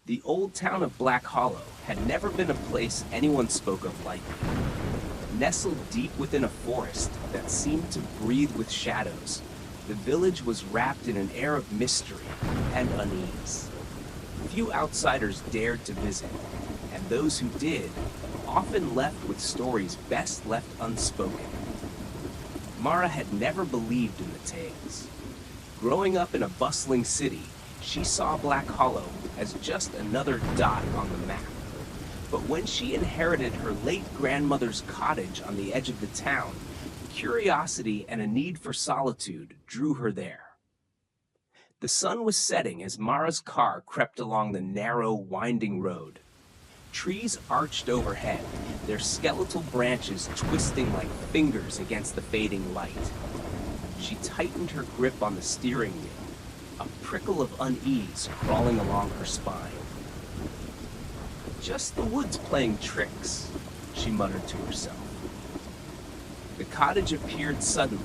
The old town of Black Hollow had never been a place anyone spoke of lightly. Nestled deep within a forest that seemed to breathe with shadows, the village was wrapped in an air of mystery and unease. Few outsiders dared to visit, and those who did often left with stories best left unspoken. Mara had never believed in the tales. Growing up in a bustling city, she saw Black Hollow as just another dot on the map. But when she inherited her late grandmother's cottage on the edge of the town, curiosity and a need for solitude drew her there. The sun was setting as Mara's car crept along the narrow, winding road. Trees arched overhead, their skeletal branches twisting like fingers against the fading light. She tightened her grip on the steering wheel, a prickle of unease crawling along her spine. Just the woods playing tricks, she muttered to herself. The cottage appeared suddenly,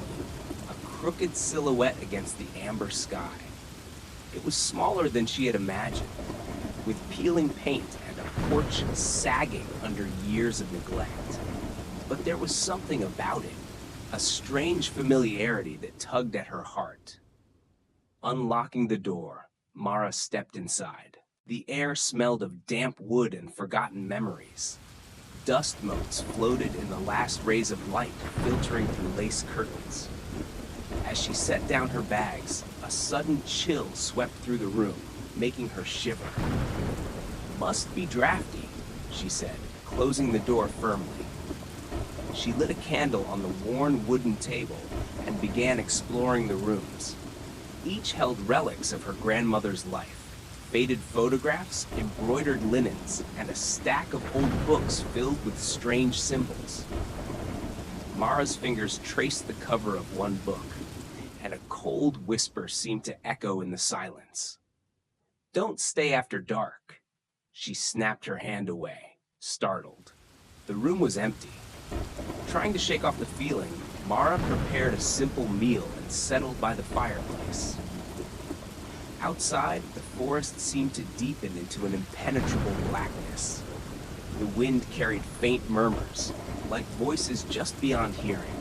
a crooked silhouette against the amber sky. It was smaller than she had imagined, with peeling paint and a porch sagging under years of neglect. But there was something about it, a strange familiarity that tugged at her heart. Unlocking the door, Mara stepped inside. The air smelled of damp wood and forgotten memories. Dust motes floated in the last rays of light, filtering through lace curtains. As she set down her bags, a sudden chill swept through the room, making her shiver. "Must be drafty," she said, closing the door firmly. She lit a candle on the worn wooden table and began exploring the rooms. Each held relics of her grandmother's life. Faded photographs, embroidered linens, and a stack of old books filled with strange symbols. Mara's fingers traced the cover of one book, and a cold whisper seemed to echo in the silence. "Don't stay after dark." She snapped her hand away, startled. The room was empty. Trying to shake off the feeling, Mara prepared a simple meal and settled by the fireplace. Outside, the forest seemed to deepen into an impenetrable blackness. The wind carried faint murmurs, like voices just beyond hearing.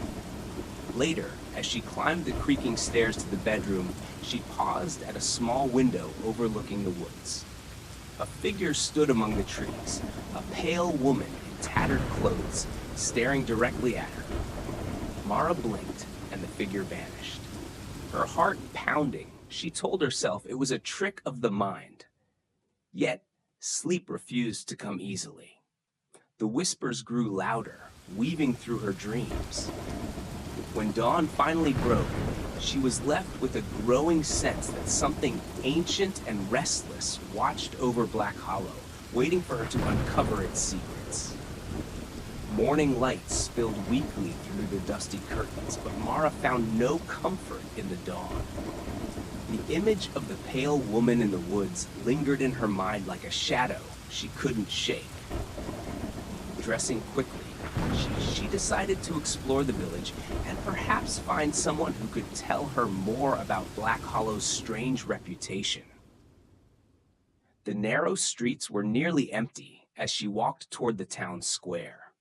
Later, as she climbed the creaking stairs to the bedroom, she paused at a small window overlooking the woods. A figure stood among the trees, a pale woman in tattered clothes, staring directly at her. Mara blinked, and the figure vanished. Her heart pounding, she told herself it was a trick of the mind. Yet, sleep refused to come easily. The whispers grew louder, weaving through her dreams. When dawn finally broke, she was left with a growing sense that something ancient and restless watched over Black Hollow, waiting for her to uncover its secrets. Morning light spilled weakly through the dusty curtains, but Mara found no comfort in the dawn. The image of the pale woman in the woods lingered in her mind like a shadow she couldn't shake. Dressing quickly, she decided to explore the village and perhaps find someone who could tell her more about Black Hollow's strange reputation. The narrow streets were nearly empty as she walked toward the town square.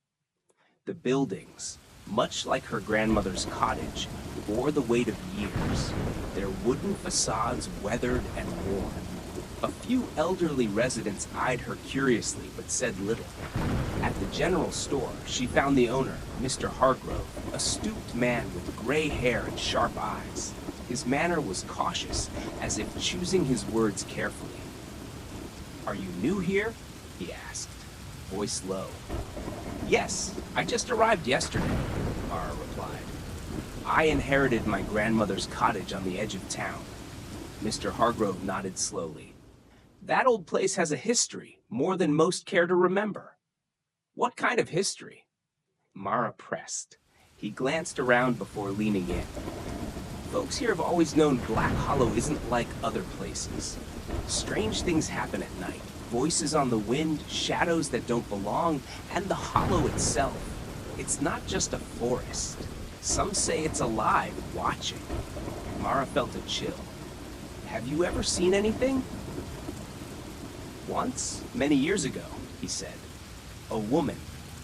The buildings, much like her grandmother's cottage, bore the weight of years, their wooden facades weathered and worn. A few elderly residents eyed her curiously but said little. At the general store, she found the owner, Mr. Hargrove, a stooped man with gray hair and sharp eyes. His manner was cautious, as if choosing his words carefully. "Are you new here?" he asked, voice low. "Yes, I just arrived yesterday," Mara replied. "I inherited my grandmother's cottage on the edge of town." Mr. Hargrove nodded slowly. "That old place has a history, more than most care to remember." "What kind of history?" Mara pressed. He glanced around before leaning in. "Folks here have always known Black Hollow isn't like other places. Strange things happen at night. Voices on the wind, shadows that don't belong, and the hollow itself. It's not just a forest. Some say it's alive, watching." Mara felt a chill. "Have you ever seen anything?" Once, many years ago, he said, a woman,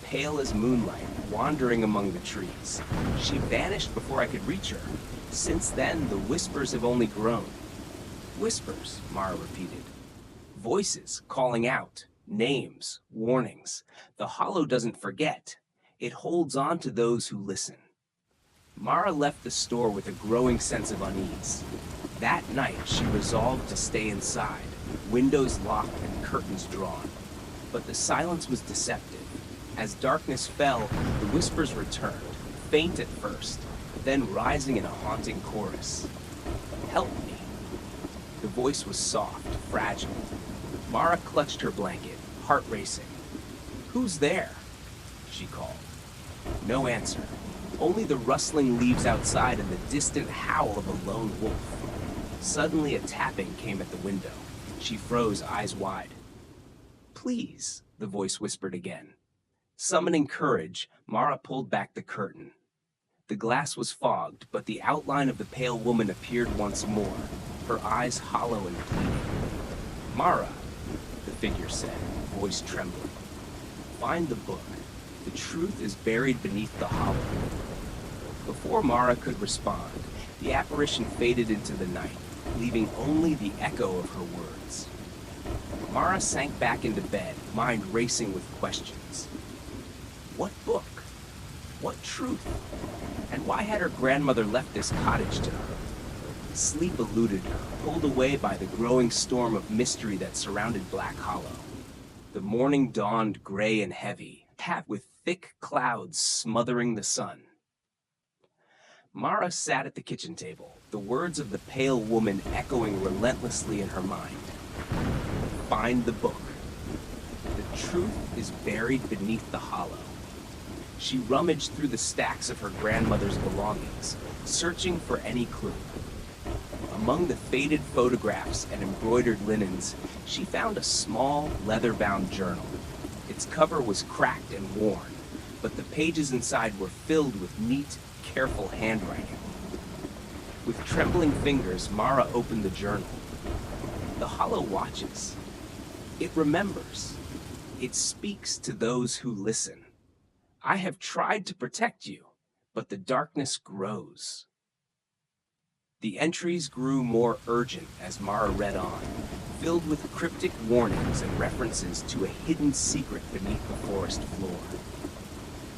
pale as moonlight, wandering among the trees. She vanished before I could reach her. Since then, the whispers have only grown. Whispers, Mara repeated. Voices calling out, names, warnings. The hollow doesn't forget. It holds on to those who listen. Mara left the store with a growing sense of unease. That night, she resolved to stay inside, windows locked and curtains drawn. But the silence was deceptive. As darkness fell, the whispers returned, faint at first, then rising in a haunting chorus. Help me. The voice was soft, fragile. Mara clutched her blanket, heart racing. Who's there? She called. No answer. Only the rustling leaves outside and the distant howl of a lone wolf. Suddenly a tapping came at the window. She froze, eyes wide. Please, the voice whispered again. Summoning courage, Mara pulled back the curtain. The glass was fogged, but the outline of the pale woman appeared once more, her eyes hollow and pleading. Mara, the figure said, voice trembling. Find the book. The truth is buried beneath the hollow. Before Mara could respond, the apparition faded into the night, leaving only the echo of her words. Mara sank back into bed, mind racing with questions. What book? What truth? And why had her grandmother left this cottage to her? Sleep eluded her, pulled away by the growing storm of mystery that surrounded Black Hollow. The morning dawned gray and heavy, packed with thick clouds smothering the sun. Mara sat at the kitchen table, the words of the pale woman echoing relentlessly in her mind. Find the book. The truth is buried beneath the hollow. She rummaged through the stacks of her grandmother's belongings, searching for any clue. Among the faded photographs and embroidered linens, she found a small, leather-bound journal. Its cover was cracked and worn, but the pages inside were filled with neat, careful handwriting. With trembling fingers, Mara opened the journal. The hollow watches. It remembers. It speaks to those who listen. I have tried to protect you, but the darkness grows. The entries grew more urgent as Mara read on, filled with cryptic warnings and references to a hidden secret beneath the forest floor.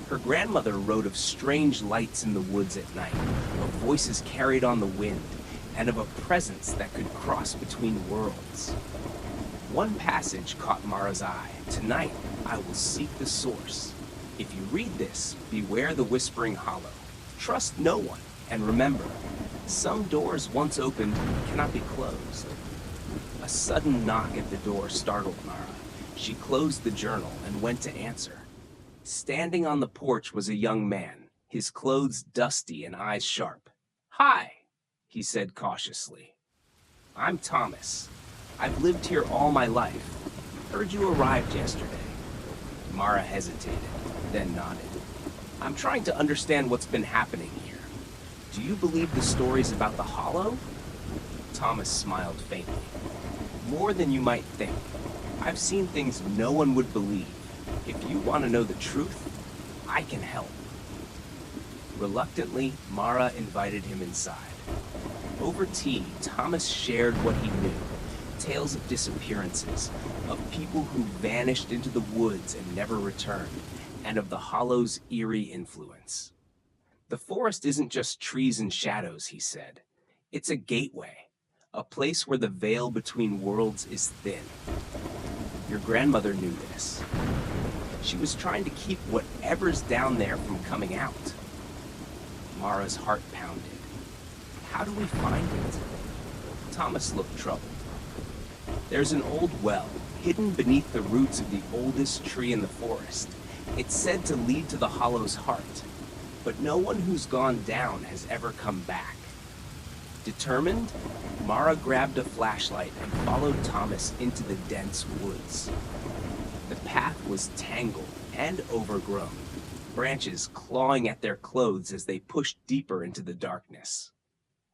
Her grandmother wrote of strange lights in the woods at night, of voices carried on the wind, and of a presence that could cross between worlds. One passage caught Mara's eye. Tonight, I will seek the source. If you read this, beware the whispering hollow. Trust no one, and remember, some doors once opened cannot be closed. A sudden knock at the door startled Mara. She closed the journal and went to answer. Standing on the porch was a young man, his clothes dusty and eyes sharp. Hi, he said cautiously. I'm Thomas. I've lived here all my life. Heard you arrived yesterday. Mara hesitated, then nodded. I'm trying to understand what's been happening here. Do you believe the stories about the Hollow? Thomas smiled faintly. More than you might think. I've seen things no one would believe. If you want to know the truth, I can help. Reluctantly, Mara invited him inside. Over tea, Thomas shared what he knew. Tales of disappearances, of people who vanished into the woods and never returned, and of the Hollow's eerie influence. The forest isn't just trees and shadows, he said. It's a gateway, a place where the veil between worlds is thin. Your grandmother knew this. She was trying to keep whatever's down there from coming out. Mara's heart pounded. How do we find it? Thomas looked troubled. There's an old well, hidden beneath the roots of the oldest tree in the forest. It's said to lead to the Hollow's heart, but no one who's gone down has ever come back. Determined, Mara grabbed a flashlight and followed Thomas into the dense woods. The path was tangled and overgrown, branches clawing at their clothes as they pushed deeper into the darkness.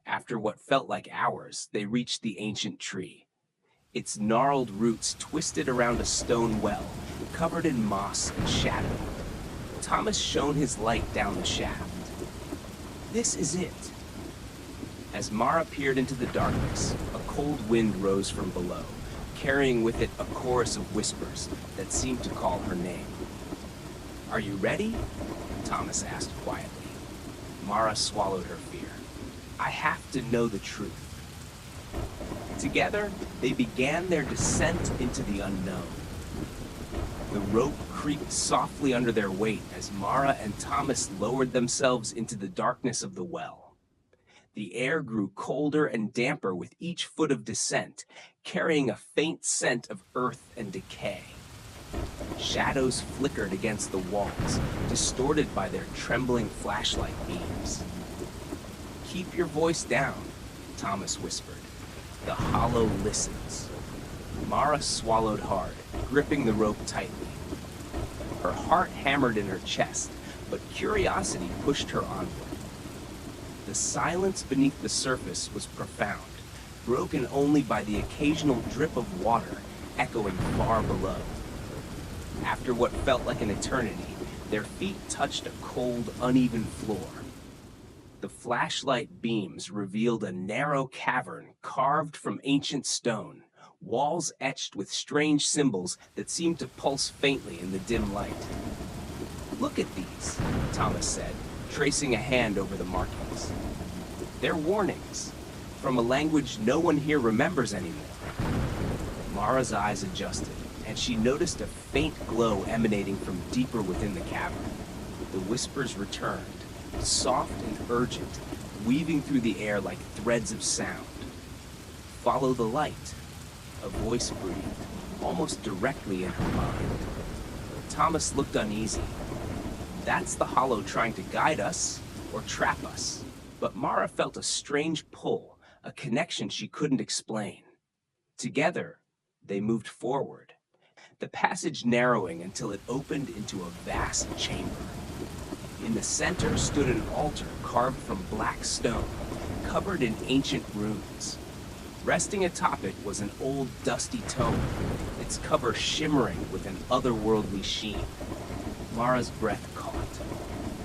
After what felt like hours, they reached the ancient tree. its gnarled roots twisted around a stone well, covered in moss and shadow. Thomas shone his light down the shaft. This is it. As Mara peered into the darkness, a cold wind rose from below, carrying with it a chorus of whispers that seemed to call her name. "Are you ready?" Thomas asked quietly. Mara swallowed her fear. "I have to know the truth." Together, they began their descent into the unknown. The rope creaked softly under their weight as Mara and Thomas lowered themselves into the darkness of the well. The air grew colder and damper with each foot of descent, carrying a faint scent of earth and decay. Shadows flickered against the walls, distorted by their trembling flashlight beams. "Keep your voice down," Thomas whispered. "The hollow listens." Mara swallowed hard, gripping the rope tightly. Her heart hammered in her chest, but curiosity pushed her onward. The silence beneath the surface was profound, broken only by the occasional drip of water echoing far below. After what felt like an eternity, their feet touched a cold, uneven floor. The flashlight beams revealed a narrow cavern carved from ancient stone, walls etched with strange symbols that seemed to pulse faintly in the dim light. "Look at these," Thomas said, tracing a hand over the markings. "They're warnings, from a language no one here remembers anymore." Mara's eyes adjusted, and she noticed a faint glow emanating from deeper within the cavern. The whispers returned, soft and urgent, weaving through the air like threads of sound. "Follow the light," a voice breathed, almost directly in her mind. Thomas looked uneasy. That's the hollow trying to guide us or trap us. But Mara felt a strange pull, a connection she couldn't explain. Together, they moved forward, the passage narrowing until it opened into a vast chamber. In the center stood an altar carved from black stone, covered in ancient runes. Resting atop it was an old dusty tome, its cover shimmering with an otherworldly sheen. Mara's breath caught.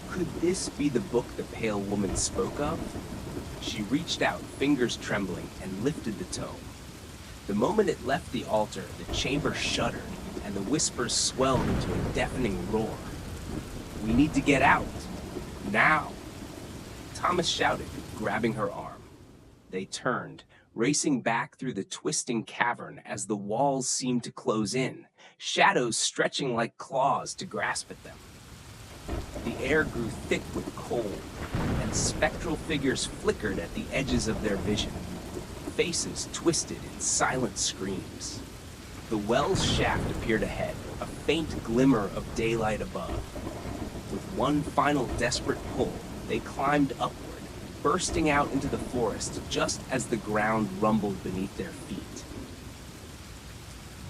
Could this be the book the pale woman spoke of? She reached out, fingers trembling, and lifted the tome. The moment it left the altar, the chamber shuddered, and the whispers swelled into a deafening roar. "We need to get out. Now!" Thomas shouted, grabbing her arm. They turned, racing back through the twisting cavern as the walls seemed to close in, shadows stretching like claws to grasp at them. The air grew thick with cold, and spectral figures flickered at the edges of their vision. Faces twisted in silent screams. The well's shaft appeared ahead, a faint glimmer of daylight above. With one final desperate pull, they climbed upward, bursting out into the forest just as the ground rumbled beneath their feet.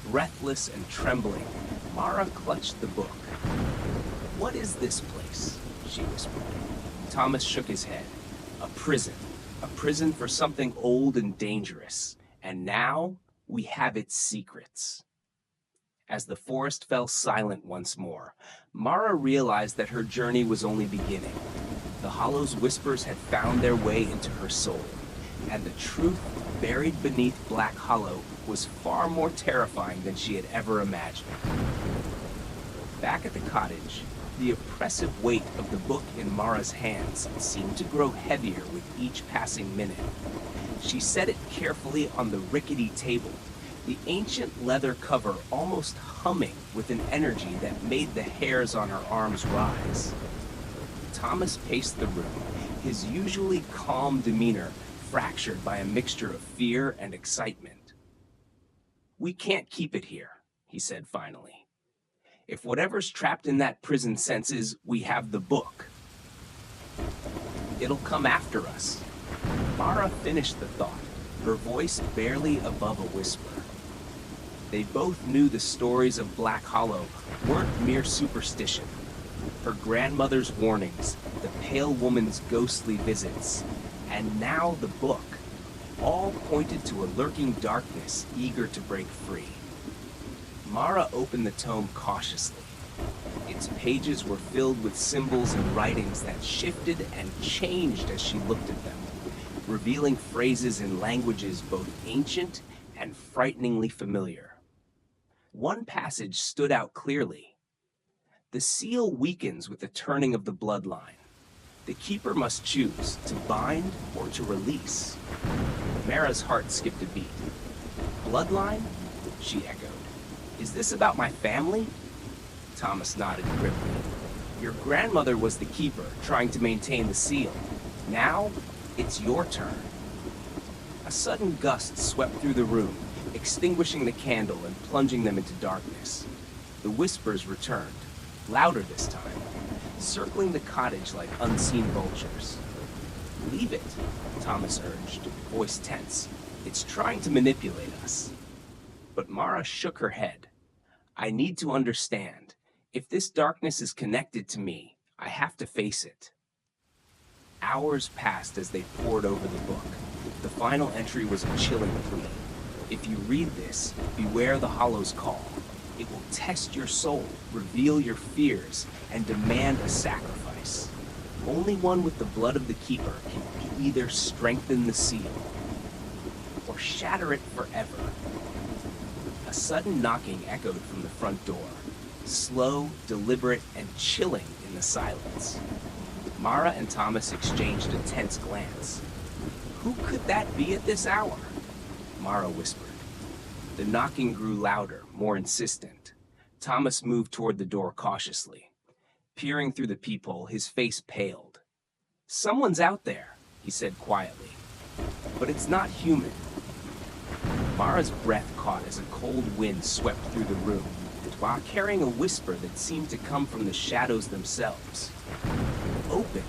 Breathless and trembling, Mara clutched the book. "What is this place?" she whispered. Thomas shook his head. A prison for something old and dangerous. And now we have its secrets." As the forest fell silent once more, Mara realized that her journey was only beginning. The hollow's whispers had found their way into her soul, and the truth buried beneath Black Hollow was far more terrifying than she had ever imagined. Back at the cottage, the oppressive weight of the book in Mara's hands seemed to grow heavier with each passing minute. She set it carefully on the rickety table, the ancient leather cover almost humming with an energy that made the hairs on her arms rise. Thomas paced the room, his usually calm demeanor fractured by a mixture of fear and excitement. "We can't keep it here," he said finally. "If whatever's trapped in that prison senses we have the book, it'll come after us." Mara finished the thought, her voice barely above a whisper. They both knew the stories of Black Hollow weren't mere superstition. Her grandmother's warnings, the pale woman's ghostly visits, and now the book. all pointed to a lurking darkness eager to break free. Mara opened the tome cautiously. Its pages were filled with symbols and writings that shifted and changed as she looked at them, revealing phrases in languages both ancient and frighteningly familiar. One passage stood out clearly. The seal weakens with the turning of the bloodline. The keeper must choose to bind or to release. Mara's heart skipped a beat. Bloodline? She echoed. Is this about my family? Thomas nodded grimly. Your grandmother was the keeper, trying to maintain the seal. Now, it's your turn. A sudden gust swept through the room, extinguishing the candle and plunging them into darkness. The whispers returned, louder this time, circling the cottage like unseen vultures. Leave it, Thomas urged, voice tense. It's trying to manipulate us. But Mara shook her head. I need to understand. If this darkness is connected to me, I have to face it. Hours passed as they pored over the book. The final entry was a chilling plea. If you read this, beware the Hollow's call. It will test your soul, reveal your fears, and demand a sacrifice. Only one with the blood of the Keeper can either strengthen the seal or shatter it forever. A sudden knocking echoed from the front door, slow, deliberate, and chilling in the silence. Mara and Thomas exchanged a tense glance. Who could that be at this hour? Mara whispered. The knocking grew louder, more insistent. Thomas moved toward the door cautiously. Peering through the peephole, his face paled. Someone's out there, he said quietly. But it's not human. Mara's breath caught as a cold wind swept through the room, while carrying a whisper that seemed to come from the shadows themselves. Open,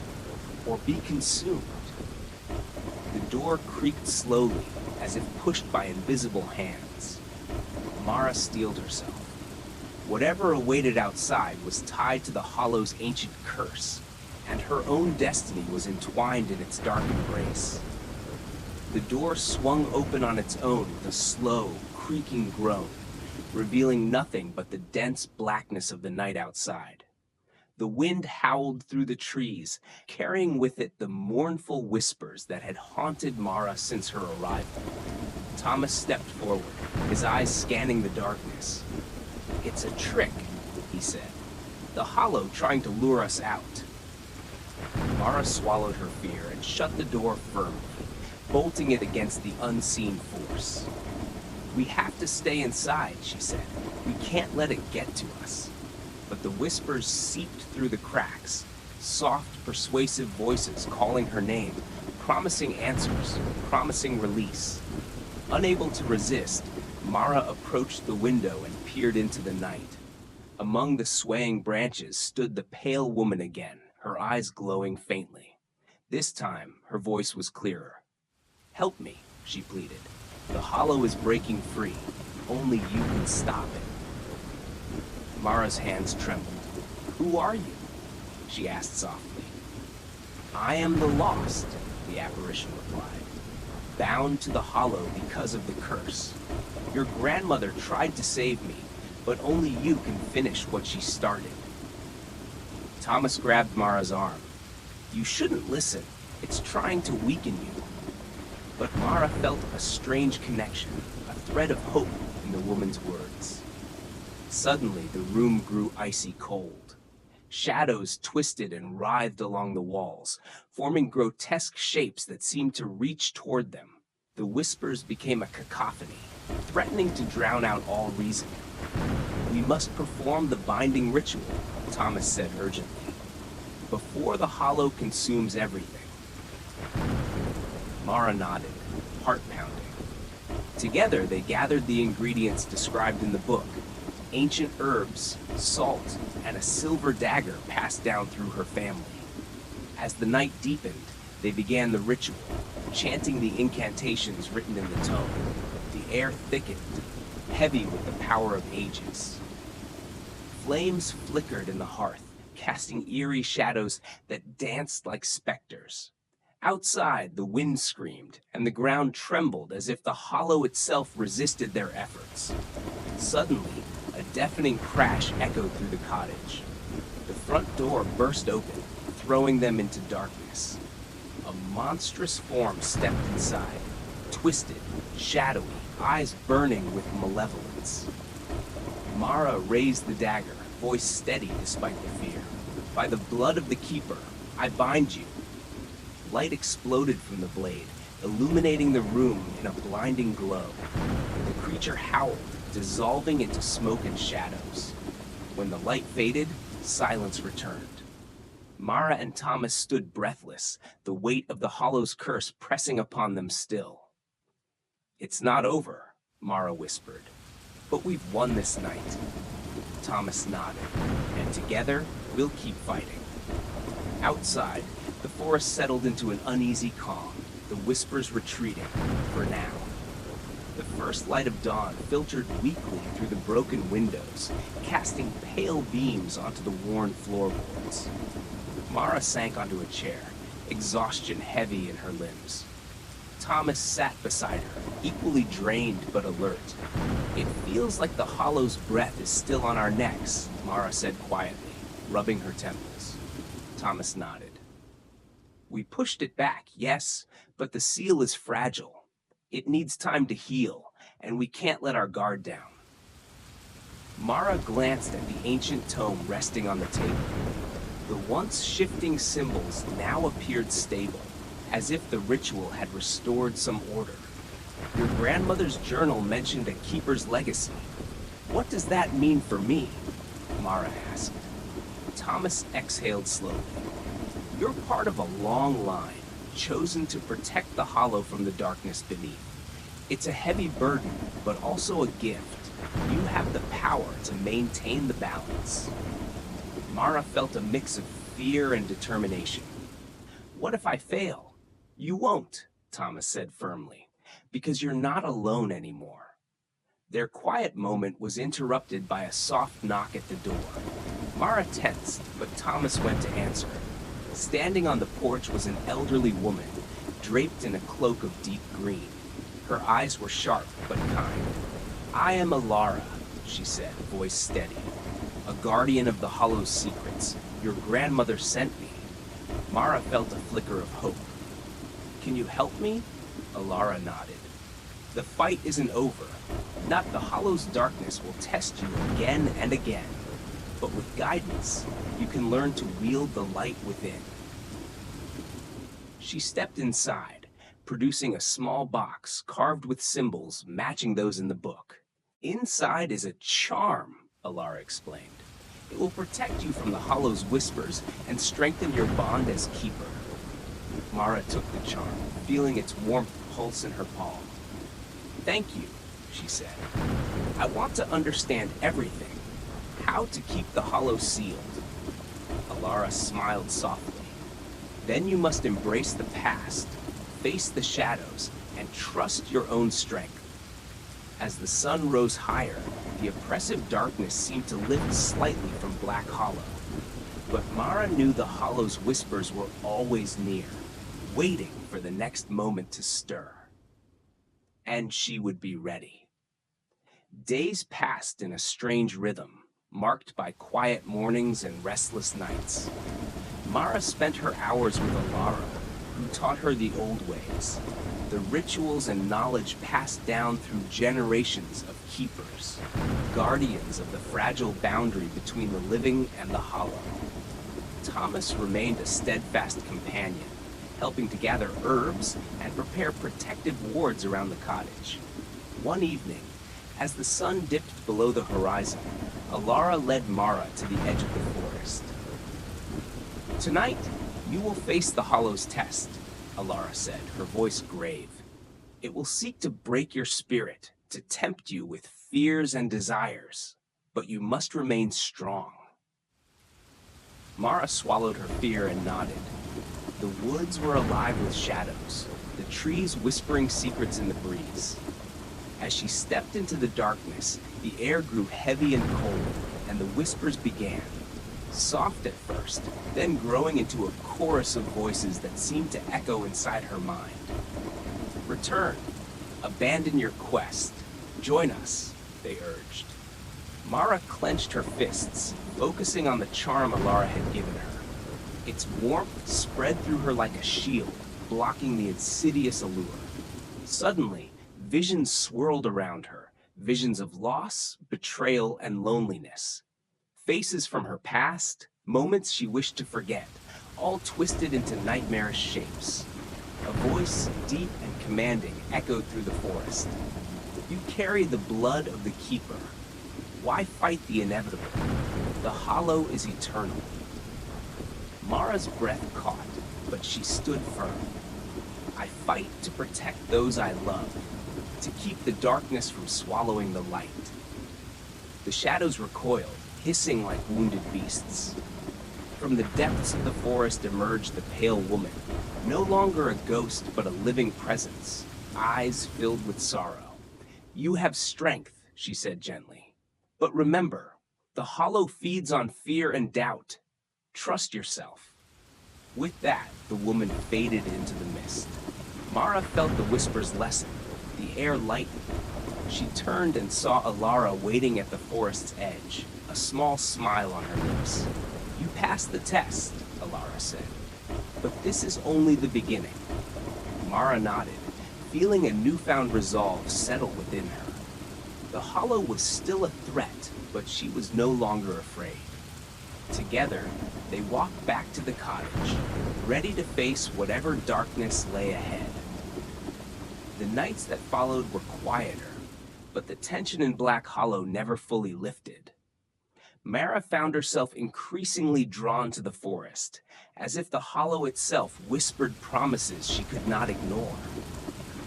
or be consumed. The door creaked slowly, as if pushed by invisible hands. Mara steeled herself. Whatever awaited outside was tied to the Hollow's ancient curse, and her own destiny was entwined in its dark embrace. The door swung open on its own with a slow, creaking groan, revealing nothing but the dense blackness of the night outside. The wind howled through the trees, carrying with it the mournful whispers that had haunted Mara since her arrival. Thomas stepped forward, his eyes scanning the darkness. It's a trick, he said. The Hollow trying to lure us out. Mara swallowed her fear and shut the door firmly, bolting it against the unseen force. We have to stay inside, she said. We can't let it get to us. But the whispers seeped through the cracks, soft, persuasive voices calling her name, promising answers, promising release. Unable to resist, Mara approached the window and peered into the night. Among the swaying branches stood the pale woman again, her eyes glowing faintly. This time, her voice was clearer. Help me, she pleaded. The Hollow is breaking free. Only you can stop it. Mara's hands trembled. Who are you? She asked softly. I am the Lost, the apparition replied. Bound to the Hollow because of the curse. Your grandmother tried to save me, but only you can finish what she started. Thomas grabbed Mara's arm. You shouldn't listen. It's trying to weaken you. But Mara felt a strange connection, a thread of hope in the woman's words. Suddenly, the room grew icy cold. Shadows twisted and writhed along the walls, forming grotesque shapes that seemed to reach toward them. The whispers became a cacophony, threatening to drown out all reason. We must perform the binding ritual, Thomas said urgently, before the Hollow consumes everything. Mara nodded, heart pounding. Together, they gathered the ingredients described in the book, ancient herbs, salt, and a silver dagger passed down through her family. As the night deepened, they began the ritual, chanting the incantations written in the tome. The air thickened, heavy with the power of ages. Flames flickered in the hearth, casting eerie shadows that danced like specters. Outside, the wind screamed, and the ground trembled as if the hollow itself resisted their efforts. Suddenly, a deafening crash echoed through the cottage. The front door burst open, throwing them into darkness. A monstrous form stepped inside, twisted, shadowy, eyes burning with malevolence. Mara raised the dagger, voice steady despite the fear. "By the blood of the Keeper, I bind you." Light exploded from the blade, illuminating the room in a blinding glow. The creature howled, dissolving into smoke and shadows. When the light faded, silence returned. Mara and Thomas stood breathless, the weight of the Hollow's curse pressing upon them still. "It's not over," Mara whispered, "but we've won this night." Thomas nodded, "And together, we'll keep fighting." Outside, the forest settled into an uneasy calm, the whispers retreating, for now. The first light of dawn filtered weakly through the broken windows, casting pale beams onto the worn floorboards. Mara sank onto a chair, exhaustion heavy in her limbs. Thomas sat beside her, equally drained but alert. "It feels like the Hollow's breath is still on our necks," Mara said quietly, rubbing her temples. Thomas nodded. "We pushed it back, yes, but the seal is fragile. It needs time to heal, and we can't let our guard down." Mara glanced at the ancient tome resting on the table. The once shifting symbols now appeared stable, as if the ritual had restored some order. "Your grandmother's journal mentioned a keeper's legacy. What does that mean for me?" Mara asked. Thomas exhaled slowly. "You're part of a long line, chosen to protect the Hollow from the darkness beneath. It's a heavy burden, but also a gift. You have the power to maintain the balance." Mara felt a mix of fear and determination. "What if I fail?" "You won't," Thomas said firmly, "because you're not alone anymore." Their quiet moment was interrupted by a soft knock at the door. Mara tensed, but Thomas went to answer. Standing on the porch was an elderly woman, draped in a cloak of deep green. Her eyes were sharp but kind. "I am Alara," she said, voice steady. "A guardian of the Hollow's secrets. Your grandmother sent me." Mara felt a flicker of hope. "Can you help me?" Alara nodded. "The fight isn't over. Not the Hollow's darkness will test you again and again. But with guidance, you can learn to wield the light within." She stepped inside, producing a small box carved with symbols matching those in the book. "Inside is a charm," Alara explained. "It will protect you from the Hollow's whispers and strengthen your bond as keeper." Mara took the charm, feeling its warmth pulse in her palm. "Thank you," she said. "I want to understand everything. How to keep the Hollow sealed." Alara smiled softly. "Then you must embrace the past, face the shadows, and trust your own strength." As the sun rose higher, the oppressive darkness seemed to lift slightly from Black Hollow. But Mara knew the Hollow's whispers were always near, waiting for the next moment to stir. And she would be ready. Days passed in a strange rhythm, marked by quiet mornings and restless nights. Mara spent her hours with Alara, who taught her the old ways, the rituals and knowledge passed down through generations of keepers, guardians of the fragile boundary between the living and the Hollow. Thomas remained a steadfast companion, helping to gather herbs and prepare protective wards around the cottage. One evening, as the sun dipped below the horizon, Alara led Mara to the edge of the forest. "Tonight, you will face the Hollow's test," Alara said, her voice grave. "It will seek to break your spirit, to tempt you with fears and desires, but you must remain strong." Mara swallowed her fear and nodded. The woods were alive with shadows, the trees whispering secrets in the breeze. As she stepped into the darkness, the air grew heavy and cold, and the whispers began. soft at first, then growing into a chorus of voices that seemed to echo inside her mind. Return. Abandon your quest. Join us, they urged. Mara clenched her fists, focusing on the charm Alara had given her. Its warmth spread through her like a shield, blocking the insidious allure. Suddenly, visions swirled around her, visions of loss, betrayal, and loneliness. Faces from her past, moments she wished to forget, all twisted into nightmarish shapes. A voice, deep and commanding, echoed through the forest. You carry the blood of the Keeper. Why fight the inevitable? The hollow is eternal. Mara's breath caught, but she stood firm. I fight to protect those I love, to keep the darkness from swallowing the light. The shadows recoiled, hissing like wounded beasts. From the depths of the forest emerged the pale woman, no longer a ghost but a living presence, eyes filled with sorrow. You have strength, she said gently. But remember, the hollow feeds on fear and doubt. Trust yourself. With that, the woman faded into the mist. Mara felt the whispers lessen, the air lighten. She turned and saw Alara waiting at the forest's edge, a small smile on her lips. You passed the test, Alara said. But this is only the beginning. Mara nodded, feeling a newfound resolve settle within her. The hollow was still a threat, but she was no longer afraid. Together, they walked back to the cottage, ready to face whatever darkness lay ahead. The nights that followed were quieter, but the tension in Black Hollow never fully lifted. Mara found herself increasingly drawn to the forest, as if the hollow itself whispered promises she could not ignore.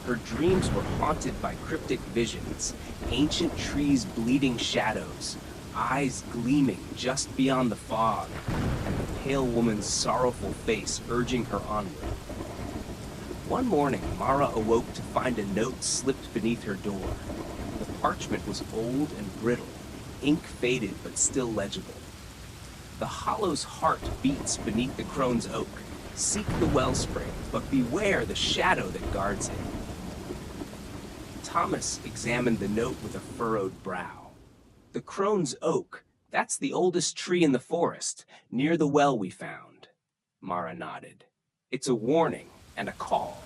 Her dreams were haunted by cryptic visions, ancient trees bleeding shadows, eyes gleaming just beyond the fog, and the pale woman's sorrowful face urging her onward. One morning, Mara awoke to find a note slipped beneath her door. The parchment was old and brittle, ink faded but still legible. The hollow's heart beats beneath the crone's oak. Seek the wellspring, but beware the shadow that guards it. Thomas examined the note with a furrowed brow. The crone's oak, that's the oldest tree in the forest, near the well we found. Mara nodded. It's a warning and a call.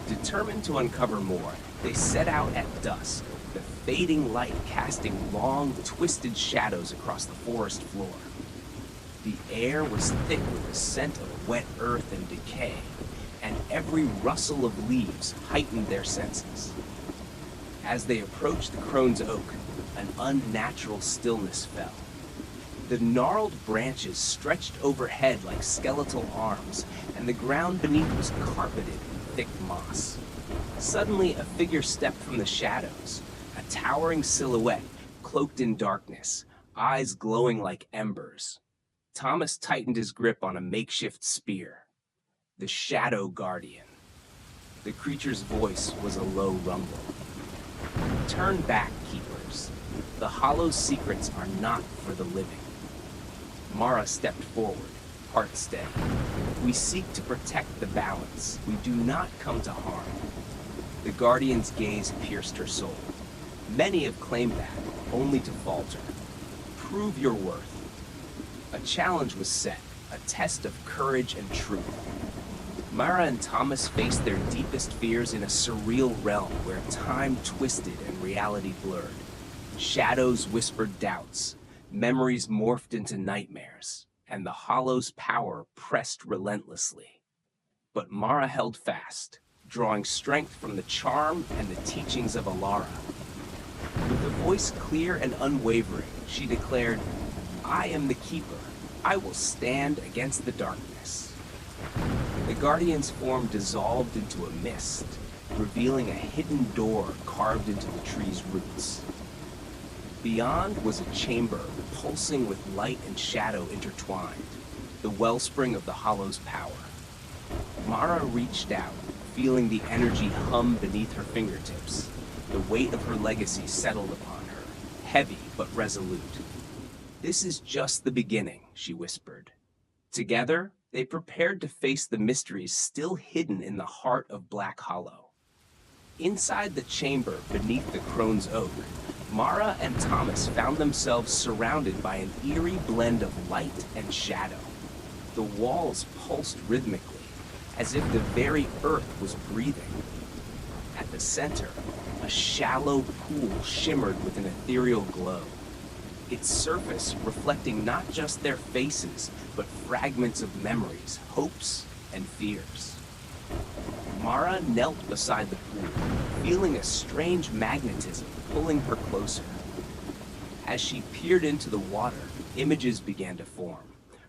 Determined to uncover more, they set out at dusk, the fading light casting long, twisted shadows across the forest floor. The air was thick with the scent of wet earth and decay, and every rustle of leaves heightened their senses. As they approached the crone's oak, an unnatural stillness fell. The gnarled branches stretched overhead like skeletal arms, and the ground beneath was carpeted in thick moss. Suddenly, a figure stepped from the shadows, a towering silhouette cloaked in darkness, eyes glowing like embers. Thomas tightened his grip on a makeshift spear. The Shadow Guardian. The creature's voice was a low rumble. Turn back, keepers. The hollow's secrets are not for the living. Mara stepped forward, heart steady. We seek to protect the balance. We do not come to harm. The Guardian's gaze pierced her soul. Many have claimed that, only to falter. Prove your worth. A challenge was set, a test of courage and truth. Mara and Thomas faced their deepest fears in a surreal realm where time twisted and reality blurred. Shadows whispered doubts, memories morphed into nightmares, and the hollow's power pressed relentlessly. But Mara held fast, drawing strength from the charm and the teachings of Alara. With a voice clear and unwavering, she declared, I am the Keeper. I will stand against the darkness. The Guardian's form dissolved into a mist, revealing a hidden door carved into the tree's roots. Beyond was a chamber pulsing with light and shadow intertwined, the wellspring of the hollow's power. Mara reached out, feeling the energy hum beneath her fingertips. The weight of her legacy settled upon her, heavy but resolute. This is just the beginning, she whispered. Together, they prepared to face the mysteries still hidden in the heart of Black Hollow. Inside the chamber beneath the Crone's Oak, Mara and Thomas found themselves surrounded by an eerie blend of light and shadow. The walls pulsed rhythmically, as if the very earth was breathing. At the center, a shallow pool shimmered with an ethereal glow, its surface reflecting not just their faces, but fragments of memories, hopes, and fears. Mara knelt beside the pool, feeling a strange magnetism pulling her closer. As she peered into the water, images began to form.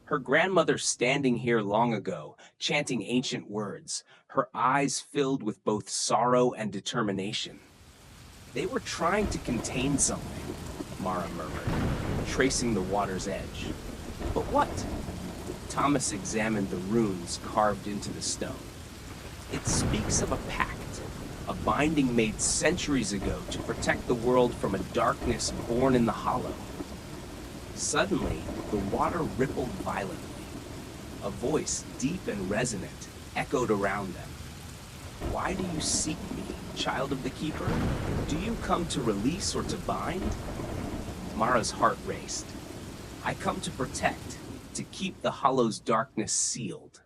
Her grandmother standing here long ago, chanting ancient words, her eyes filled with both sorrow and determination. They were trying to contain something, Mara murmured, tracing the water's edge. But what? Thomas examined the runes carved into the stone. It speaks of a pact, a binding made centuries ago to protect the world from a darkness born in the hollow. Suddenly, the water rippled violently. A voice, deep and resonant, echoed around them. Why do you seek me, child of the Keeper? Do you come to release or to bind? Mara's heart raced. I come to protect, to keep the hollow's darkness sealed.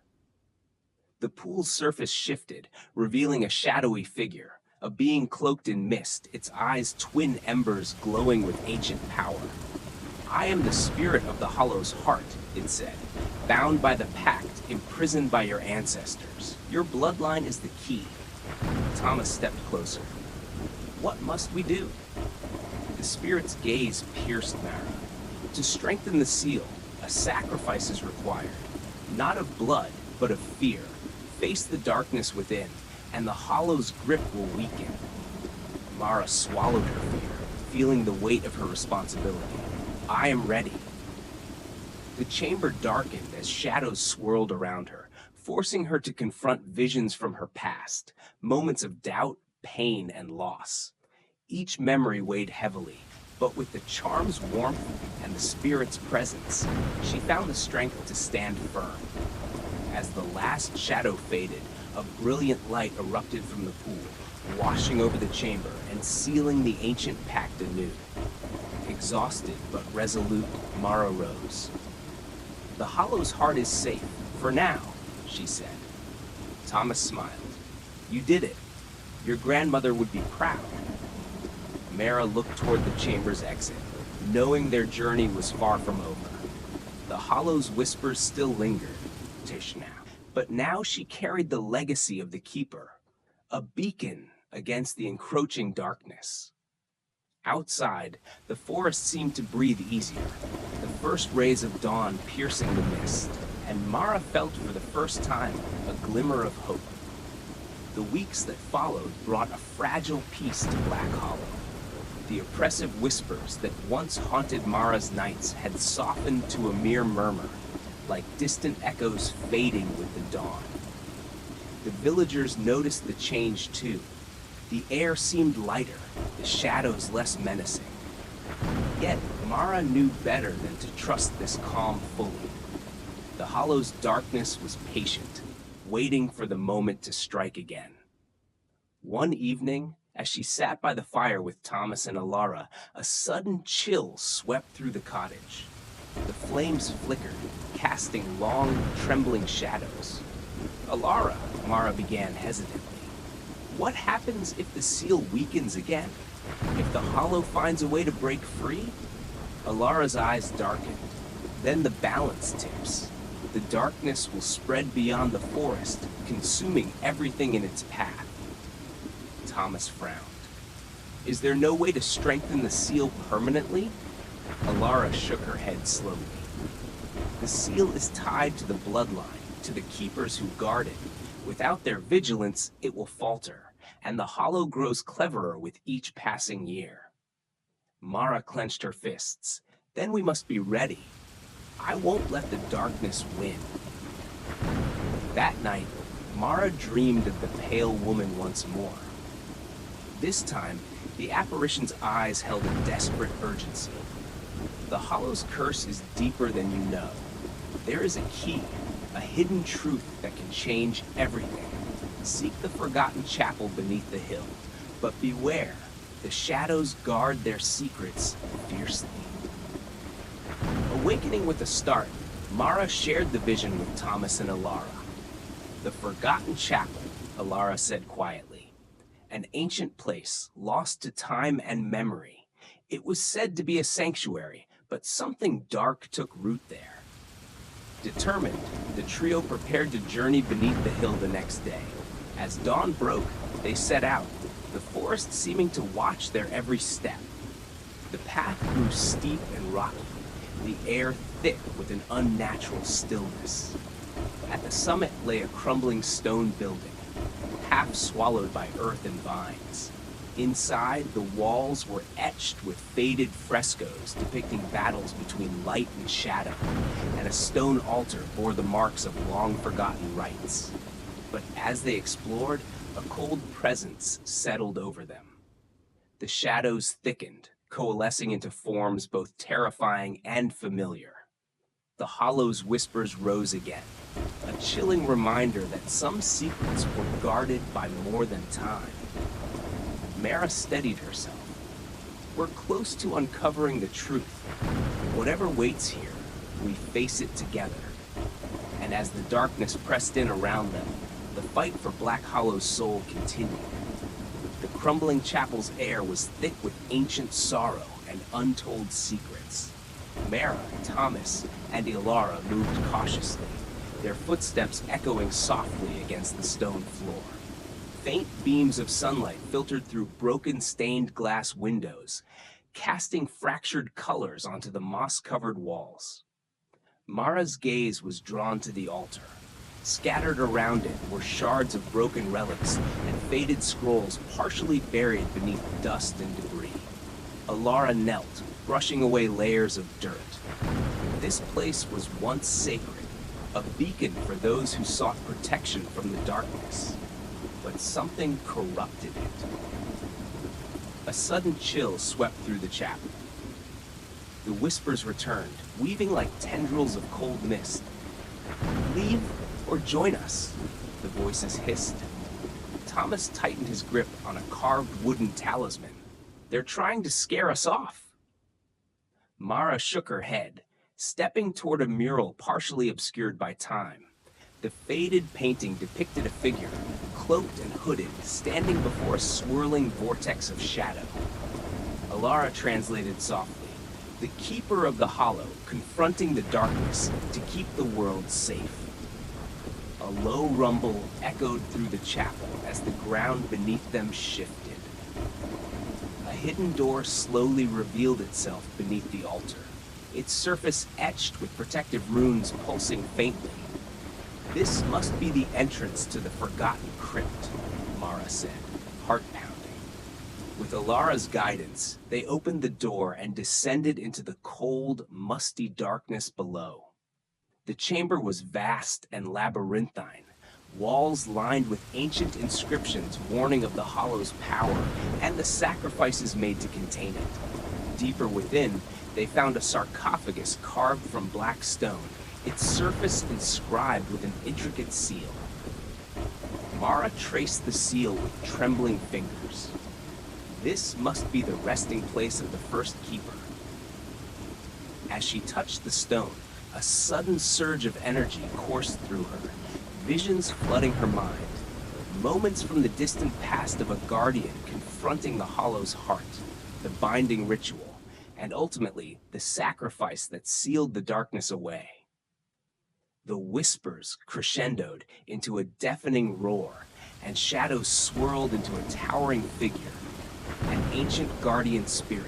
The pool's surface shifted, revealing a shadowy figure, a being cloaked in mist, its eyes twin embers glowing with ancient power. I am the spirit of the hollow's heart, it said, bound by the pact, imprisoned by your ancestors. Your bloodline is the key. Thomas stepped closer. What must we do? The spirit's gaze pierced Mara. To strengthen the seal, a sacrifice is required, not of blood, but of fear. Face the darkness within, and the hollow's grip will weaken. Mara swallowed her fear, feeling the weight of her responsibility. I am ready. The chamber darkened as shadows swirled around her, forcing her to confront visions from her past, moments of doubt, pain, and loss. Each memory weighed heavily, but with the charm's warmth and the spirit's presence, she found the strength to stand firm. As the last shadow faded, a brilliant light erupted from the pool, washing over the chamber and sealing the ancient pact anew. Exhausted but resolute, Mara rose. The hollow's heart is safe, for now, she said. Thomas smiled. You did it. Your grandmother would be proud. Mara looked toward the chamber's exit, knowing their journey was far from over. The hollow's whispers still lingered. Tish now. But now she carried the legacy of the Keeper, a beacon against the encroaching darkness. Outside, the forest seemed to breathe easier, the first rays of dawn piercing the mist, and Mara felt for the first time a glimmer of hope. The weeks that followed brought a fragile peace to Black Hollow. The oppressive whispers that once haunted Mara's nights had softened to a mere murmur, like distant echoes fading with the dawn. The villagers noticed the change too. The air seemed lighter, the shadows less menacing. Yet Mara knew better than to trust this calm fully. The hollow's darkness was patient, waiting for the moment to strike again. One evening, as she sat by the fire with Thomas and Alara, a sudden chill swept through the cottage. The flames flickered, casting long, trembling shadows. Alara, Mara began hesitantly. What happens if the seal weakens again? If the hollow finds a way to break free? Alara's eyes darkened. Then the balance tips. The darkness will spread beyond the forest, consuming everything in its path. Thomas frowned. Is there no way to strengthen the seal permanently? Alara shook her head slowly. The seal is tied to the bloodline, to the keepers who guard it. Without their vigilance, it will falter, and the hollow grows cleverer with each passing year. Mara clenched her fists. Then we must be ready. I won't let the darkness win. That night, Mara dreamed of the pale woman once more. This time, the apparition's eyes held a desperate urgency. The the Hollow's curse is deeper than you know. There is a key, a hidden truth that can change everything. Seek the forgotten chapel beneath the hill, but beware, the shadows guard their secrets fiercely. Awakening with a start, Mara shared the vision with Thomas and Alara. The forgotten chapel, Alara said quietly. An ancient place, lost to time and memory. It was said to be a sanctuary, but something dark took root there. Determined, the trio prepared to journey beneath the hill the next day. As dawn broke, they set out, the forest seeming to watch their every step. The path grew steep and rocky, the air thick with an unnatural stillness. At the summit lay a crumbling stone building, half swallowed by earth and vines. Inside, the walls were etched with faded frescoes depicting battles between light and shadow, and a stone altar bore the marks of long-forgotten rites. But as they explored, a cold presence settled over them. The shadows thickened, coalescing into forms both terrifying and familiar. The Hollow's whispers rose again, a chilling reminder that some secrets were guarded by more than time. Mara steadied herself. We're close to uncovering the truth. Whatever waits here, we face it together. And as the darkness pressed in around them, the fight for Black Hollow's soul continued. The crumbling chapel's air was thick with ancient sorrow and untold secrets. Mara, Thomas, and Ilara moved cautiously, their footsteps echoing softly against the stone floor. Faint beams of sunlight filtered through broken stained glass windows, casting fractured colors onto the moss-covered walls. Mara's gaze was drawn to the altar. Scattered around it were shards of broken relics and faded scrolls partially buried beneath dust and debris. Alara knelt, brushing away layers of dirt. This place was once sacred, a beacon for those who sought protection from the darkness. But something corrupted it. A sudden chill swept through the chapel. The whispers returned, weaving like tendrils of cold mist. Leave or join us, the voices hissed. Thomas tightened his grip on a carved wooden talisman. They're trying to scare us off. Mara shook her head, stepping toward a mural partially obscured by time. The faded painting depicted a figure, cloaked and hooded, standing before a swirling vortex of shadow. Alara translated softly, the Keeper of the Hollow, confronting the darkness to keep the world safe. A low rumble echoed through the chapel as the ground beneath them shifted. A hidden door slowly revealed itself beneath the altar, its surface etched with protective runes pulsing faintly. This must be the entrance to the forgotten crypt, Mara said, heart-pounding. With Alara's guidance, they opened the door and descended into the cold, musty darkness below. The chamber was vast and labyrinthine, walls lined with ancient inscriptions warning of the Hollow's power and the sacrifices made to contain it. Deeper within, they found a sarcophagus carved from black stone, its surface inscribed with an intricate seal. Mara traced the seal with trembling fingers. This must be the resting place of the first keeper. As she touched the stone, a sudden surge of energy coursed through her, visions flooding her mind. Moments from the distant past of a guardian confronting the Hollow's heart, the binding ritual, and ultimately the sacrifice that sealed the darkness away. The whispers crescendoed into a deafening roar, and shadows swirled into a towering figure, an ancient guardian spirit,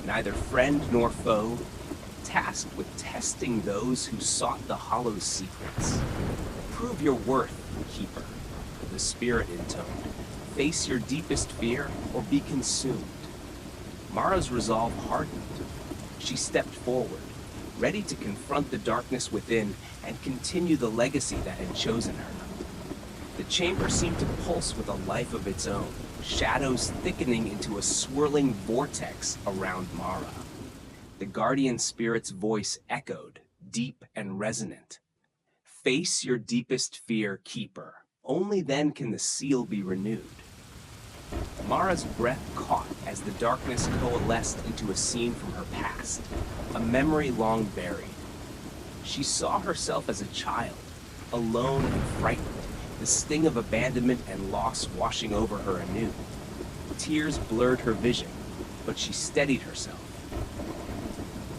neither friend nor foe, tasked with testing those who sought the Hollow's secrets. Prove your worth, Keeper, the spirit intoned. Face your deepest fear or be consumed. Mara's resolve hardened. She stepped forward, ready to confront the darkness within and continue the legacy that had chosen her. The chamber seemed to pulse with a life of its own, shadows thickening into a swirling vortex around Mara. The guardian spirit's voice echoed, deep and resonant. Face your deepest fear, keeper. Only then can the seal be renewed. Mara's breath caught as the darkness coalesced into a scene from her past, a memory long buried. She saw herself as a child, alone and frightened, the sting of abandonment and loss washing over her anew. Tears blurred her vision, but she steadied herself.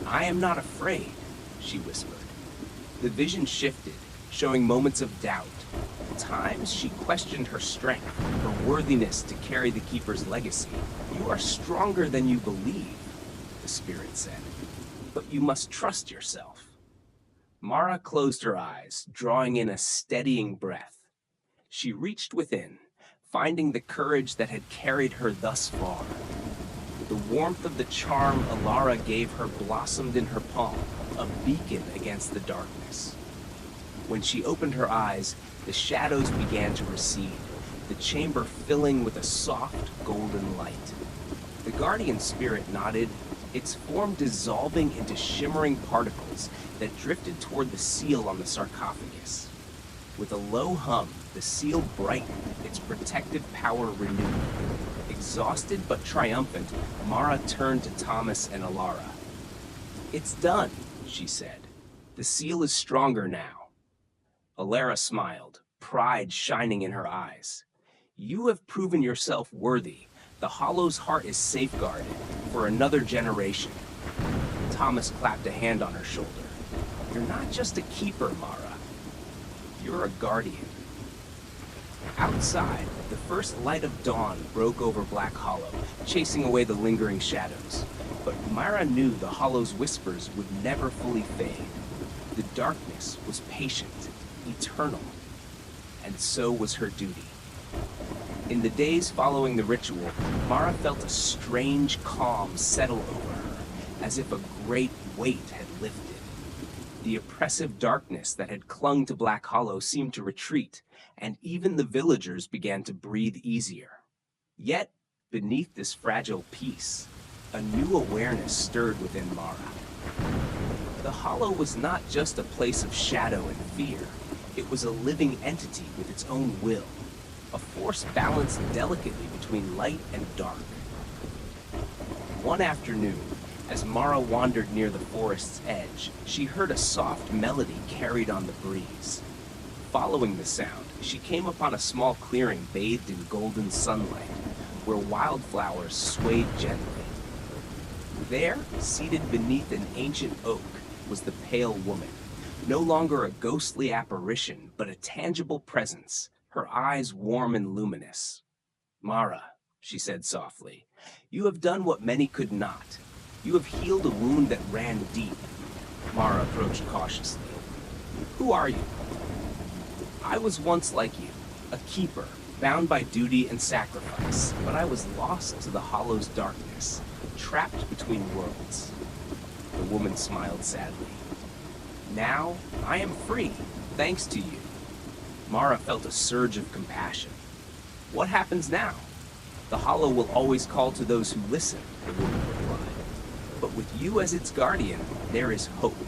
"I am not afraid," she whispered. The vision shifted, showing moments of doubt. At times, she questioned her strength, her worthiness to carry the Keeper's legacy. "You are stronger than you believe," the spirit said, "but you must trust yourself." Mara closed her eyes, drawing in a steadying breath. She reached within, finding the courage that had carried her thus far. The warmth of the charm Alara gave her blossomed in her palm, a beacon against the darkness. When she opened her eyes, the shadows began to recede, the chamber filling with a soft, golden light. The guardian spirit nodded, its form dissolving into shimmering particles that drifted toward the seal on the sarcophagus. With a low hum, the seal brightened, its protective power renewed. Exhausted but triumphant, Mara turned to Thomas and Alara. "It's done," she said. "The seal is stronger now." Alara smiled, pride shining in her eyes. "You have proven yourself worthy. The Hollow's heart is safeguarded for another generation." Thomas clapped a hand on her shoulder. "You're not just a keeper, Mara. You're a guardian." Outside, the first light of dawn broke over Black Hollow, chasing away the lingering shadows. But Mara knew the Hollow's whispers would never fully fade. The darkness was patient, eternal, and so was her duty. In the days following the ritual, Mara felt a strange calm settle over her, as if a great weight had lifted. The oppressive darkness that had clung to Black Hollow seemed to retreat, and even the villagers began to breathe easier. Yet, beneath this fragile peace, a new awareness stirred within Mara. The Hollow was not just a place of shadow and fear. It was a living entity with its own will, a force balanced delicately between light and dark. One afternoon, as Mara wandered near the forest's edge, she heard a soft melody carried on the breeze. Following the sound, she came upon a small clearing bathed in golden sunlight, where wildflowers swayed gently. There, seated beneath an ancient oak, was the pale woman, no longer a ghostly apparition, but a tangible presence, her eyes warm and luminous. "Mara," she said softly, "you have done what many could not. You have healed a wound that ran deep." Mara approached cautiously. "Who are you?" "I was once like you, a keeper, bound by duty and sacrifice, but I was lost to the Hollow's darkness, trapped between worlds." The woman smiled sadly. "Now, I am free, thanks to you." Mara felt a surge of compassion. "What happens now?" "The Hollow will always call to those who listen," the woman replied. "But with you as its guardian, there is hope."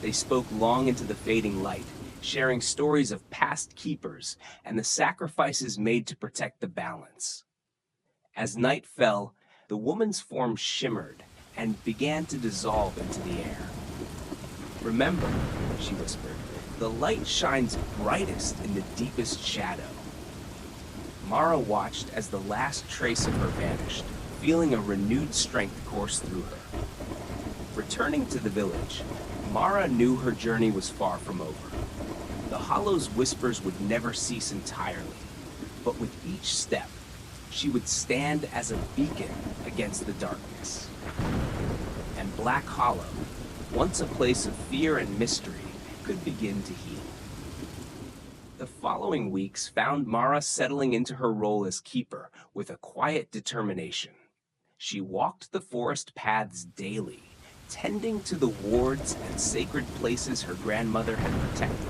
They spoke long into the fading light, sharing stories of past keepers and the sacrifices made to protect the balance. As night fell, the woman's form shimmered and began to dissolve into the air. "Remember," she whispered, "the light shines brightest in the deepest shadow." Mara watched as the last trace of her vanished, feeling a renewed strength course through her. Returning to the village, Mara knew her journey was far from over. The Hollow's whispers would never cease entirely, but with each step, she would stand as a beacon against the darkness. And Black Hollow, once a place of fear and mystery, could begin to heal. The following weeks found Mara settling into her role as keeper with a quiet determination. She walked the forest paths daily, tending to the wards and sacred places her grandmother had protected.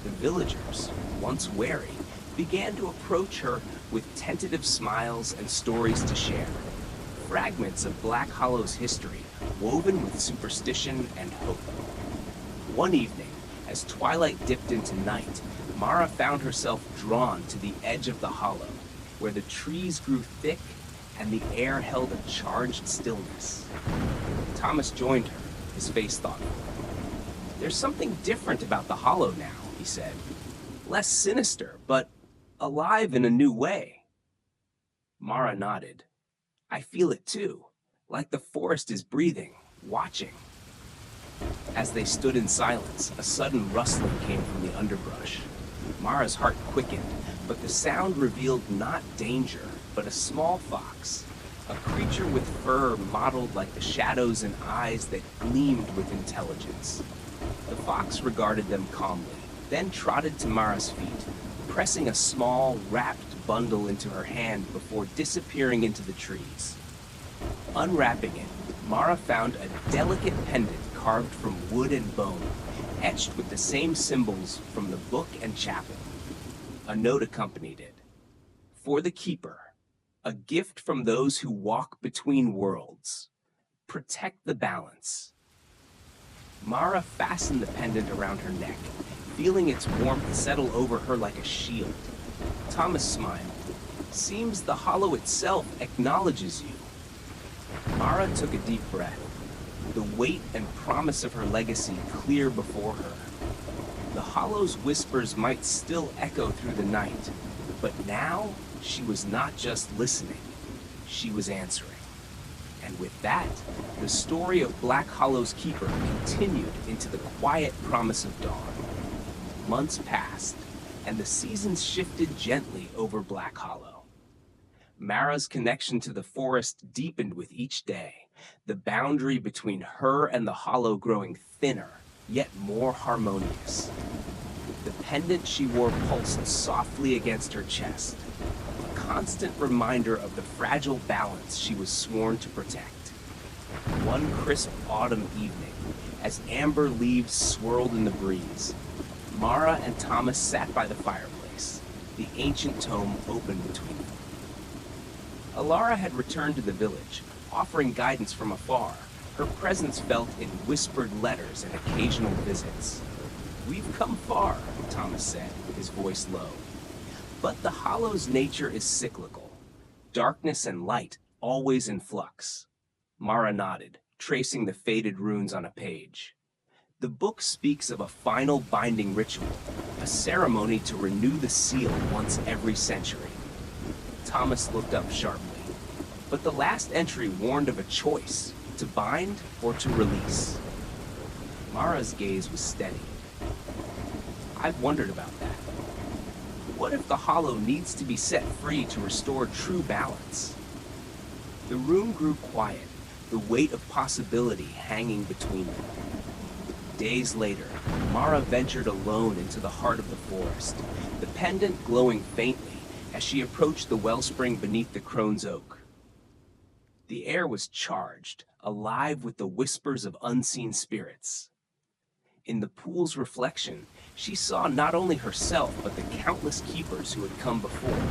The villagers, once wary, began to approach her with tentative smiles and stories to share. fragments of Black Hollow's history woven with superstition and hope. One evening, as twilight dipped into night, Mara found herself drawn to the edge of the hollow, where the trees grew thick and the air held a charged stillness. Thomas joined her, his face thoughtful. "There's something different about the hollow now," he said. "Less sinister, but alive in a new way." Mara nodded. "I feel it too, like the forest is breathing, watching." As they stood in silence, a sudden rustling came from the underbrush. Mara's heart quickened, but the sound revealed not danger, but a small fox, a creature with fur mottled like the shadows and eyes that gleamed with intelligence. The fox regarded them calmly, then trotted to Mara's feet, pressing a small, wrapped bundle into her hand before disappearing into the trees. Unwrapping it, Mara found a delicate pendant carved from wood and bone, etched with the same symbols from the book and chapel. A note accompanied it. "For the keeper, a gift from those who walk between worlds. Protect the balance." Mara fastened the pendant around her neck, feeling its warmth settle over her like a shield. Thomas smiled. "Seems the hollow itself acknowledges you." Mara took a deep breath, the weight and promise of her legacy clear before her. The hollow's whispers might still echo through the night, but now she was not just listening, she was answering. And with that, the story of Black Hollow's keeper continued into the quiet promise of dawn. Months passed, and the seasons shifted gently over Black Hollow. Mara's connection to the forest deepened with each day, the boundary between her and the hollow growing thinner, yet more harmonious. The pendant she wore pulsed softly against her chest, a constant reminder of the fragile balance she was sworn to protect. One crisp autumn evening, as amber leaves swirled in the breeze, Mara and Thomas sat by the fireplace, the ancient tome open between them. Alara had returned to the village, offering guidance from afar, her presence felt in whispered letters and occasional visits. "We've come far," Thomas said, his voice low. "But the hollow's nature is cyclical, darkness and light always in flux." Mara nodded, tracing the faded runes on a page. "The book speaks of a final binding ritual, a ceremony to renew the seal once every century." Thomas looked up sharply. "But the last entry warned of a choice, to bind or to release." Mara's gaze was steady. "I've wondered about that. What if the hollow needs to be set free to restore true balance?" The room grew quiet, the weight of possibility hanging between them. Days later, Mara ventured alone into the heart of the forest, the pendant glowing faintly as she approached the wellspring beneath the crone's oak. The air was charged, alive with the whispers of unseen spirits. In the pool's reflection, she saw not only herself but the countless keepers who had come before,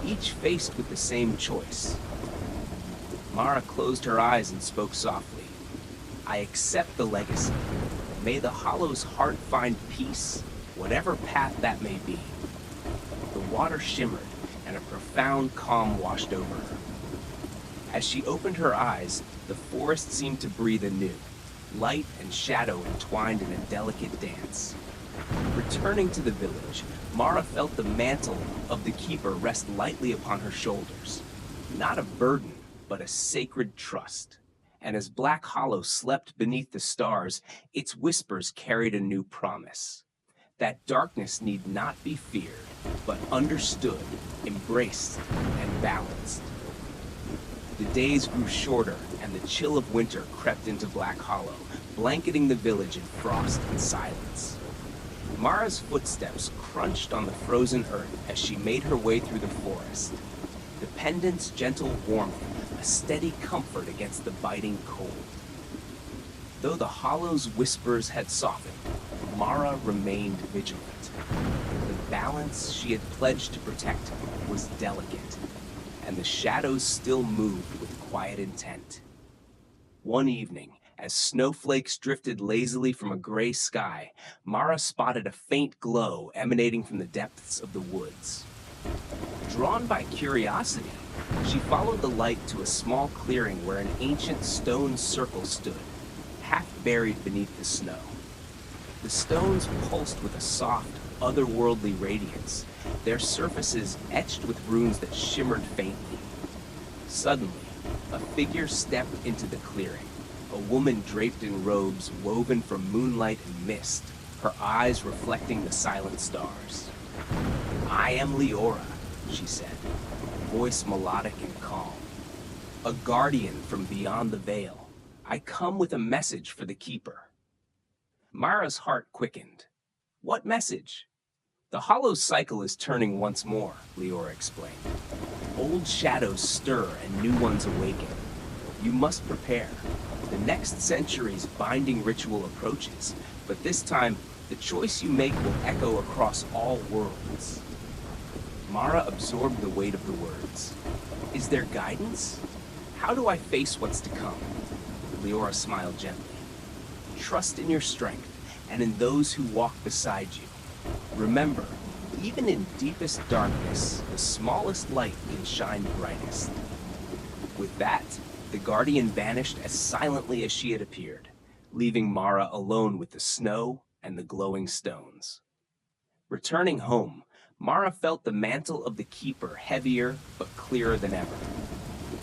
each faced with the same choice. Mara closed her eyes and spoke softly. "I accept the legacy. May the hollow's heart find peace, whatever path that may be." The water shimmered, and a profound calm washed over her. As she opened her eyes, the forest seemed to breathe anew, light and shadow entwined in a delicate dance. Returning to the village, Mara felt the mantle of the keeper rest lightly upon her shoulders. Not a burden, but a sacred trust. And as Black Hollow slept beneath the stars, its whispers carried a new promise. That darkness need not be feared, but understood, embraced, and balanced. The days grew shorter, and the chill of winter crept into Black Hollow, blanketing the village in frost and silence. Mara's footsteps crunched on the frozen earth as she made her way through the forest. The pendant's gentle warmth, a steady comfort against the biting cold. Though the hollow's whispers had softened, Mara remained vigilant. The balance she had pledged to protect was delicate, and the shadows still moved with quiet intent. One evening, as snowflakes drifted lazily from a gray sky, Mara spotted a faint glow emanating from the depths of the woods. Drawn by curiosity, she followed the light to a small clearing where an ancient stone circle stood, half buried beneath the snow. The stones pulsed with a soft, otherworldly radiance, their surfaces etched with runes that shimmered faintly. Suddenly, a figure stepped into the clearing, a woman draped in robes woven from moonlight and mist, her eyes reflecting the silent stars. "I am Leora," she said, voice melodic and calm. "A guardian from beyond the veil. I come with a message for the Keeper." Mara's heart quickened. "What message?" "The hollow cycle is turning once more," Leora explained. "Old shadows stir and new ones awaken. You must prepare. The next century's binding ritual approaches, but this time, the choice you make will echo across all worlds." Mara absorbed the weight of the words. "Is there guidance? How do I face what's to come?" Leora smiled gently. "Trust in your strength and in those who walk beside you. Remember, even in deepest darkness, the smallest light can shine brightest." With that, the guardian vanished as silently as she had appeared, leaving Mara alone with the snow and the glowing stones. Returning home, Mara felt the mantle of the Keeper heavier but clearer than ever.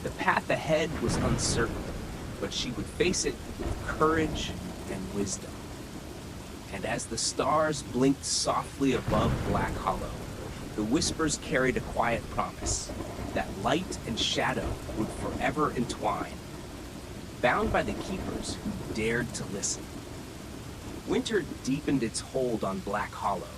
The path ahead was uncertain, but she would face it with courage and wisdom. And as the stars blinked softly above Black Hollow, the whispers carried a quiet promise that light and shadow would forever entwine, bound by the keepers who dared to listen. Winter deepened its hold on Black Hollow,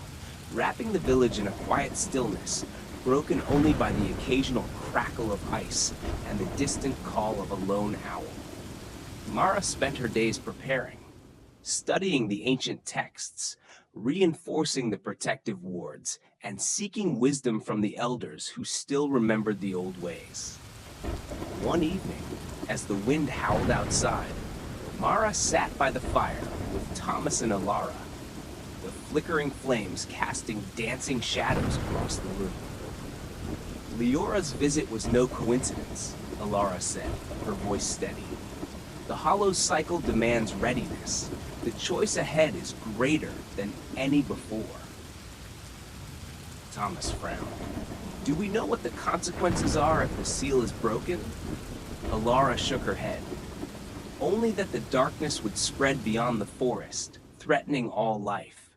wrapping the village in a quiet stillness, broken only by the occasional crackle of ice and the distant call of a lone owl. Mara spent her days preparing, studying the ancient texts, reinforcing the protective wards, and seeking wisdom from the elders who still remembered the old ways. One evening, as the wind howled outside, Mara sat by the fire with Thomas and Alara, the flickering flames casting dancing shadows across the room. "Leora's visit was no coincidence," Alara said, her voice steady. "The hollow cycle demands readiness. The choice ahead is greater than any before." Thomas frowned. "Do we know what the consequences are if the seal is broken?" Alara shook her head. "Only that the darkness would spread beyond the forest, threatening all life.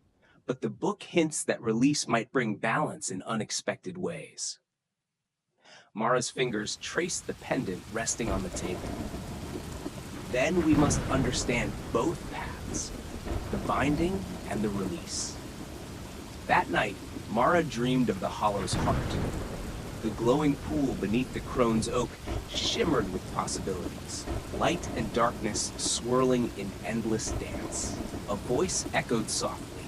But the book hints that release might bring balance in unexpected ways." Mara's fingers traced the pendant resting on the table. "Then we must understand both paths, the binding and the release." That night, Mara dreamed of the Hollow's heart. The glowing pool beneath the crone's oak shimmered with possibilities, light and darkness swirling in endless dance. A voice echoed softly.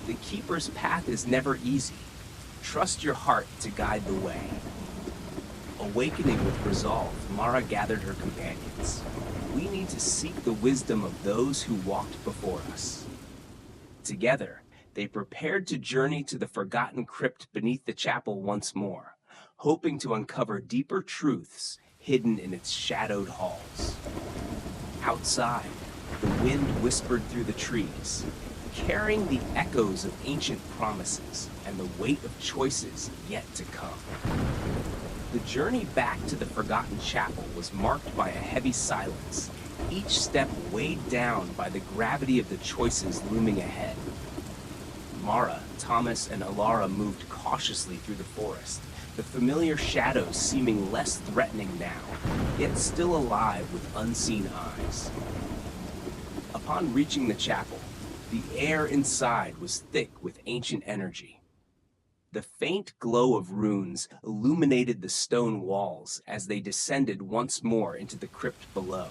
"The Keeper's path is never easy. Trust your heart to guide the way." Awakening with resolve, Mara gathered her companions. "We need to seek the wisdom of those who walked before us." Together, they prepared to journey to the forgotten crypt beneath the chapel once more, hoping to uncover deeper truths hidden in its shadowed halls. Outside, the wind whispered through the trees, carrying the echoes of ancient promises and the weight of choices yet to come. The journey back to the forgotten chapel was marked by a heavy silence, each step weighed down by the gravity of the choices looming ahead. Mara, Thomas, and Alara moved cautiously through the forest, the familiar shadows seeming less threatening now, yet still alive with unseen eyes. Upon reaching the chapel, the air inside was thick with ancient energy. The faint glow of runes illuminated the stone walls as they descended once more into the crypt below.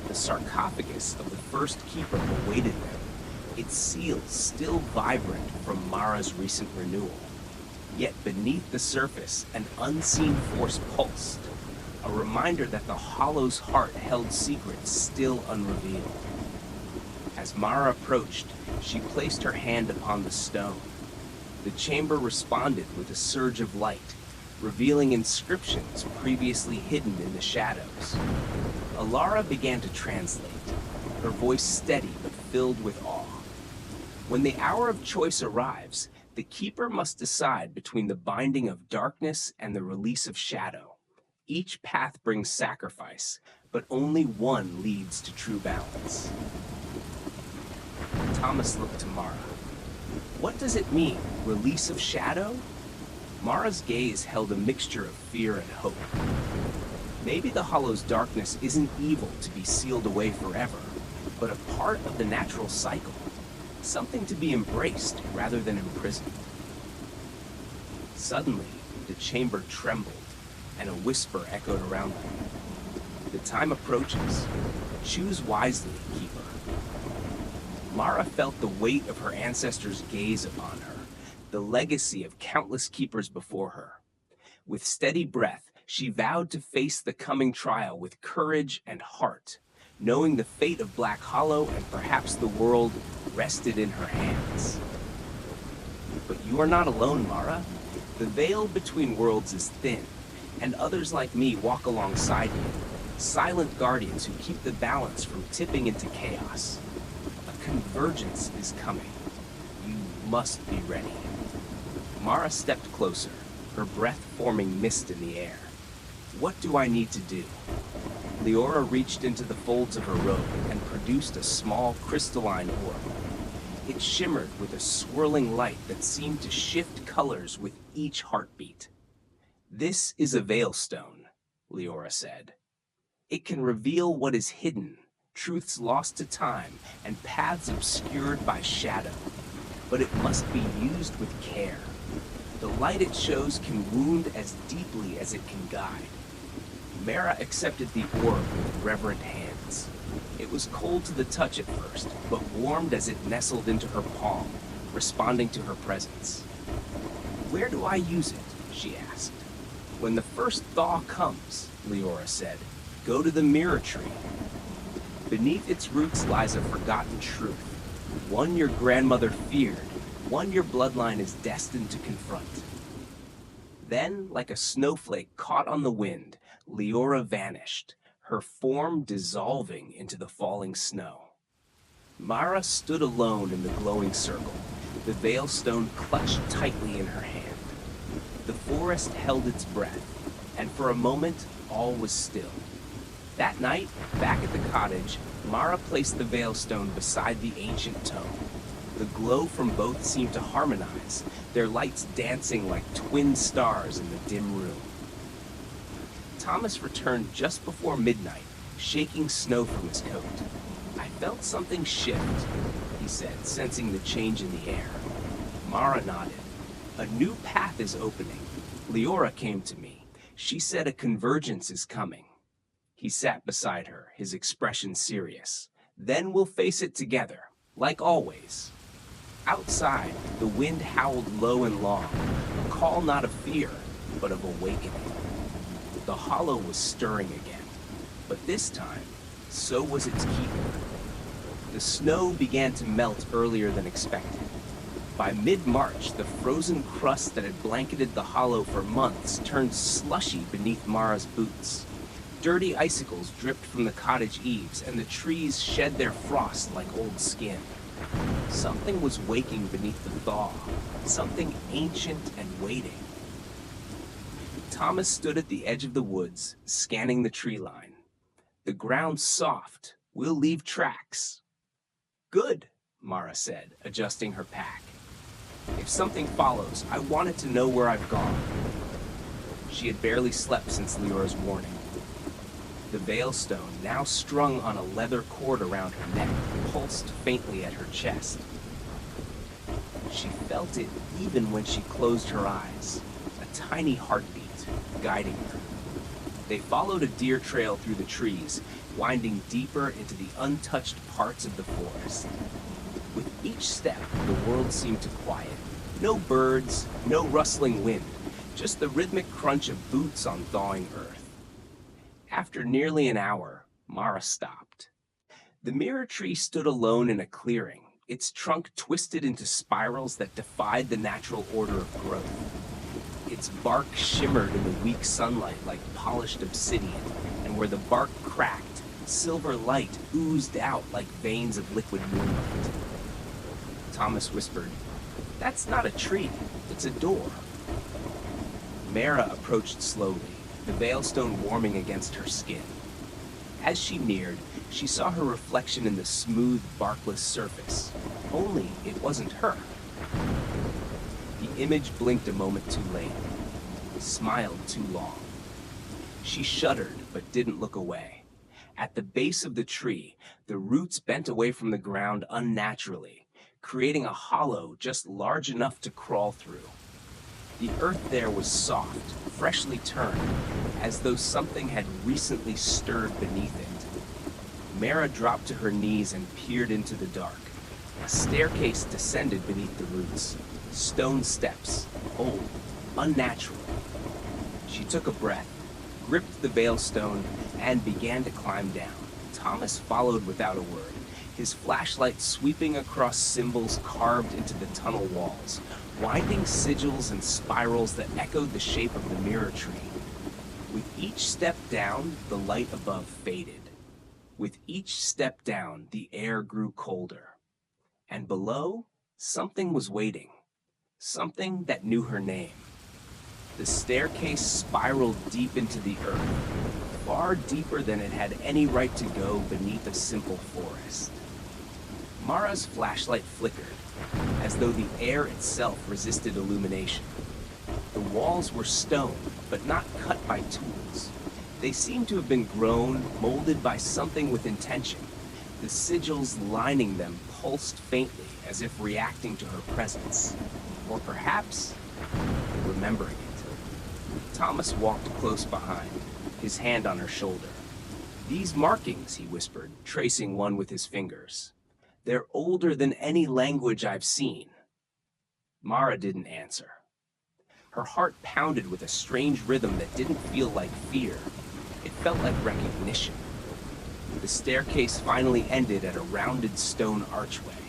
The sarcophagus of the first keeper awaited them, its seal still vibrant from Mara's recent renewal. Yet beneath the surface, an unseen force pulsed, a reminder that the Hollow's heart held secrets still unrevealed. As Mara approached, she placed her hand upon the stone. The chamber responded with a surge of light, revealing inscriptions previously hidden in the shadows. Alara began to translate, her voice steady but filled with awe. When the hour of choice arrives, the keeper must decide between the binding of darkness and the release of shadow. Each path brings sacrifice, but only one leads to true balance. Thomas looked to Mara. What does it mean, release of shadow? Mara's gaze held a mixture of fear and hope. Maybe the Hollow's darkness isn't evil to be sealed away forever, but a part of the natural cycle, something to be embraced rather than imprisoned. Suddenly, the chamber trembled, and a whisper echoed around them. The time approaches. Choose wisely, Keeper. Mara felt the weight of her ancestors' gaze upon her, the legacy of countless keepers before her. With steady breath, she vowed to face the coming trial with courage and heart, knowing the fate of Black Hollow and perhaps the world rested in her hands. But you are not alone, Mara. The veil between worlds is thin, and others like me walk alongside you, silent guardians who keep the balance from tipping into chaos. A convergence is coming. You must be ready. Mara stepped closer, her breath forming mist in the air. What do I need to do? Leora reached into the folds of her robe and produced a small crystalline orb. It shimmered with a swirling light that seemed to shift colors with each heartbeat. This is a veilstone, Leora said. It can reveal what is hidden, truths lost to time, and paths obscured by shadow. But it must be used with care. The light it shows can wound as deeply as it can guide. Mara accepted the orb with reverent hands. It was cold to the touch at first, but warmed as it nestled into her palm, responding to her presence. Where do I use it? She asked. When the first thaw comes, Leora said, go to the mirror tree. Beneath its roots lies a forgotten truth, one your grandmother feared, one your bloodline is destined to confront. Then, like a snowflake caught on the wind, Leora vanished, her form dissolving into the falling snow. Mara stood alone in the glowing circle, the veilstone clutched tightly in her hand. The forest held its breath, and for a moment, all was still. That night, back at the cottage, Mara placed the veilstone beside the ancient tome. The glow from both seemed to harmonize, their lights dancing like twin stars in the dim room. Thomas returned just before midnight, shaking snow from his coat. I felt something shift, he said, sensing the change in the air. Mara nodded. A new path is opening. Leora came to me. She said a convergence is coming. He sat beside her, his expression serious. Then we'll face it together, like always. Outside, the wind howled low and long, a call not of fear, but of awakening. The Hollow was stirring again, but this time, so was its keeper. The snow began to melt earlier than expected. By mid-March, the frozen crust that had blanketed the Hollow for months turned slushy beneath Mara's boots. Dirty icicles dripped from the cottage eaves, and the trees shed their frost like old skin. Something was waking beneath the thaw, something ancient and waiting. Thomas stood at the edge of the woods, scanning the tree line. The ground's soft. We'll leave tracks. Good, Mara said, adjusting her pack. If something follows, I want it to know where I've gone. She had barely slept since Leora's warning. The veilstone, now strung on a leather cord around her neck, pulsed faintly at her chest. She felt it even when she closed her eyes, a tiny heartbeat guiding her. They followed a deer trail through the trees, winding deeper into the untouched parts of the forest. With each step, the world seemed to quiet. No birds, no rustling wind, just the rhythmic crunch of boots on thawing earth. After nearly an hour, Mara stopped. The mirror tree stood alone in a clearing, its trunk twisted into spirals that defied the natural order of growth. Its bark shimmered in the weak sunlight like polished obsidian, and where the bark cracked, silver light oozed out like veins of liquid moonlight. Thomas whispered, "That's not a tree, it's a door." Mara approached slowly, the veilstone warming against her skin. As she neared, she saw her reflection in the smooth, barkless surface. Only it wasn't her. The image blinked a moment too late, smiled too long. She shuddered, but didn't look away. At the base of the tree, the roots bent away from the ground unnaturally, creating a hollow just large enough to crawl through. The earth there was soft, freshly turned, as though something had recently stirred beneath it. Mara dropped to her knees and peered into the dark. A staircase descended beneath the roots. Stone steps, old, unnatural. She took a breath, gripped the veilstone, and began to climb down. Thomas followed without a word, his flashlight sweeping across symbols carved into the tunnel walls, winding sigils and spirals that echoed the shape of the mirror tree. With each step down, the light above faded. With each step down, the air grew colder. And below, something was waiting. Something that knew her name. The staircase spiraled deep into the earth, far deeper than it had any right to go beneath a simple forest. Mara's flashlight flickered, as though the air itself resisted illumination. The walls were stone, but not cut by tools. They seemed to have been grown, molded by something with intention. The sigils lining them pulsed faintly, as if reacting to her presence. Or perhaps remembering it. Thomas walked close behind, his hand on her shoulder. "These markings," he whispered, tracing one with his fingers. "They're older than any language I've seen." Mara didn't answer. Her heart pounded with a strange rhythm that didn't feel like fear. It felt like recognition. The staircase finally ended at a rounded stone archway.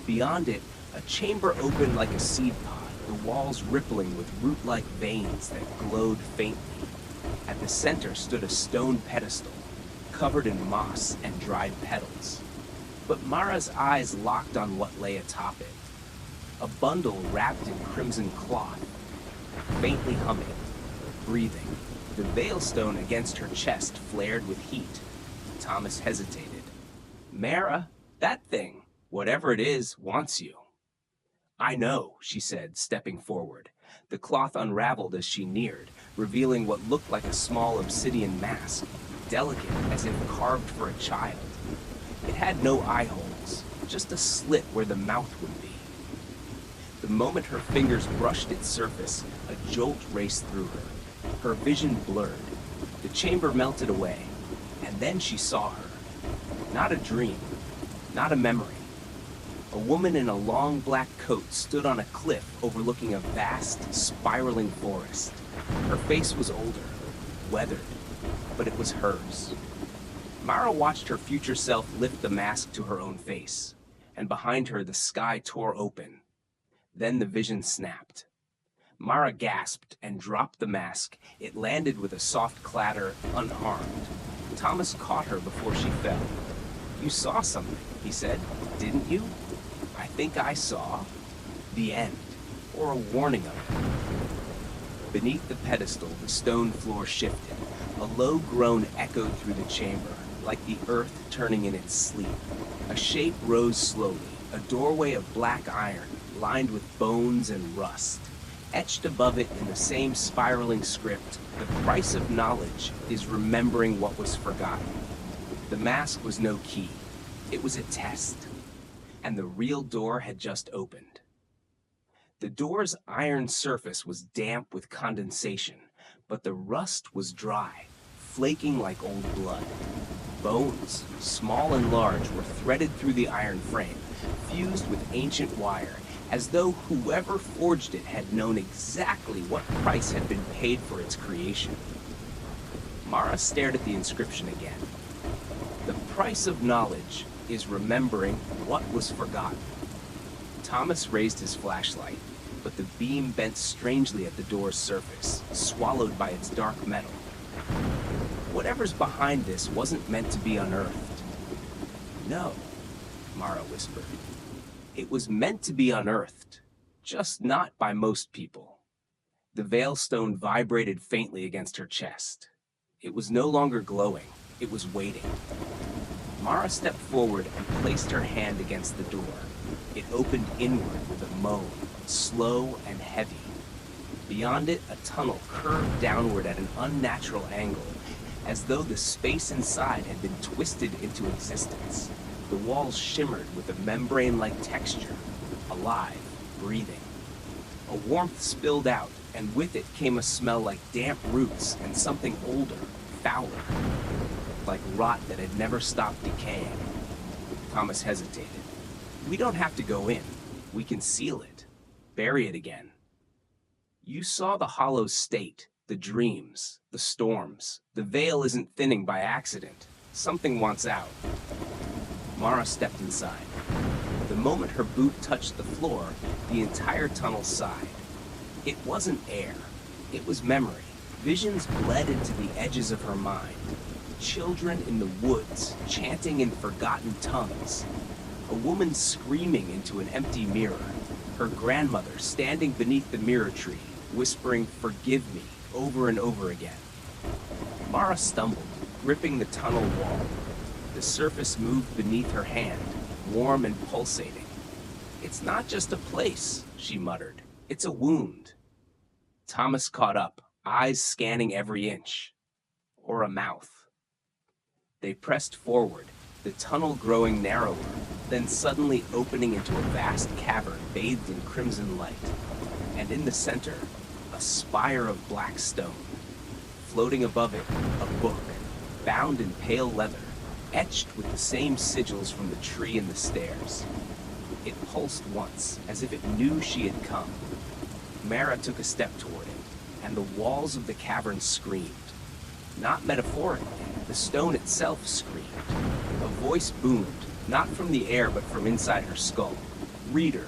Beyond it, a chamber opened like a seed pod, the walls rippling with root-like veins that glowed faintly. At the center stood a stone pedestal, covered in moss and dried petals. But Mara's eyes locked on what lay atop it. A bundle wrapped in crimson cloth, faintly humming, breathing. The veilstone against her chest flared with heat. Thomas hesitated. "Mara, that thing, whatever it is, wants you." "I know," she said, stepping forward. The cloth unraveled as she neared, revealing what looked like a small obsidian mask, delicate as if carved for a child. It had no eye holes, just a slit where the mouth would be. The moment her fingers brushed its surface, a jolt raced through her. Her vision blurred. The chamber melted away, and then she saw her. Not a dream, not a memory. A woman in a long black coat stood on a cliff overlooking a vast, spiraling forest. Her face was older, weathered, but it was hers. Mara watched her future self lift the mask to her own face, and behind her the sky tore open. Then the vision snapped. Mara gasped and dropped the mask. It landed with a soft clatter, unharmed. Thomas caught her before she fell. "You saw something," he said, "didn't you?" "I think I saw the end, or a warning of it." Beneath the pedestal, the stone floor shifted. A low groan echoed through the chamber, like the earth turning in its sleep. A shape rose slowly, a doorway of black iron, lined with bones and rust. Etched above it in the same spiraling script, "The price of knowledge is remembering what was forgotten." The mask was no key. It was a test. And the real door had just opened. The door's iron surface was damp with condensation, but the rust was dry, flaking like old blood. Bones, small and large, were threaded through the iron frame, fused with ancient wire, as though whoever forged it had known exactly what price had been paid for its creation. Mara stared at the inscription again. The price of knowledge is remembering what was forgotten. Thomas raised his flashlight, but the beam bent strangely at the door's surface, swallowed by its dark metal. Whatever's behind this wasn't meant to be unearthed. No, Mara whispered. It was meant to be unearthed, just not by most people. The veil stone vibrated faintly against her chest. It was no longer glowing, it was waiting. Mara stepped forward and placed her hand against the door. It opened inward with a moan, slow and heavy. Beyond it, a tunnel curved downward at an unnatural angle, as though the space inside had been twisted into existence. The walls shimmered with a membrane-like texture, alive, breathing. A warmth spilled out, and with it came a smell like damp roots and something older, fouler, like rot that had never stopped decaying. Thomas hesitated. We don't have to go in. We can seal it, bury it again. You saw the hollow's state, the dreams, the storms. The veil isn't thinning by accident. Something wants out. Mara stepped inside. The moment her boot touched the floor, the entire tunnel sighed. It wasn't air. It was memory. Visions bled into the edges of her mind. Children in the woods, chanting in forgotten tongues. A woman screaming into an empty mirror. Her grandmother standing beneath the mirror tree, whispering, "Forgive me," over and over again. Mara stumbled, gripping the tunnel wall. The surface moved beneath her hand, warm and pulsating. "It's not just a place," she muttered. "It's a wound." Thomas caught up, eyes scanning every inch. Or a mouth. They pressed forward, the tunnel growing narrower, then suddenly opening into a vast cavern bathed in crimson light. And in the center, a spire of black stone. Floating above it, a book, bound in pale leather, etched with the same sigils from the tree and the stairs. It pulsed once, as if it knew she had come. Mara took a step toward it, and the walls of the cavern screamed. Not metaphorically, the stone itself screamed. A voice boomed, not from the air but from inside her skull. "Reader,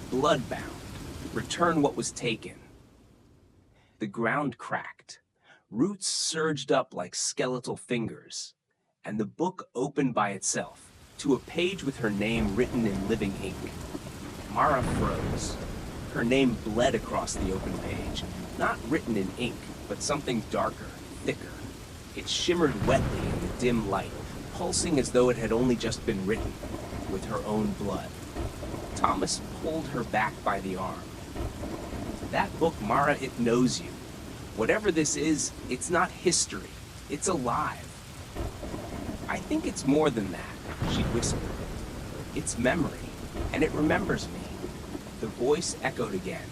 bloodbound, return what was taken." The ground cracked. Roots surged up like skeletal fingers, and the book opened by itself to a page with her name written in living ink. Mara froze. Her name bled across the open page, not written in ink, but something darker, thicker. It shimmered wetly in the dim light, pulsing as though it had only just been written, with her own blood. Thomas pulled her back by the arm. "That book, Mara, it knows you. Whatever this is, it's not history. It's alive." "I think it's more than that," she whispered. "It's memory, and it remembers me." The voice echoed again,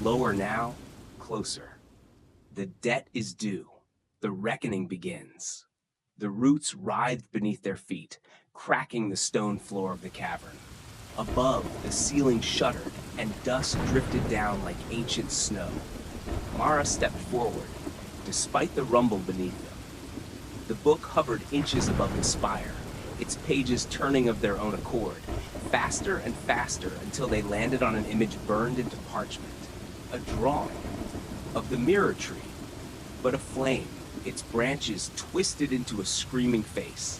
lower now, closer. "The debt is due. The reckoning begins." The roots writhed beneath their feet, cracking the stone floor of the cavern. Above, the ceiling shuddered, and dust drifted down like ancient snow. Mara stepped forward, despite the rumble beneath them. The book hovered inches above the spire, its pages turning of their own accord, faster and faster until they landed on an image burned into parchment. A drawing of the mirror tree, but aflame, its branches twisted into a screaming face.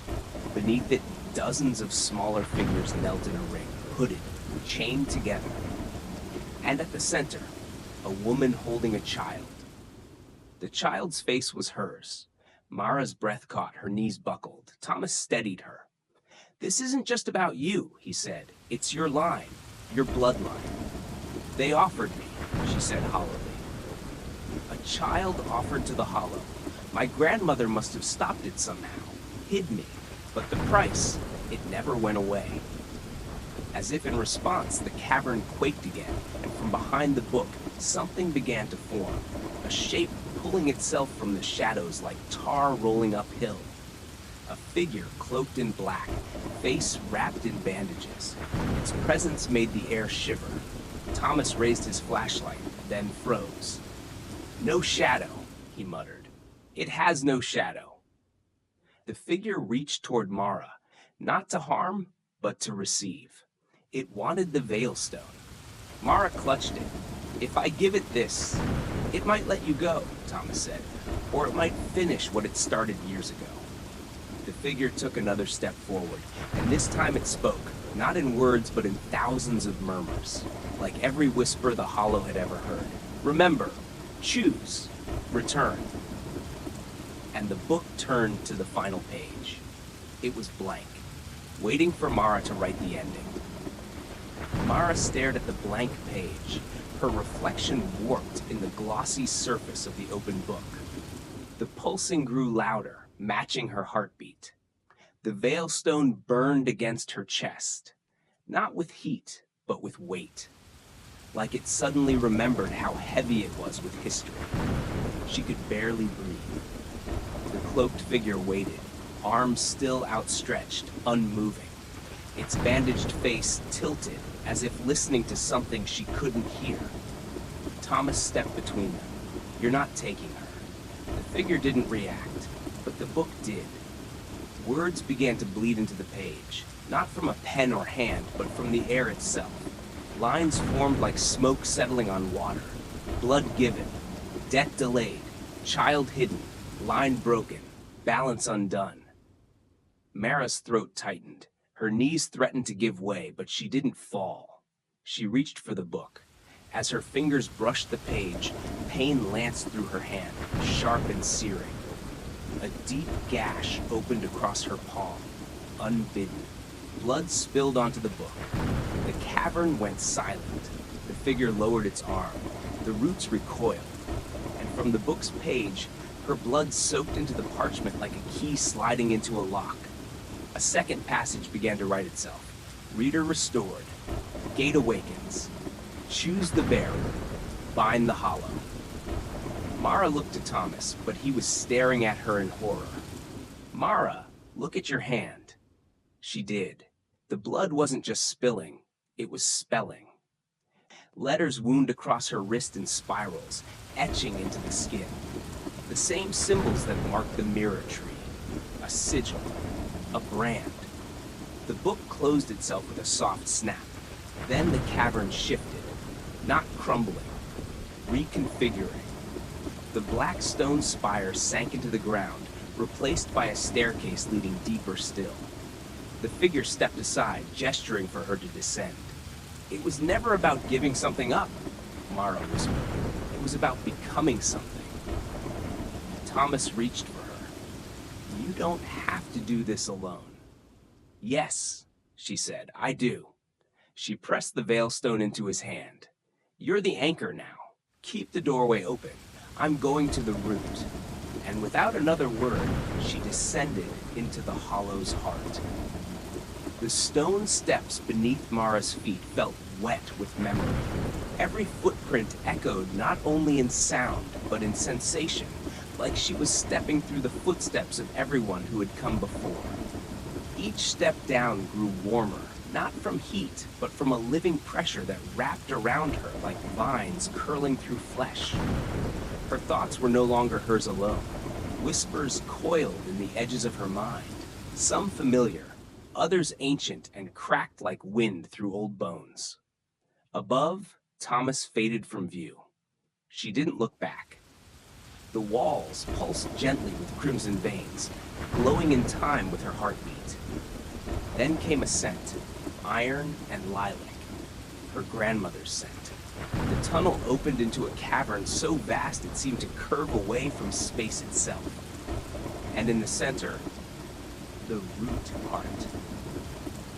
Beneath it, dozens of smaller figures knelt in a ring, hooded, chained together. And at the center, a woman holding a child. The child's face was hers. Mara's breath caught, her knees buckled. Thomas steadied her. "This isn't just about you," he said. "It's your line, your bloodline." "They offered me," she said hollowly. "A child offered to the hollow. My grandmother must have stopped it somehow, hid me. But the price, it never went away." As if in response, the cavern quaked again, and from behind the book, something began to form, a shape pulling itself from the shadows like tar rolling uphill. A figure cloaked in black, face wrapped in bandages. Its presence made the air shiver. Thomas raised his flashlight, then froze. "No shadow," he muttered. It has no shadow. The figure reached toward Mara, not to harm, but to receive. It wanted the Veilstone. Mara clutched it. "If I give it this, it might let you go," Thomas said, "or it might finish what it started years ago." The figure took another step forward, and this time it spoke, not in words but in thousands of murmurs, like every whisper the Hollow had ever heard. "Remember, choose, return." And the book turned to the final page. It was blank, waiting for Mara to write the ending. Mara stared at the blank page, her reflection warped in the glossy surface of the open book. The pulsing grew louder, matching her heartbeat. The Veilstone burned against her chest, not with heat, but with weight. Like it suddenly remembered how heavy it was with history. She could barely breathe. The cloaked figure waited, arms still outstretched, unmoving. Its bandaged face tilted, as if listening to something she couldn't hear. Thomas stepped between them. "You're not taking her." The figure didn't react, but the book did. Words began to bleed into the page, not from a pen or hand, but from the air itself. Lines formed like smoke settling on water. Blood given, debt delayed, child hidden, line broken, balance undone. Mara's throat tightened. Her knees threatened to give way, but she didn't fall. She reached for the book. As her fingers brushed the page, pain lanced through her hand, sharp and searing. A deep gash opened across her palm, unbidden. Blood spilled onto the book. The cavern went silent. The figure lowered its arm. The roots recoiled. And from the book's page, her blood soaked into the parchment like a key sliding into a lock. A second passage began to write itself. Reader restored. Gate awakens. Choose the bearer. Bind the hollow. Mara looked to Thomas, but he was staring at her in horror. "Mara, look at your hand." She did. The blood wasn't just spilling, it was spelling. Letters wound across her wrist in spirals, etching into the skin. The same symbols that marked the mirror tree. A sigil. A brand. The book closed itself with a soft snap. Then the cavern shifted, not crumbling, reconfiguring. The black stone spire sank into the ground, replaced by a staircase leading deeper still. The figure stepped aside, gesturing for her to descend. "It was never about giving something up," Mara whispered. "It was about becoming something." Thomas reached for her. "You don't have to do this alone." "Yes," she said, "I do." She pressed the Veilstone into his hand. "You're the anchor now. Keep the doorway open. I'm going to the root." And without another word, she descended into the hollow's heart. The stone steps beneath Mara's feet felt wet with memory. Every footprint echoed not only in sound, but in sensation, like she was stepping through the footsteps of everyone who had come before. Each step down grew warmer, not from heat, but from a living pressure that wrapped around her like vines curling through flesh. Her thoughts were no longer hers alone. Whispers coiled in the edges of her mind, some familiar, others ancient and cracked like wind through old bones. Above, Thomas faded from view. She didn't look back. The walls pulsed gently with crimson veins, glowing in time with her heartbeat. Then came a scent, iron and lilac, her grandmother's scent. The tunnel opened into a cavern so vast it seemed to curve away from space itself. And in the center, the root heart.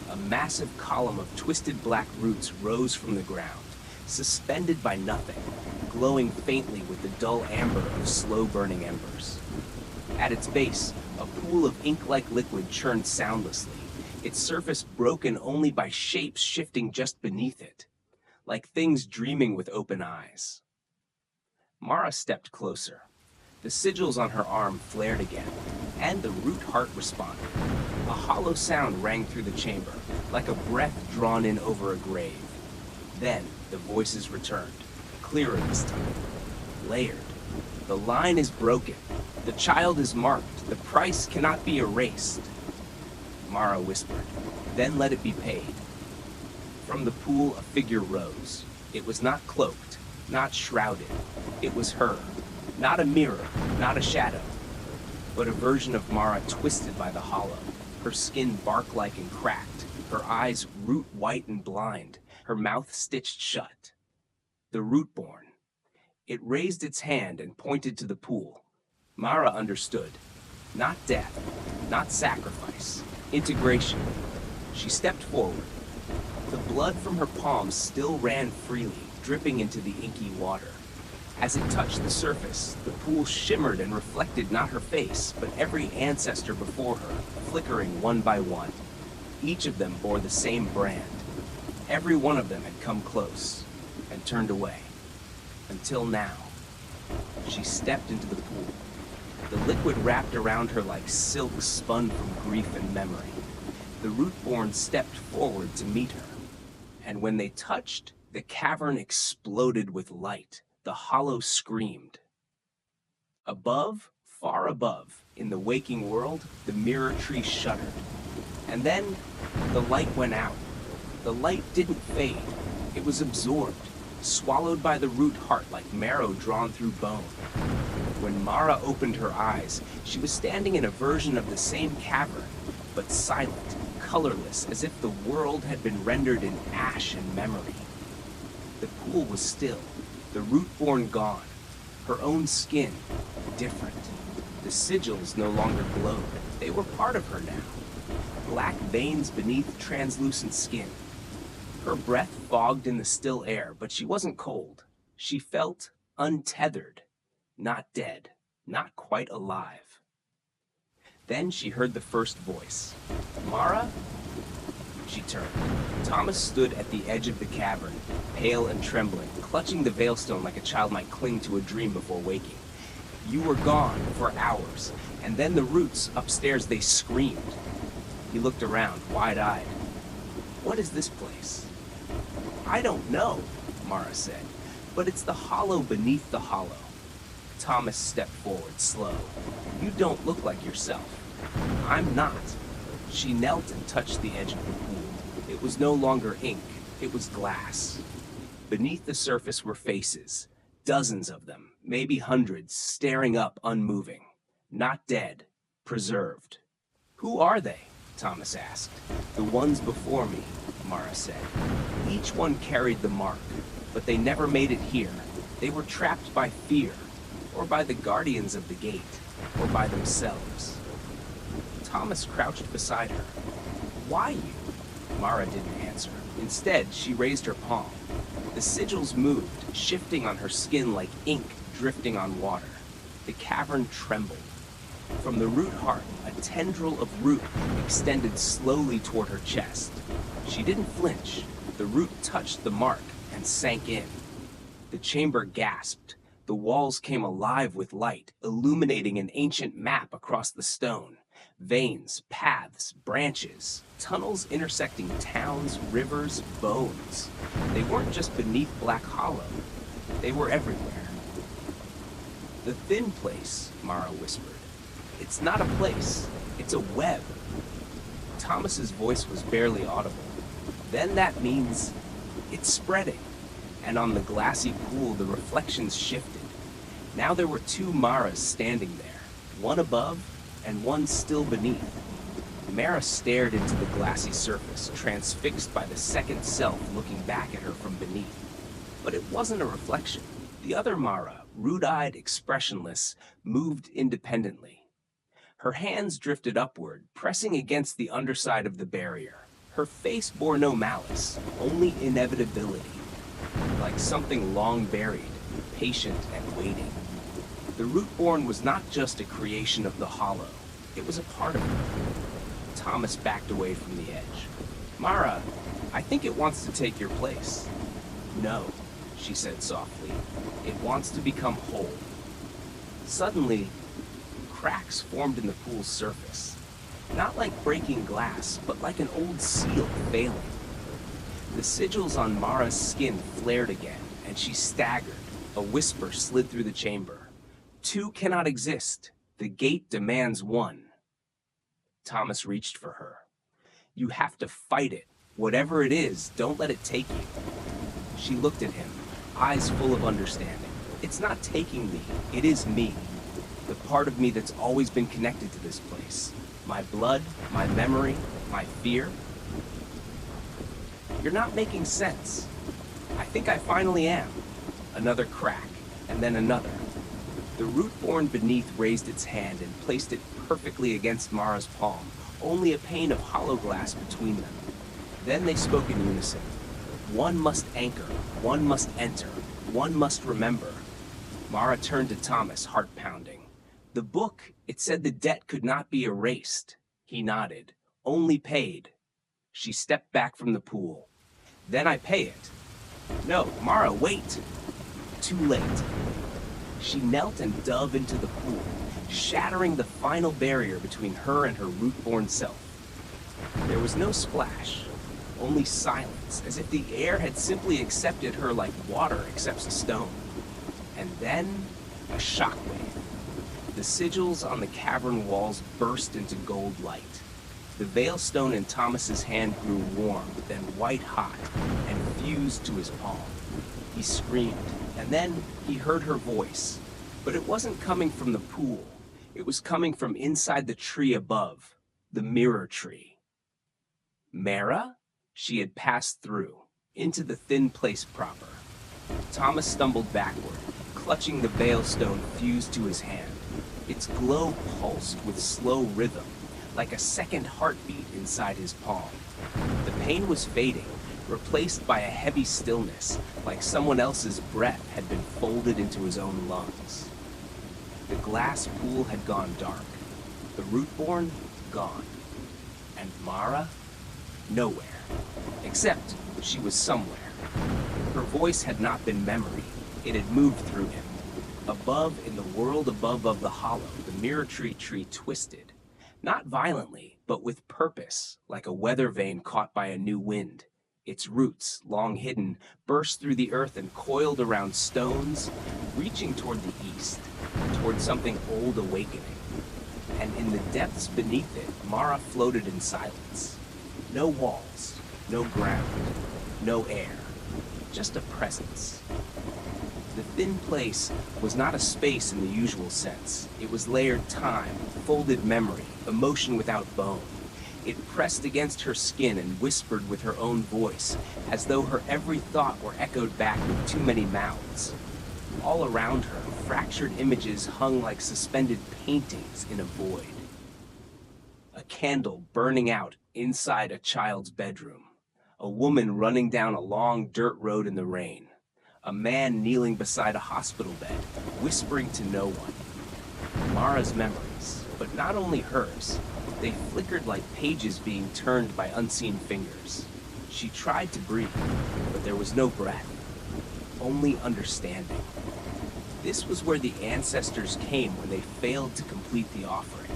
A massive column of twisted black roots rose from the ground, suspended by nothing, glowing faintly with the dull amber of slow-burning embers. At its base, a pool of ink-like liquid churned soundlessly, its surface broken only by shapes shifting just beneath it, like things dreaming with open eyes. Mara stepped closer. The sigils on her arm flared again, and the root heart responded. A hollow sound rang through the chamber, like a breath drawn in over a grave. Then the voices returned, clearer this time, layered, The line is broken. The child is marked. The price cannot be erased, Mara whispered. Then let it be paid. From the pool, a figure rose. It was not cloaked, not shrouded. It was her. Not a mirror, not a shadow, but a version of Mara twisted by the hollow. Her skin bark-like and cracked. Her eyes root-white and blind. Her mouth stitched shut. The Rootborn. It raised its hand and pointed to the pool. Mara understood. Not death, not sacrifice. Integration. She stepped forward. The blood from her palms still ran freely, dripping into the inky water. As it touched the surface, the pool shimmered and reflected not her face, but every ancestor before her, flickering one by one. Each of them bore the same brand. Every one of them had come close and turned away. Until now. She stepped into the pool. The liquid wrapped around her like silk spun from grief and memory. The Rootborn stepped forward to meet her. And when they touched, the cavern exploded with light. The hollow screamed. Above, far above, in the waking world, the mirror tree shuddered. And then, the light went out. The light didn't fade. It was absorbed, swallowed by the root heart like marrow drawn through bone. When Mara opened her eyes, she was standing in a version of the same cavern, but silent, colorless, as if the world had been rendered in ash and memory. The pool was still, the Rootborn gone, her own skin different. The sigils no longer glowed. They were part of her now. Black veins beneath translucent skin. Her breath fogged in the still air, but she wasn't cold. She felt untethered, not dead, not quite alive. Then she heard the first voice. Mara? She turned. Thomas stood at the edge of the cavern, pale and trembling, clutching the veilstone like a child might cling to a dream before waking. You were gone for hours, and then the roots upstairs, they screamed. He looked around, wide-eyed. What is this place? I don't know, Mara said, but it's the hollow beneath the hollow. Thomas stepped forward, slow. You don't look like yourself. I'm not. She knelt and touched the edge of the pool. It was no longer ink, it was glass. Beneath the surface were faces, dozens of them, maybe hundreds, staring up, unmoving. Not dead, preserved. Who are they? Thomas asked. The ones before me, Mara said. Each one carried the mark, but they never made it here. They were trapped by fear, or by the guardians of the gate, or by themselves. Thomas crouched beside her. Why you? Mara didn't answer. Instead, she raised her palm. The sigils moved, shifting on her skin like ink drifting on water. The cavern trembled. From the root heart, a tendril of root extended slowly toward her chest. She didn't flinch. The root touched the mark and sank in. The chamber gasped. The walls came alive with light, illuminating an ancient map across the stone. Veins, paths, branches, tunnels intersecting towns, rivers, bones. They weren't just beneath Black Hollow. They were everywhere. The thin place, Mara whispered. It's not a place, it's a web. Thomas's voice was barely audible. Then that means it's spreading. And on the glassy pool, the reflections shifted. Now there were two Maras standing there, one above and one still beneath. Mara stared into the glassy surface, transfixed by the second self looking back at her from beneath. But it wasn't a reflection. The other Mara, rude-eyed, expressionless, moved independently. Her hands drifted upward, pressing against the underside of the barrier. Her face bore no malice, only inevitability, like something long buried, patient and waiting. The Rootborn was not just a creation of the Hollow, it was a part of her. Thomas backed away from the edge. Mara, I think it wants to take your place. No, she said softly. It wants to become whole. Suddenly, cracks formed in the pool's surface. Not like breaking glass, but like an old seal failing. The sigils on Mara's skin flared again, and she staggered. A whisper slid through the chamber. Two cannot exist. The gate demands one. Thomas reached for her. You have to fight it. Whatever it is, don't let it take you. She looked at him, eyes full of understanding. It's not taking me, it is me. The part of me that's always been connected to this place. My blood, my memory, my fear. You're not making sense. I think I finally am. Another crack, and then another. The root-born beneath raised its hand and placed it perfectly against Mara's palm, only a pane of hollow glass between them. Then they spoke in unison. One must anchor, one must enter, one must remember. Mara turned to Thomas, heart pounding. The book, it said the debt could not be erased. He nodded. Only paid. She stepped back from the pool. Then I pay it. No, Mara, wait. Too late. She knelt and dove into the pool, shattering the final barrier between her and her root-born self. There was no splash, only silence, as if the air had simply accepted her like water accepts a stone. And then, a shockwave. The sigils on the cavern walls burst into gold light. The veilstone in Thomas's hand grew warm, then white-hot, and fused to his palm. He screamed, and then he heard her voice. But it wasn't coming from the pool. It was coming from inside the tree above, the mirror tree. Mara? She had passed through, into the thin place proper. Thomas stumbled backward, clutching the veilstone fused to his hand. Its glow pulsed with slow rhythm, like a second heartbeat inside his palm. The pain was fading, replaced by a heavy stillness, like someone else's breath had been folded into his own lungs. The glass pool had gone dark. The rootborn, gone. And Mara? Nowhere. Except she was somewhere. Her voice had not been memory. It had moved through him. Above, in the world above of the hollow, the mirror tree twisted. Not violently, but with purpose, like a weather vane caught by a new wind. Its roots, long hidden, burst through the earth and coiled around stones, reaching toward the east, toward something old awakening. And in the depths beneath it, Mara floated in silence. No walls, no ground, no air, just a presence. The thin place was not a space in the usual sense. It was layered time, folded memory, emotion without bone. It pressed against her skin and whispered with her own voice, as though her every thought were echoed back with too many mouths. All around her, fractured images hung like suspended paintings in a void. A candle burning out inside a child's bedroom. A woman running down a long dirt road in the rain. A man kneeling beside a hospital bed, whispering to no one. Mara's memories, but not only hers. They flickered like pages being turned by unseen fingers. She tried to breathe, but there was no breath. Only understanding. This was where the ancestors came when they failed to complete the offering.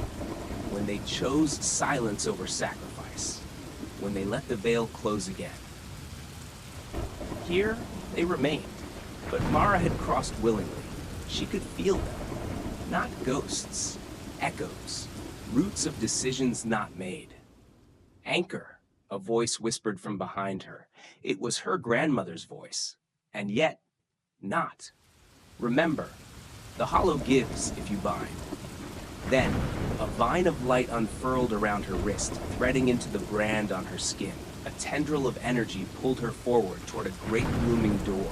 When they chose silence over sacrifice. When they let the veil close again. Here, they remained. But Mara had crossed willingly. She could feel them. Not ghosts. Echoes. Roots of decisions not made. Anchor, a voice whispered from behind her. It was her grandmother's voice. And yet, not. Remember, the hollow gives if you bind. Then, a vine of light unfurled around her wrist, threading into the brand on her skin. A tendril of energy pulled her forward toward a great looming door.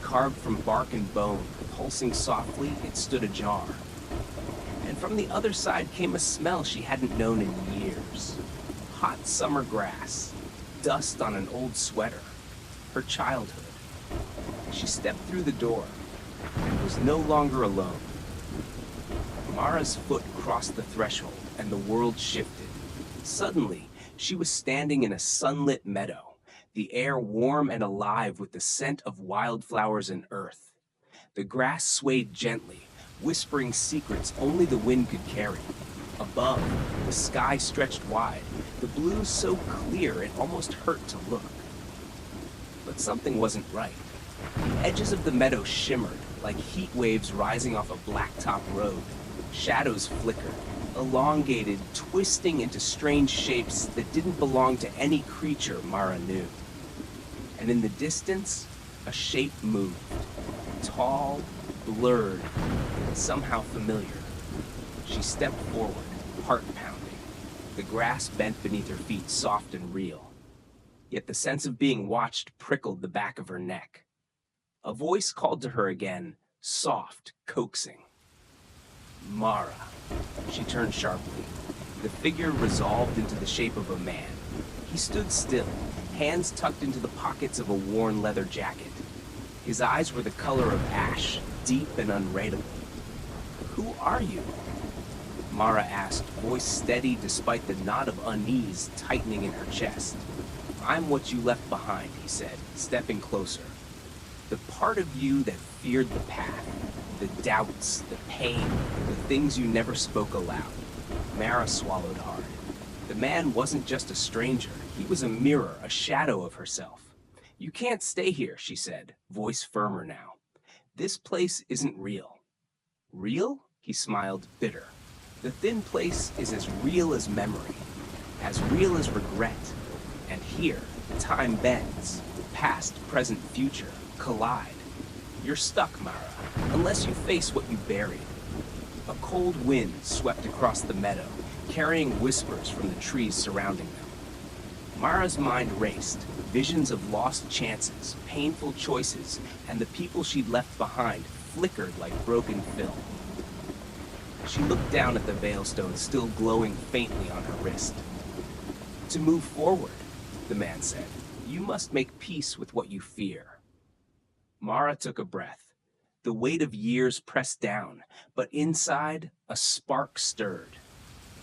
Carved from bark and bone, pulsing softly, it stood ajar. And from the other side came a smell she hadn't known in years. Hot summer grass, dust on an old sweater, her childhood. She stepped through the door and was no longer alone. Mara's foot crossed the threshold and the world shifted. Suddenly, she was standing in a sunlit meadow, the air warm and alive with the scent of wildflowers and earth. The grass swayed gently, whispering secrets only the wind could carry. Above, the sky stretched wide, the blue so clear it almost hurt to look. But something wasn't right. The edges of the meadow shimmered like heat waves rising off a blacktop road. Shadows flickered, elongated, twisting into strange shapes that didn't belong to any creature Mara knew. And in the distance, a shape moved, tall, blurred, and somehow familiar. She stepped forward, heart pounding. The grass bent beneath her feet, soft and real. Yet the sense of being watched prickled the back of her neck. A voice called to her again, soft, coaxing. Mara. She turned sharply. The figure resolved into the shape of a man. He stood still, hands tucked into the pockets of a worn leather jacket. His eyes were the color of ash, deep and unreadable. Who are you? Mara asked, voice steady despite the knot of unease tightening in her chest. I'm what you left behind, he said, stepping closer. The part of you that feared the path, the doubts, the pain, the things you never spoke aloud. Mara swallowed hard. The man wasn't just a stranger. He was a mirror, a shadow of herself. You can't stay here, she said, voice firmer now. This place isn't real. Real? He smiled, bitter. The thin place is as real as memory, as real as regret. And here, time bends. Past, present, future collide. You're stuck, Mara, unless you face what you buried. A cold wind swept across the meadow, carrying whispers from the trees surrounding them. Mara's mind raced, visions of lost chances, painful choices, and the people she'd left behind flickered like broken film. She looked down at the veilstone still glowing faintly on her wrist. To move forward, the man said, you must make peace with what you fear. Mara took a breath. The weight of years pressed down, but inside, a spark stirred.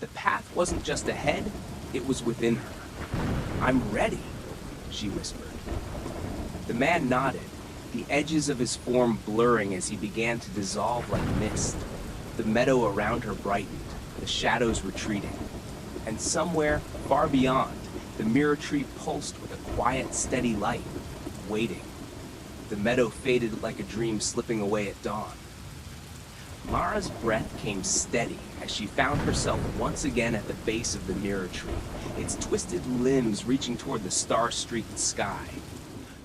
The path wasn't just ahead, it was within her. I'm ready, she whispered. The man nodded, the edges of his form blurring as he began to dissolve like mist. The meadow around her brightened, the shadows retreating. And somewhere, far beyond, the mirror tree pulsed with a quiet, steady light, waiting. The meadow faded like a dream slipping away at dawn. Mara's breath came steady as she found herself once again at the base of the mirror tree, its twisted limbs reaching toward the star-streaked sky.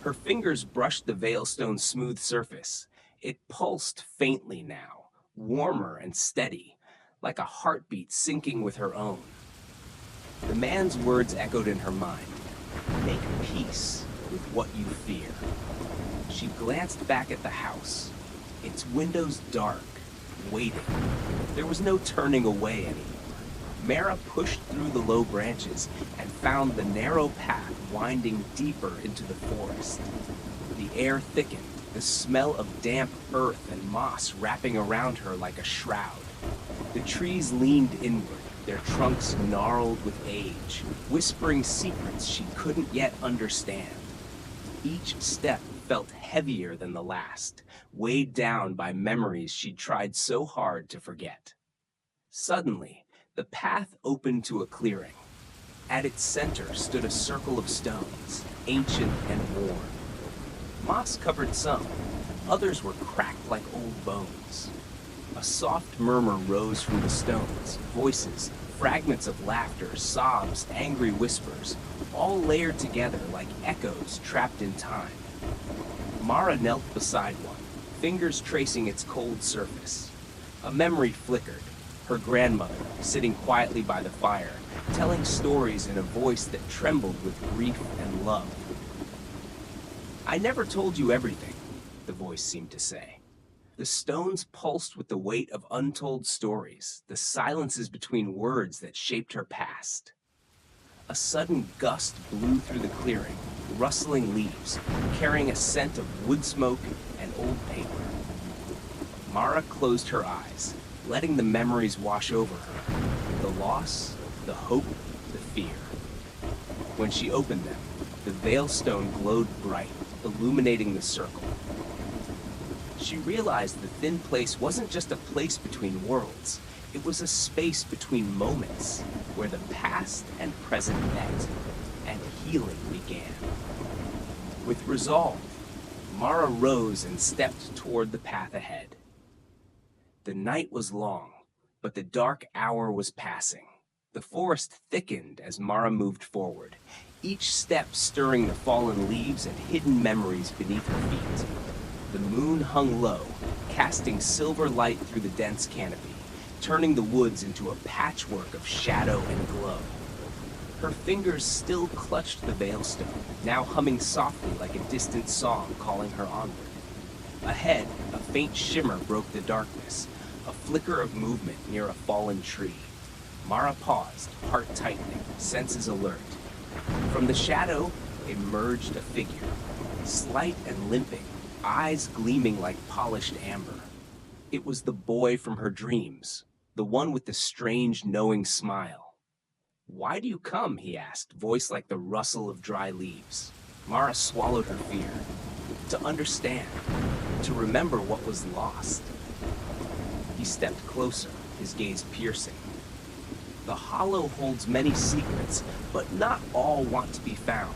Her fingers brushed the veilstone's smooth surface. It pulsed faintly now, warmer and steady, like a heartbeat syncing with her own. The man's words echoed in her mind. Make peace with what you fear. She glanced back at the house, its windows dark, waiting. There was no turning away anymore. Mara pushed through the low branches and found the narrow path winding deeper into the forest. The air thickened, the smell of damp earth and moss wrapping around her like a shroud. The trees leaned inward, their trunks gnarled with age, whispering secrets she couldn't yet understand. Each step felt heavier than the last, weighed down by memories she'd tried so hard to forget. Suddenly, the path opened to a clearing. At its center stood a circle of stones, ancient and worn. Moss covered some, others were cracked like old bones. A soft murmur rose from the stones, voices, fragments of laughter, sobs, angry whispers, all layered together like echoes trapped in time. Mara knelt beside one, fingers tracing its cold surface. A memory flickered, her grandmother, sitting quietly by the fire, telling stories in a voice that trembled with grief and love. I never told you everything, the voice seemed to say. The stones pulsed with the weight of untold stories, the silences between words that shaped her past. A sudden gust blew through the clearing, rustling leaves, carrying a scent of wood smoke and old paper. Mara closed her eyes, letting the memories wash over her. The loss, the hope, the fear. When she opened them, the veilstone glowed bright, illuminating the circle. She realized the thin place wasn't just a place between worlds. It was a space between moments, where the past and present met, and healing began. With resolve, Mara rose and stepped toward the path ahead. The night was long, but the dark hour was passing. The forest thickened as Mara moved forward, each step stirring the fallen leaves and hidden memories beneath her feet. The moon hung low, casting silver light through the dense canopy, turning the woods into a patchwork of shadow and glow. Her fingers still clutched the veilstone, now humming softly like a distant song calling her onward. Ahead, a faint shimmer broke the darkness, a flicker of movement near a fallen tree. Mara paused, heart tightening, senses alert. From the shadow emerged a figure, slight and limping, eyes gleaming like polished amber. It was the boy from her dreams, the one with the strange, knowing smile. "Why do you come?" he asked, voice like the rustle of dry leaves. Mara swallowed her fear. To understand, to remember what was lost. He stepped closer, his gaze piercing. The hollow holds many secrets, but not all want to be found.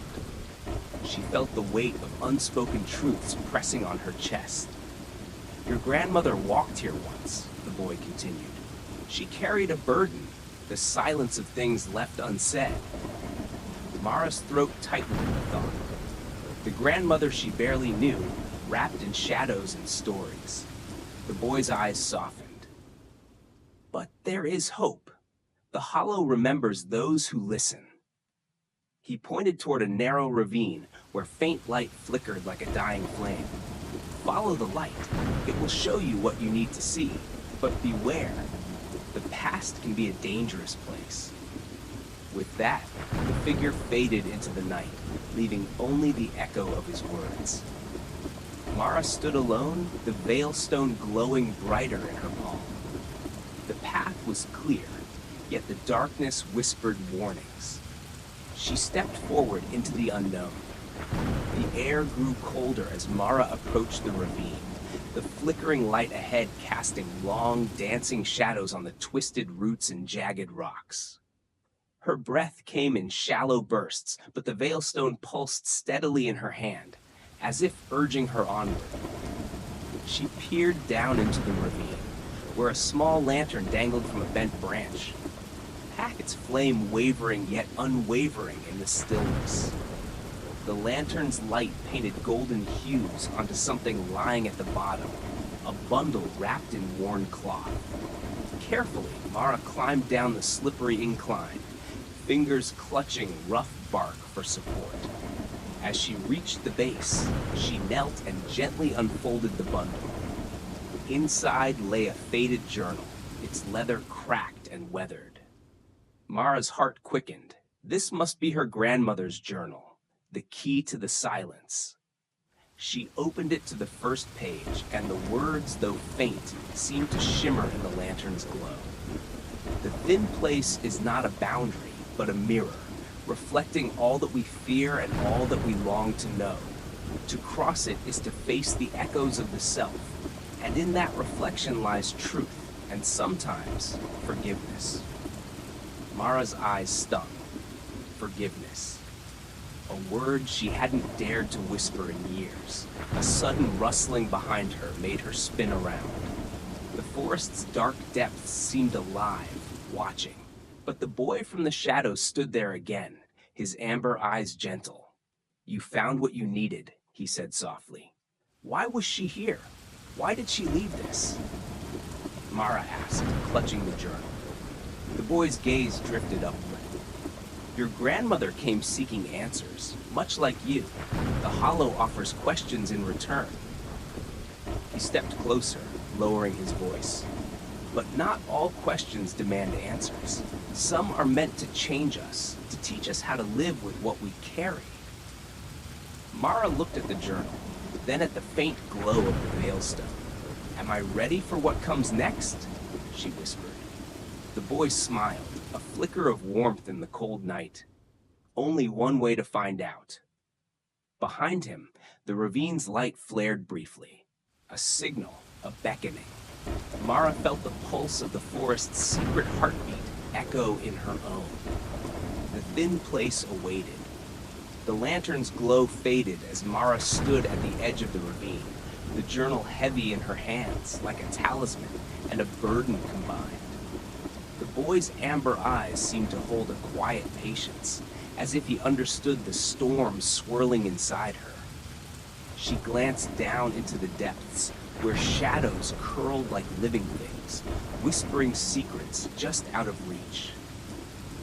She felt the weight of unspoken truths pressing on her chest. "Your grandmother walked here once," the boy continued. "She carried a burden, the silence of things left unsaid." Mara's throat tightened at the thought. The grandmother she barely knew, wrapped in shadows and stories. The boy's eyes softened. "But there is hope. The hollow remembers those who listen." He pointed toward a narrow ravine where faint light flickered like a dying flame. "Follow the light. It will show you what you need to see. But beware. The past can be a dangerous place." With that, the figure faded into the night, leaving only the echo of his words. Mara stood alone, the veilstone glowing brighter in her palm. The path was clear, yet the darkness whispered warnings. She stepped forward into the unknown. The air grew colder as Mara approached the ravine, the flickering light ahead casting long, dancing shadows on the twisted roots and jagged rocks. Her breath came in shallow bursts, but the veilstone pulsed steadily in her hand, as if urging her onward. She peered down into the ravine, where a small lantern dangled from a bent branch, its flame wavering yet unwavering in the stillness. The lantern's light painted golden hues onto something lying at the bottom, a bundle wrapped in worn cloth. Carefully, Mara climbed down the slippery incline, fingers clutching rough bark for support. As she reached the base, she knelt and gently unfolded the bundle. Inside lay a faded journal, its leather cracked and weathered. Mara's heart quickened. This must be her grandmother's journal, the key to the silence. She opened it to the first page, and the words, though faint, seemed to shimmer in the lantern's glow. The thin place is not a boundary, but a mirror, reflecting all that we fear and all that we long to know. To cross it is to face the echoes of the self, and in that reflection lies truth, and sometimes forgiveness. Mara's eyes stung. Forgiveness. A word she hadn't dared to whisper in years. A sudden rustling behind her made her spin around. The forest's dark depths seemed alive, watching. But the boy from the shadows stood there again, his amber eyes gentle. "You found what you needed," he said softly. "Why was she here? Why did she leave this?" Mara asked, clutching the journal. The boy's gaze drifted upward. "Your grandmother came seeking answers, much like you. The hollow offers questions in return." He stepped closer, lowering his voice. "But not all questions demand answers. Some are meant to change us, to teach us how to live with what we carry." Mara looked at the journal, then at the faint glow of the veilstone. "Am I ready for what comes next?" she whispered. The boy smiled, a flicker of warmth in the cold night. Only one way to find out. Behind him, the ravine's light flared briefly. A signal, a beckoning. Mara felt the pulse of the forest's secret heartbeat echo in her own. The thin place awaited. The lantern's glow faded as Mara stood at the edge of the ravine, the journal heavy in her hands, like a talisman and a burden combined. The boy's amber eyes seemed to hold a quiet patience, as if he understood the storm swirling inside her. She glanced down into the depths, where shadows curled like living things, whispering secrets just out of reach.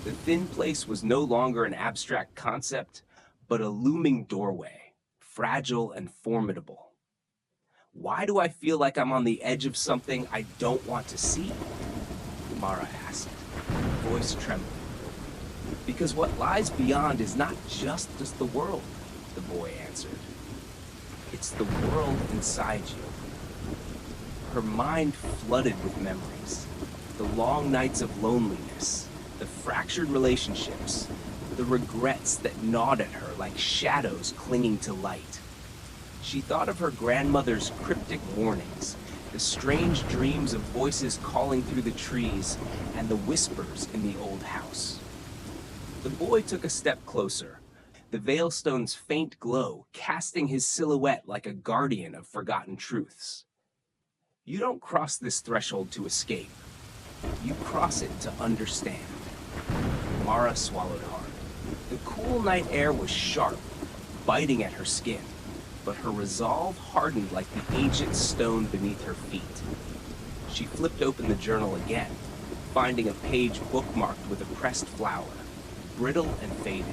The thin place was no longer an abstract concept, but a looming doorway, fragile and formidable. Why do I feel like I'm on the edge of something I don't want to see? Mara asked, voice trembling. Because what lies beyond is not just the world, the boy answered. It's the world inside you. Her mind flooded with memories, the long nights of loneliness, the fractured relationships, the regrets that gnawed at her like shadows clinging to light. She thought of her grandmother's cryptic warnings, the strange dreams of voices calling through the trees, and the whispers in the old house. The boy took a step closer, the Veilstone's faint glow casting his silhouette like a guardian of forgotten truths. You don't cross this threshold to escape. You cross it to understand. Mara swallowed hard. The cool night air was sharp, biting at her skin, but her resolve hardened like the ancient stone beneath her feet. She flipped open the journal again, finding a page bookmarked with a pressed flower, brittle and faded.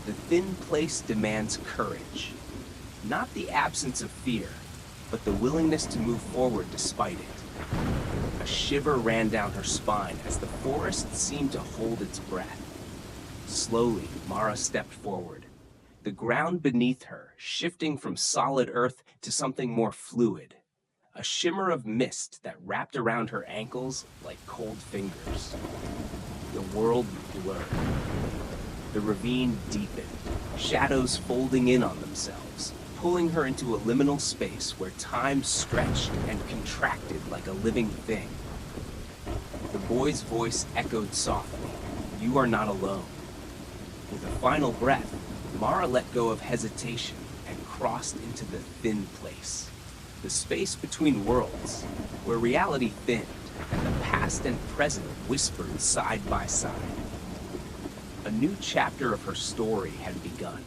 The thin place demands courage, not the absence of fear, but the willingness to move forward despite it. A shiver ran down her spine as the forest seemed to hold its breath. Slowly, Mara stepped forward, the ground beneath her shifting from solid earth to something more fluid, a shimmer of mist that wrapped around her ankles like cold fingers. The world blurred. The ravine deepened, shadows folding in on themselves, pulling her into a liminal space where time stretched and contracted like a living thing. The boy's voice echoed softly, "You are not alone." With a final breath, Mara let go of hesitation and crossed into the thin place, the space between worlds, where reality thinned and the past and present whispered side by side. A new chapter of her story had begun.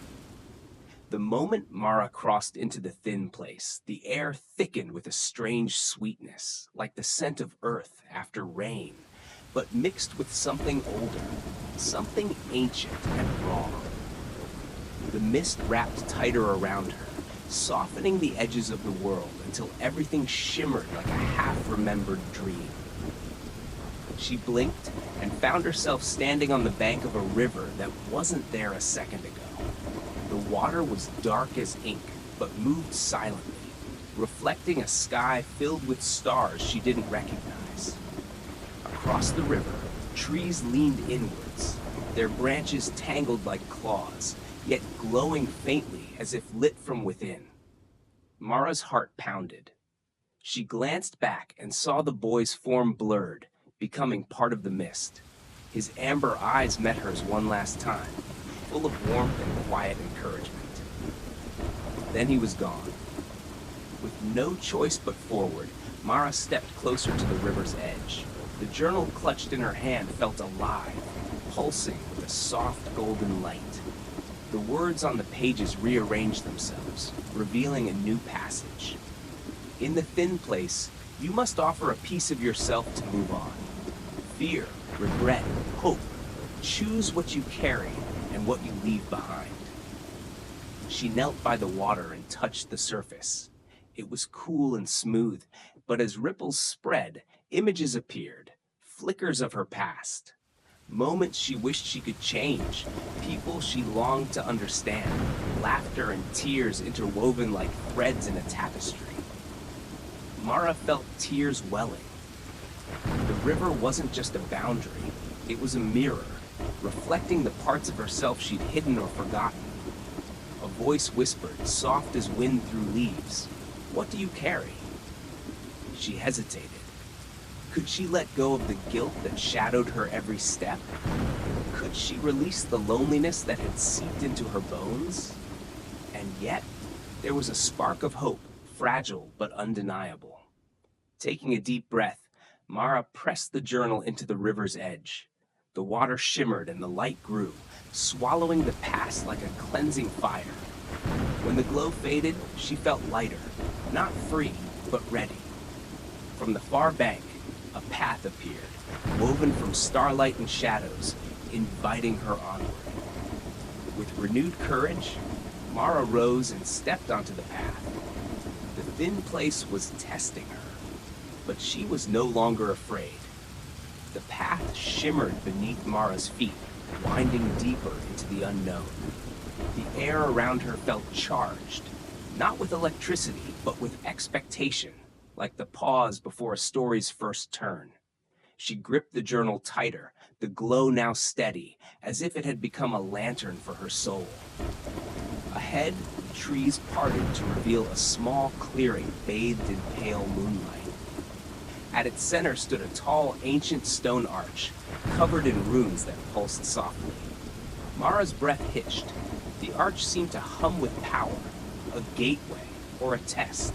The moment Mara crossed into the thin place, the air thickened with a strange sweetness, like the scent of earth after rain, but mixed with something older, something ancient and raw. The mist wrapped tighter around her, softening the edges of the world until everything shimmered like a half-remembered dream. She blinked and found herself standing on the bank of a river that wasn't there a second ago. The water was dark as ink, but moved silently, reflecting a sky filled with stars she didn't recognize. Across the river, trees leaned inwards, their branches tangled like claws, yet glowing faintly as if lit from within. Mara's heart pounded. She glanced back and saw the boy's form blurred, becoming part of the mist. His amber eyes met hers one last time, full of warmth and quiet encouragement. Then he was gone. With no choice but forward, Mara stepped closer to the river's edge. The journal clutched in her hand felt alive, pulsing with a soft golden light. The words on the pages rearranged themselves, revealing a new passage. In the thin place, you must offer a piece of yourself to move on. Fear, regret, hope. Choose what you carry and what you leave behind. She knelt by the water and touched the surface. It was cool and smooth, but as ripples spread, images appeared, flickers of her past. Moments she wished she could change, people she longed to understand, laughter and tears interwoven like threads in a tapestry. Mara felt tears welling. The river wasn't just a boundary, it was a mirror, reflecting the parts of herself she'd hidden or forgotten. A voice whispered, soft as wind through leaves, "What do you carry?" She hesitated. Could she let go of the guilt that shadowed her every step? Could Could she release the loneliness that had seeped into her bones? And yet, there was a spark of hope, fragile but undeniable. Taking a deep breath, Mara pressed the journal into the river's edge. The water shimmered and the light grew, swallowing the past like a cleansing fire. When the glow faded, she felt lighter, not free, but ready. From the far bank, a path appeared, woven from starlight and shadows, inviting her onward. With renewed courage, Mara rose and stepped onto the path. The thin place was testing her, but she was no longer afraid. The path shimmered beneath Mara's feet, winding deeper into the unknown. The air around her felt charged, not with electricity, but with expectation, like the pause before a story's first turn. She gripped the journal tighter, the glow now steady, as if it had become a lantern for her soul. Ahead, trees parted to reveal a small clearing bathed in pale moonlight. At its center stood a tall, ancient stone arch, covered in runes that pulsed softly. Mara's breath hitched. The arch seemed to hum with power, a gateway or a test.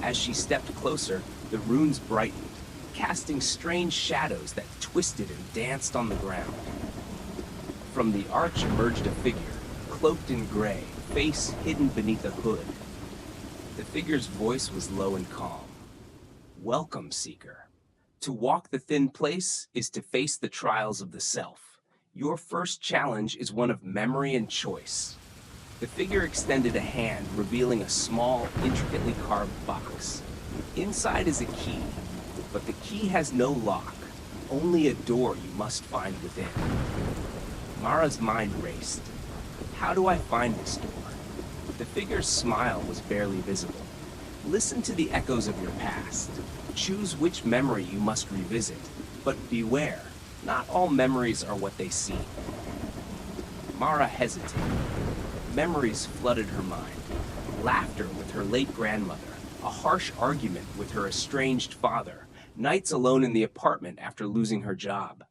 As she stepped closer, the runes brightened, casting strange shadows that twisted and danced on the ground. From the arch emerged a figure, cloaked in gray, face hidden beneath a hood. The figure's voice was low and calm. Welcome, Seeker. To walk the thin place is to face the trials of the self. Your first challenge is one of memory and choice. The figure extended a hand, revealing a small, intricately carved box. Inside is a key, but the key has no lock, only a door you must find within. Mara's mind raced. How do I find this door? The figure's smile was barely visible. Listen to the echoes of your past. Choose which memory you must revisit, but beware, not all memories are what they seem. Mara hesitated. Memories flooded her mind. Laughter with her late grandmother, a harsh argument with her estranged father, nights alone in the apartment after losing her job.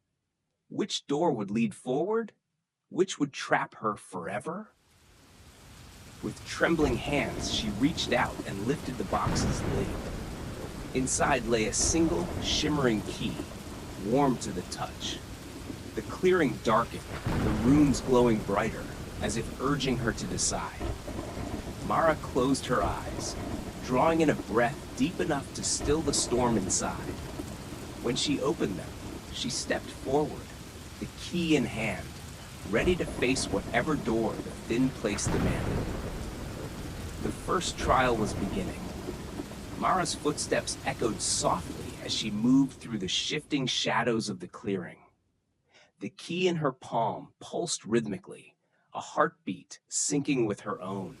Which door would lead forward? Which would trap her forever? With trembling hands, she reached out and lifted the box's lid. Inside lay a single, shimmering key, warm to the touch. The clearing darkened, the runes glowing brighter, as if urging her to decide. Mara closed her eyes, drawing in a breath deep enough to still the storm inside. When she opened them, she stepped forward, the key in hand, ready to face whatever door the thin place demanded. The first trial was beginning. Mara's footsteps echoed softly as she moved through the shifting shadows of the clearing. The key in her palm pulsed rhythmically, a heartbeat syncing with her own.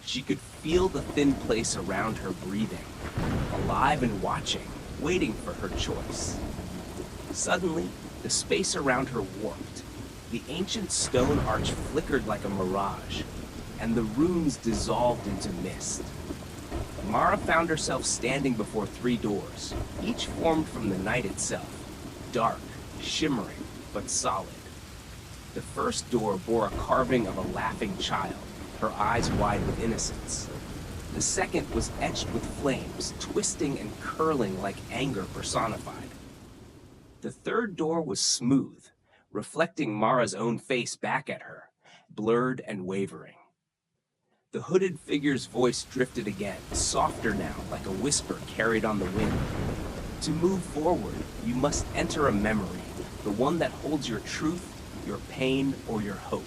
She could feel the thin place around her breathing, alive and watching, waiting for her choice. Suddenly, the space around her warped. The ancient stone arch flickered like a mirage, and the runes dissolved into mist. Mara found herself standing before 3 doors, each formed from the night itself, dark, shimmering, but solid. The first door bore a carving of a laughing child, her eyes wide with innocence. The second was etched with flames, twisting and curling like anger personified. The third door was smooth, reflecting Mara's own face back at her, blurred and wavering. The hooded figure's voice drifted again, softer now, like a whisper carried on the wind. To move forward, you must enter a memory, the one that holds your truth, your pain, or your hope.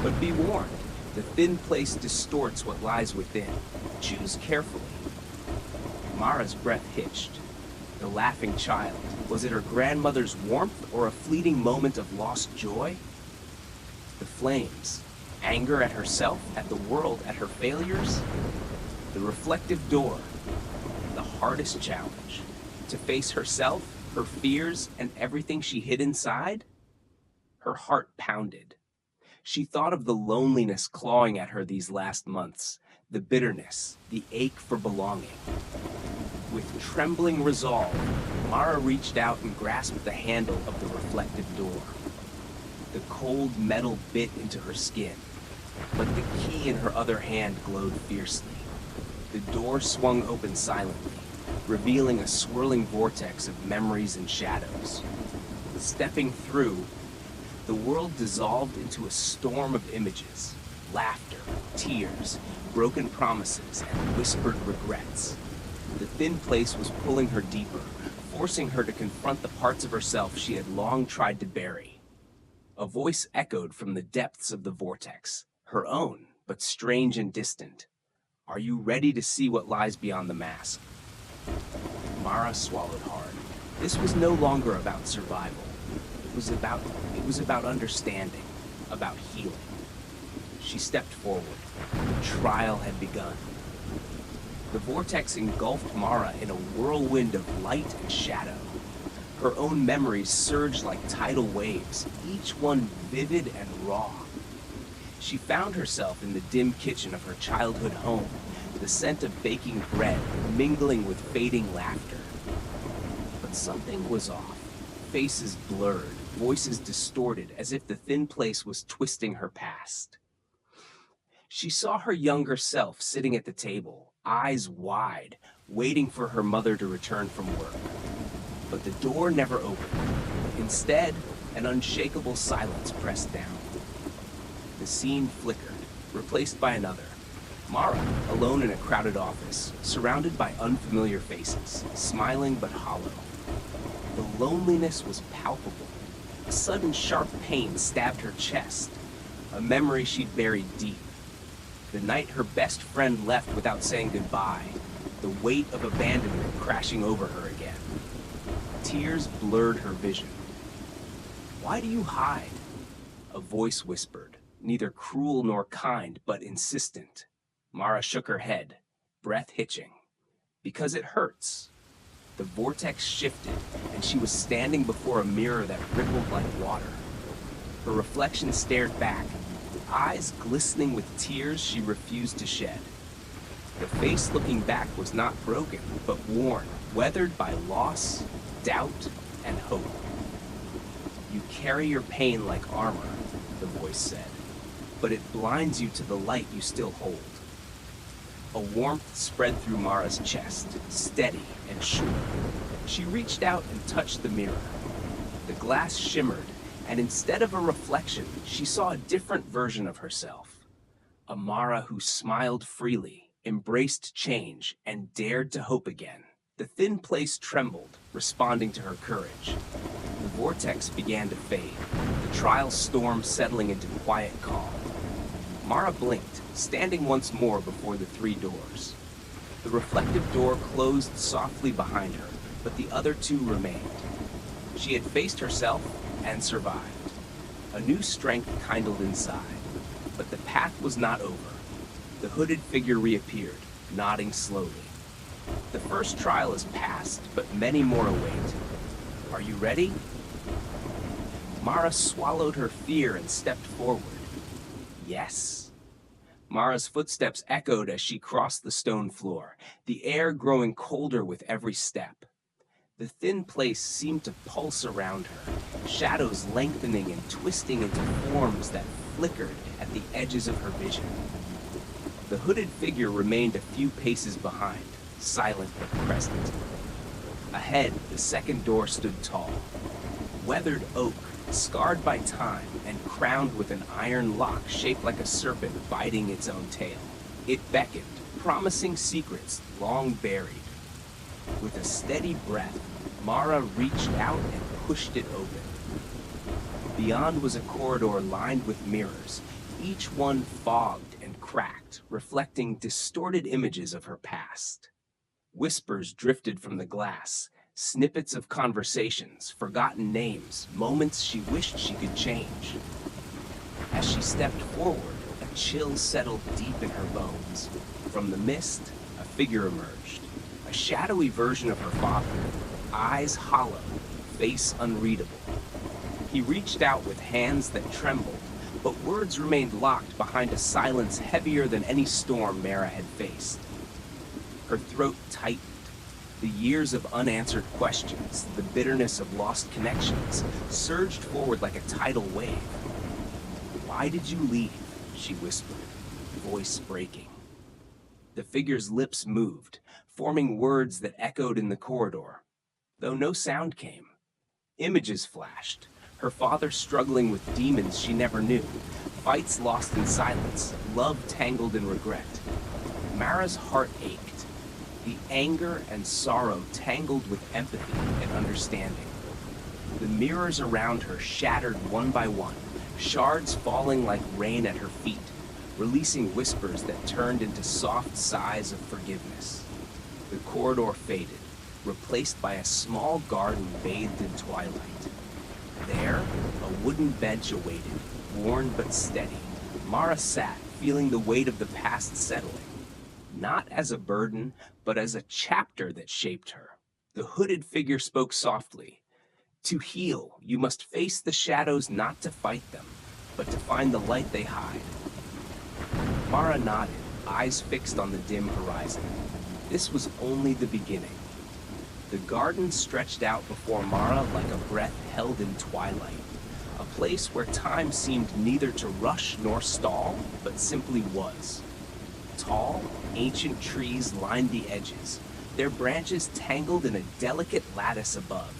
But be warned, the thin place distorts what lies within. Choose carefully. Mara's breath hitched. The laughing child, was it her grandmother's warmth or a fleeting moment of lost joy? The flames, anger at herself, at the world, at her failures? The reflective door, the hardest challenge, to face herself, her fears, and everything she hid inside? Her heart pounded. She thought of the loneliness clawing at her these last months, the bitterness, the ache for belonging. With trembling resolve, Mara reached out and grasped the handle of the reflective door. The cold metal bit into her skin, but the key in her other hand glowed fiercely. The door swung open silently, revealing a swirling vortex of memories and shadows. Stepping through, the world dissolved into a storm of images, laughter, tears, broken promises, and whispered regrets. The thin place was pulling her deeper, forcing her to confront the parts of herself she had long tried to bury. A voice echoed from the depths of the vortex, her own, but strange and distant. "Are you ready to see what lies beyond the mask?" Mara swallowed hard. This was no longer about survival. It was about understanding, about healing. She stepped forward. The trial had begun. The vortex engulfed Mara in a whirlwind of light and shadow. Her own memories surged like tidal waves, each one vivid and raw. She found herself in the dim kitchen of her childhood home, the scent of baking bread mingling with fading laughter. But something was off. Faces blurred, voices distorted, as if the thin place was twisting her past. She saw her younger self sitting at the table, eyes wide, waiting for her mother to return from work. But the door never opened. Instead, an unshakable silence pressed down. The scene flickered, replaced by another. Mara, alone in a crowded office, surrounded by unfamiliar faces, smiling but hollow. The loneliness was palpable. A sudden sharp pain stabbed her chest, a memory she'd buried deep. The night her best friend left without saying goodbye, the weight of abandonment crashing over her again. Tears blurred her vision. "Why do you hide?" A voice whispered, neither cruel nor kind, but insistent. Mara shook her head, breath hitching. "Because it hurts." The vortex shifted, and she was standing before a mirror that rippled like water. Her reflection stared back, eyes glistening with tears she refused to shed. The face looking back was not broken, but worn, weathered by loss, doubt, and hope. "You carry your pain like armor," the voice said, "but it blinds you to the light you still hold." A warmth spread through Mara's chest, steady and sure. She reached out and touched the mirror. The glass shimmered, and instead of a reflection, she saw a different version of herself. A Mara who smiled freely, embraced change, and dared to hope again. The thin place trembled, responding to her courage. The vortex began to fade, the trial storm settling into quiet calm. Mara blinked, standing once more before the three doors. The reflective door closed softly behind her, but the other two remained. She had faced herself and survived. A new strength kindled inside, but the path was not over. The hooded figure reappeared, nodding slowly. "The first trial is past, but many more await. Are you ready?" Mara swallowed her fear and stepped forward. "Yes." Mara's footsteps echoed as she crossed the stone floor, the air growing colder with every step. The thin place seemed to pulse around her, shadows lengthening and twisting into forms that flickered at the edges of her vision. The hooded figure remained a few paces behind, silent but present. Ahead, the second door stood tall. Weathered oak, scarred by time and crowned with an iron lock shaped like a serpent biting its own tail. It beckoned, promising secrets long buried. With a steady breath, Mara reached out and pushed it open. Beyond was a corridor lined with mirrors, each one fogged and cracked, reflecting distorted images of her past. Whispers drifted from the glass, snippets of conversations, forgotten names, moments she wished she could change. As she stepped forward, a chill settled deep in her bones. From the mist, a figure emerged, a shadowy version of her father, eyes hollow, face unreadable. He reached out with hands that trembled, but words remained locked behind a silence heavier than any storm Mara had faced. Her throat tightened, The years of unanswered questions, the bitterness of lost connections, surged forward like a tidal wave. "Why did you leave?" she whispered, voice breaking. The figure's lips moved, forming words that echoed in the corridor, though no sound came. Images flashed, her father struggling with demons she never knew, fights lost in silence, love tangled in regret. Mara's heart ached, the anger and sorrow tangled with empathy and understanding. The mirrors around her shattered one by one, shards falling like rain at her feet, releasing whispers that turned into soft sighs of forgiveness. The corridor faded, replaced by a small garden bathed in twilight. There, a wooden bench awaited, worn but steady. Mara sat, feeling the weight of the past settling, not as a burden, but as a chapter that shaped her. The hooded figure spoke softly. "To heal, you must face the shadows, not to fight them, but to find the light they hide." Mara nodded, eyes fixed on the dim horizon. This was only the beginning. The garden stretched out before Mara like a breath held in twilight, a place where time seemed neither to rush nor stall, but simply was. Tall, ancient trees lined the edges, their branches tangled in a delicate lattice above,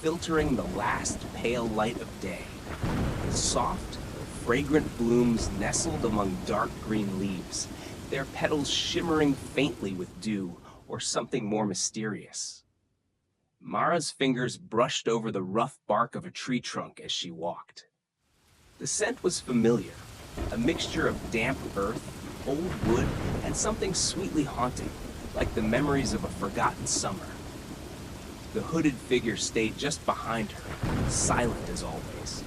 filtering the last pale light of day. Soft, fragrant blooms nestled among dark green leaves, their petals shimmering faintly with dew or something more mysterious. Mara's fingers brushed over the rough bark of a tree trunk as she walked. The scent was familiar, a mixture of damp earth, old wood, and something sweetly haunting, like the memories of a forgotten summer. The hooded figure stayed just behind her, silent as always.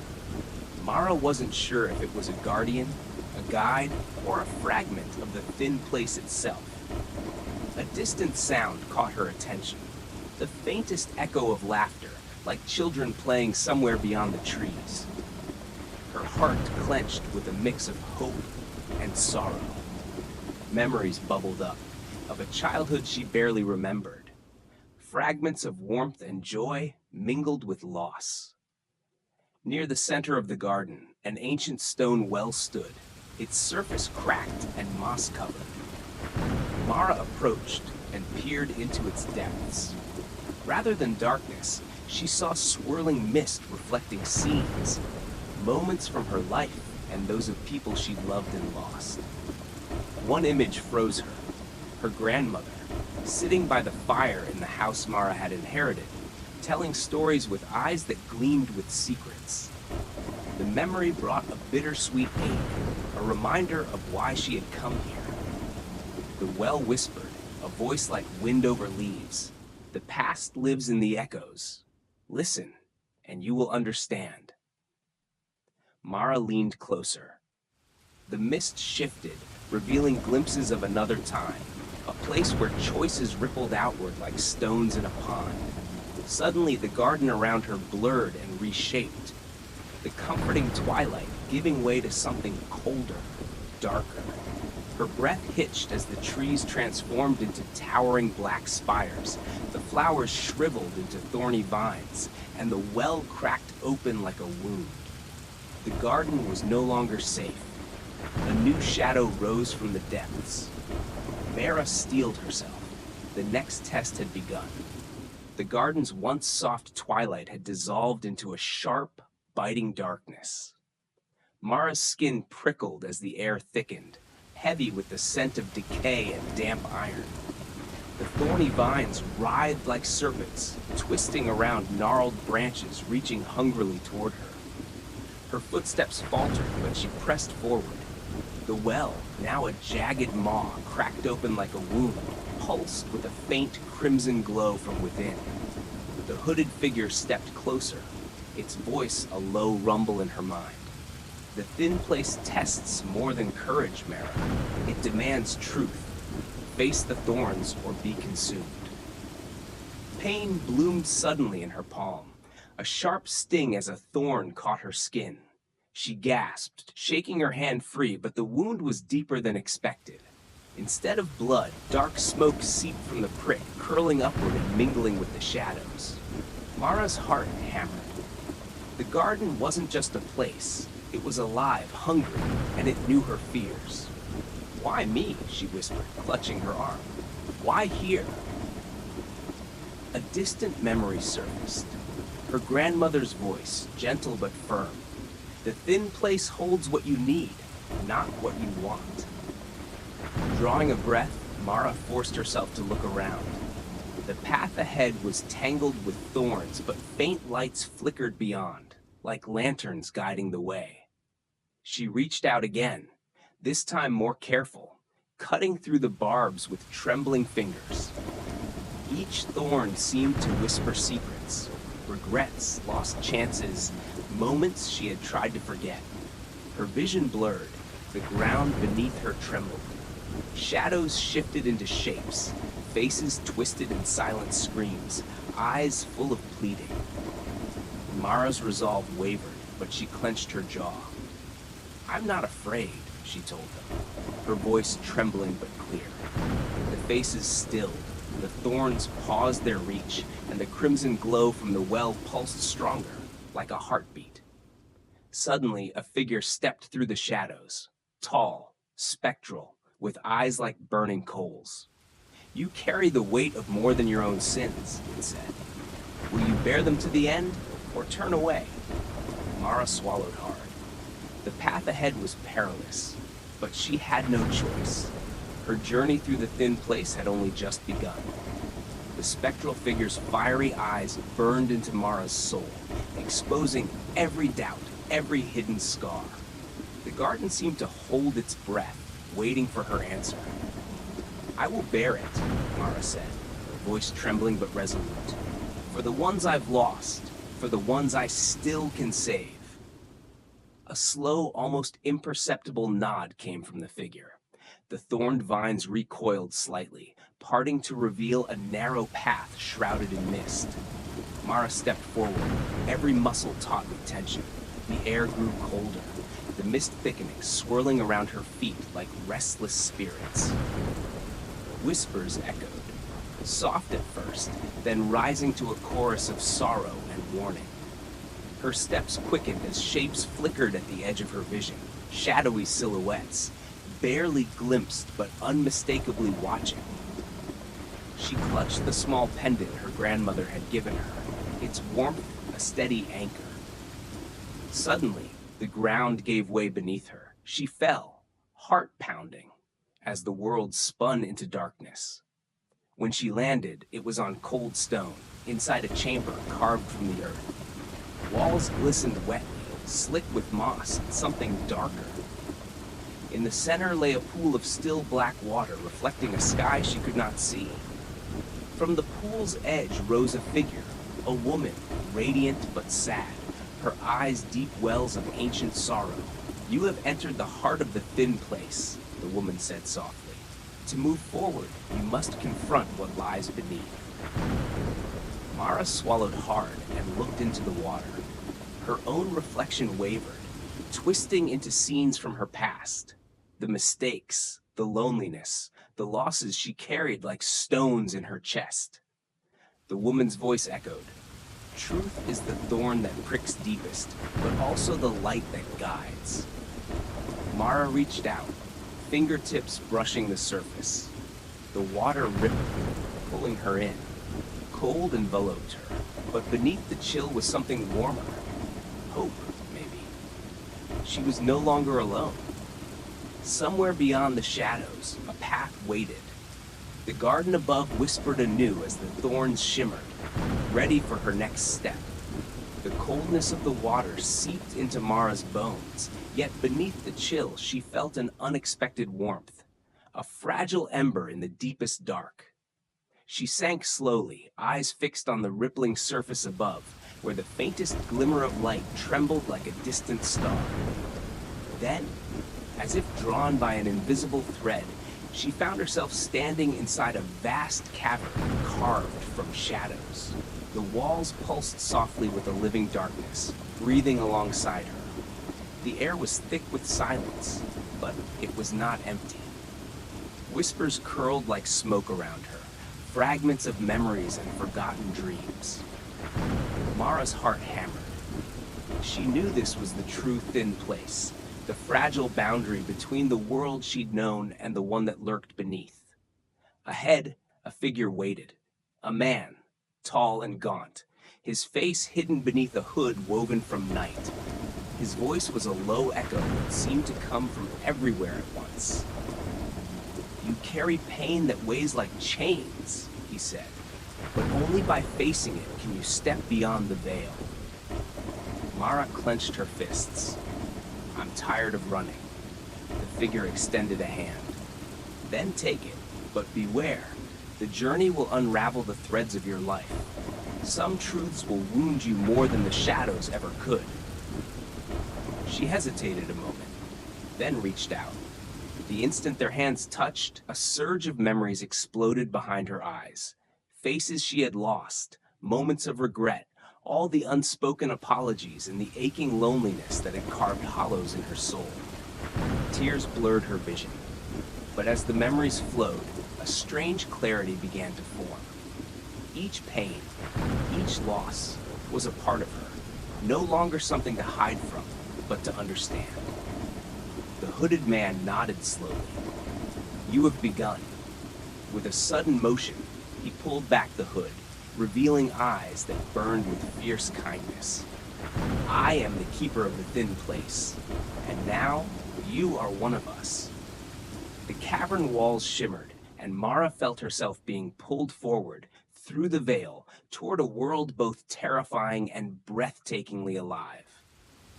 Mara wasn't sure if it was a guardian, a guide, or a fragment of the thin place itself. A distant sound caught her attention, the faintest echo of laughter, like children playing somewhere beyond the trees. Her heart clenched with a mix of hope and sorrow. Memories bubbled up, of a childhood she barely remembered. Fragments of warmth and joy mingled with loss. Near the center of the garden, an ancient stone well stood, its surface cracked and moss-covered. Mara approached and peered into its depths. Rather than darkness, she saw swirling mist reflecting scenes, moments from her life and those of people she loved and lost. One image froze her, her grandmother, sitting by the fire in the house Mara had inherited, telling stories with eyes that gleamed with secrets. The memory brought a bittersweet ache, a reminder of why she had come here. The well whispered, a voice like wind over leaves. "The past lives in the echoes. Listen, and you will understand." Mara leaned closer. The mist shifted, revealing glimpses of another time, a place where choices rippled outward like stones in a pond. Suddenly, the garden around her blurred and reshaped, the comforting twilight giving way to something colder, darker. Her breath hitched as the trees transformed into towering black spires, the flowers shriveled into thorny vines, and the well cracked open like a wound. The garden was no longer safe. A new shadow rose from the depths. Mara steeled herself. The next test had begun. The garden's once soft twilight had dissolved into a sharp, biting darkness. Mara's skin prickled as the air thickened, heavy with the scent of decay and damp iron. The thorny vines writhed like serpents, twisting around gnarled branches, reaching hungrily toward her. Her footsteps faltered, but she pressed forward. The well, now a jagged maw, cracked open like a wound, pulsed with a faint crimson glow from within. The hooded figure stepped closer, its voice a low rumble in her mind. The thin place tests more than courage, Mara. It demands truth. Face the thorns or be consumed. Pain bloomed suddenly in her palm, a sharp sting as a thorn caught her skin. She gasped, shaking her hand free, but the wound was deeper than expected. Instead of blood, dark smoke seeped from the prick, curling upward and mingling with the shadows. Mara's heart hammered. The garden wasn't just a place. It was alive, hungry, and it knew her fears. "Why me?" she whispered, clutching her arm. "Why here?" A distant memory surfaced. Her grandmother's voice, gentle but firm. "The thin place holds what you need, not what you want." Drawing a breath, Mara forced herself to look around. The path ahead was tangled with thorns, but faint lights flickered beyond, like lanterns guiding the way. She reached out again, this time more careful, cutting through the barbs with trembling fingers. Each thorn seemed to whisper secrets, regrets, lost chances, moments she had tried to forget. Her vision blurred, the ground beneath her trembled. Shadows shifted into shapes, faces twisted in silent screams, eyes full of pleading. Mara's resolve wavered, but she clenched her jaw. "I'm not afraid," she told them, her voice trembling but clear. The faces stilled, the thorns paused their reach, and the crimson glow from the well pulsed stronger, like a heartbeat. Suddenly, a figure stepped through the shadows, tall, spectral, with eyes like burning coals. "You carry the weight of more than your own sins," it said. "Will you bear them to the end, or turn away?" Mara swallowed hard. The path ahead was perilous, but she had no choice. Her journey through the thin place had only just begun. The spectral figure's fiery eyes burned into Mara's soul, exposing every doubt, every hidden scar. The garden seemed to hold its breath, waiting for her answer. "I will bear it," Mara said, voice trembling but resolute. "For the ones I've lost, for the ones I still can save." A slow, almost imperceptible nod came from the figure. The thorned vines recoiled slightly, parting to reveal a narrow path shrouded in mist. Mara stepped forward, every muscle taut with tension. The air grew colder, the mist thickening, swirling around her feet like restless spirits. Whispers echoed, soft at first, then rising to a chorus of sorrow and warning. Her steps quickened as shapes flickered at the edge of her vision, shadowy silhouettes, barely glimpsed but unmistakably watching. She clutched the small pendant her grandmother had given her, its warmth a steady anchor. Suddenly, the ground gave way beneath her. She fell, heart pounding, as the world spun into darkness. When she landed, it was on cold stone, inside a chamber carved from the earth. Walls glistened wetly, slick with moss and something darker. In the center lay a pool of still black water reflecting a sky she could not see. From the pool's edge rose a figure, a woman, radiant but sad, her eyes deep wells of ancient sorrow. "You have entered the heart of the thin place," the woman said softly. "To move forward, you must confront what lies beneath." Mara swallowed hard and looked into the water. Her own reflection wavered, twisting into scenes from her past. The mistakes, the loneliness, the losses she carried like stones in her chest. The woman's voice echoed, "Truth is the thorn that pricks deepest, but also the light that guides." Mara reached out, fingertips brushing the surface. The water rippled, pulling her in. Cold enveloped her, but beneath the chill was something warmer. Hope, maybe. She was no longer alone. Somewhere beyond the shadows, a path waited. The garden above whispered anew as the thorns shimmered, ready for her next step. The coldness of the water seeped into Mara's bones, yet beneath the chill she felt an unexpected warmth, a fragile ember in the deepest dark. She sank slowly, eyes fixed on the rippling surface above, where the faintest glimmer of light trembled like a distant star. Then, as if drawn by an invisible thread, she found herself standing inside a vast cavern carved from shadows. The walls pulsed softly with a living darkness, breathing alongside her. The air was thick with silence, but it was not empty. Whispers curled like smoke around her, fragments of memories and forgotten dreams. Mara's heart hammered. She knew this was the true thin place, the fragile boundary between the world she'd known and the one that lurked beneath. Ahead, a figure waited. A man, tall and gaunt, his face hidden beneath a hood woven from night. His voice was a low echo that seemed to come from everywhere at once. "You carry pain that weighs like chains," he said, "but only by facing it can you step beyond the veil." Mara clenched her fists. "I'm tired of running." The figure extended a hand. "Then take it, but beware. The journey will unravel the threads of your life. Some truths will wound you more than the shadows ever could." She hesitated a moment, then reached out. The instant their hands touched, a surge of memories exploded behind her eyes. Faces she had lost, moments of regret, all the unspoken apologies and the aching loneliness that had carved hollows in her soul. Tears blurred her vision, but as the memories flowed, a strange clarity began to form. Each pain, each loss, was a part of her, no longer something to hide from, but to understand. The hooded man nodded slowly. "You have begun." With a sudden motion, he pulled back the hood, revealing eyes that burned with fierce kindness. "I am the keeper of the thin place, and now you are one of us." The cavern walls shimmered, and Mara felt herself being pulled forward, through the veil, toward a world both terrifying and breathtakingly alive.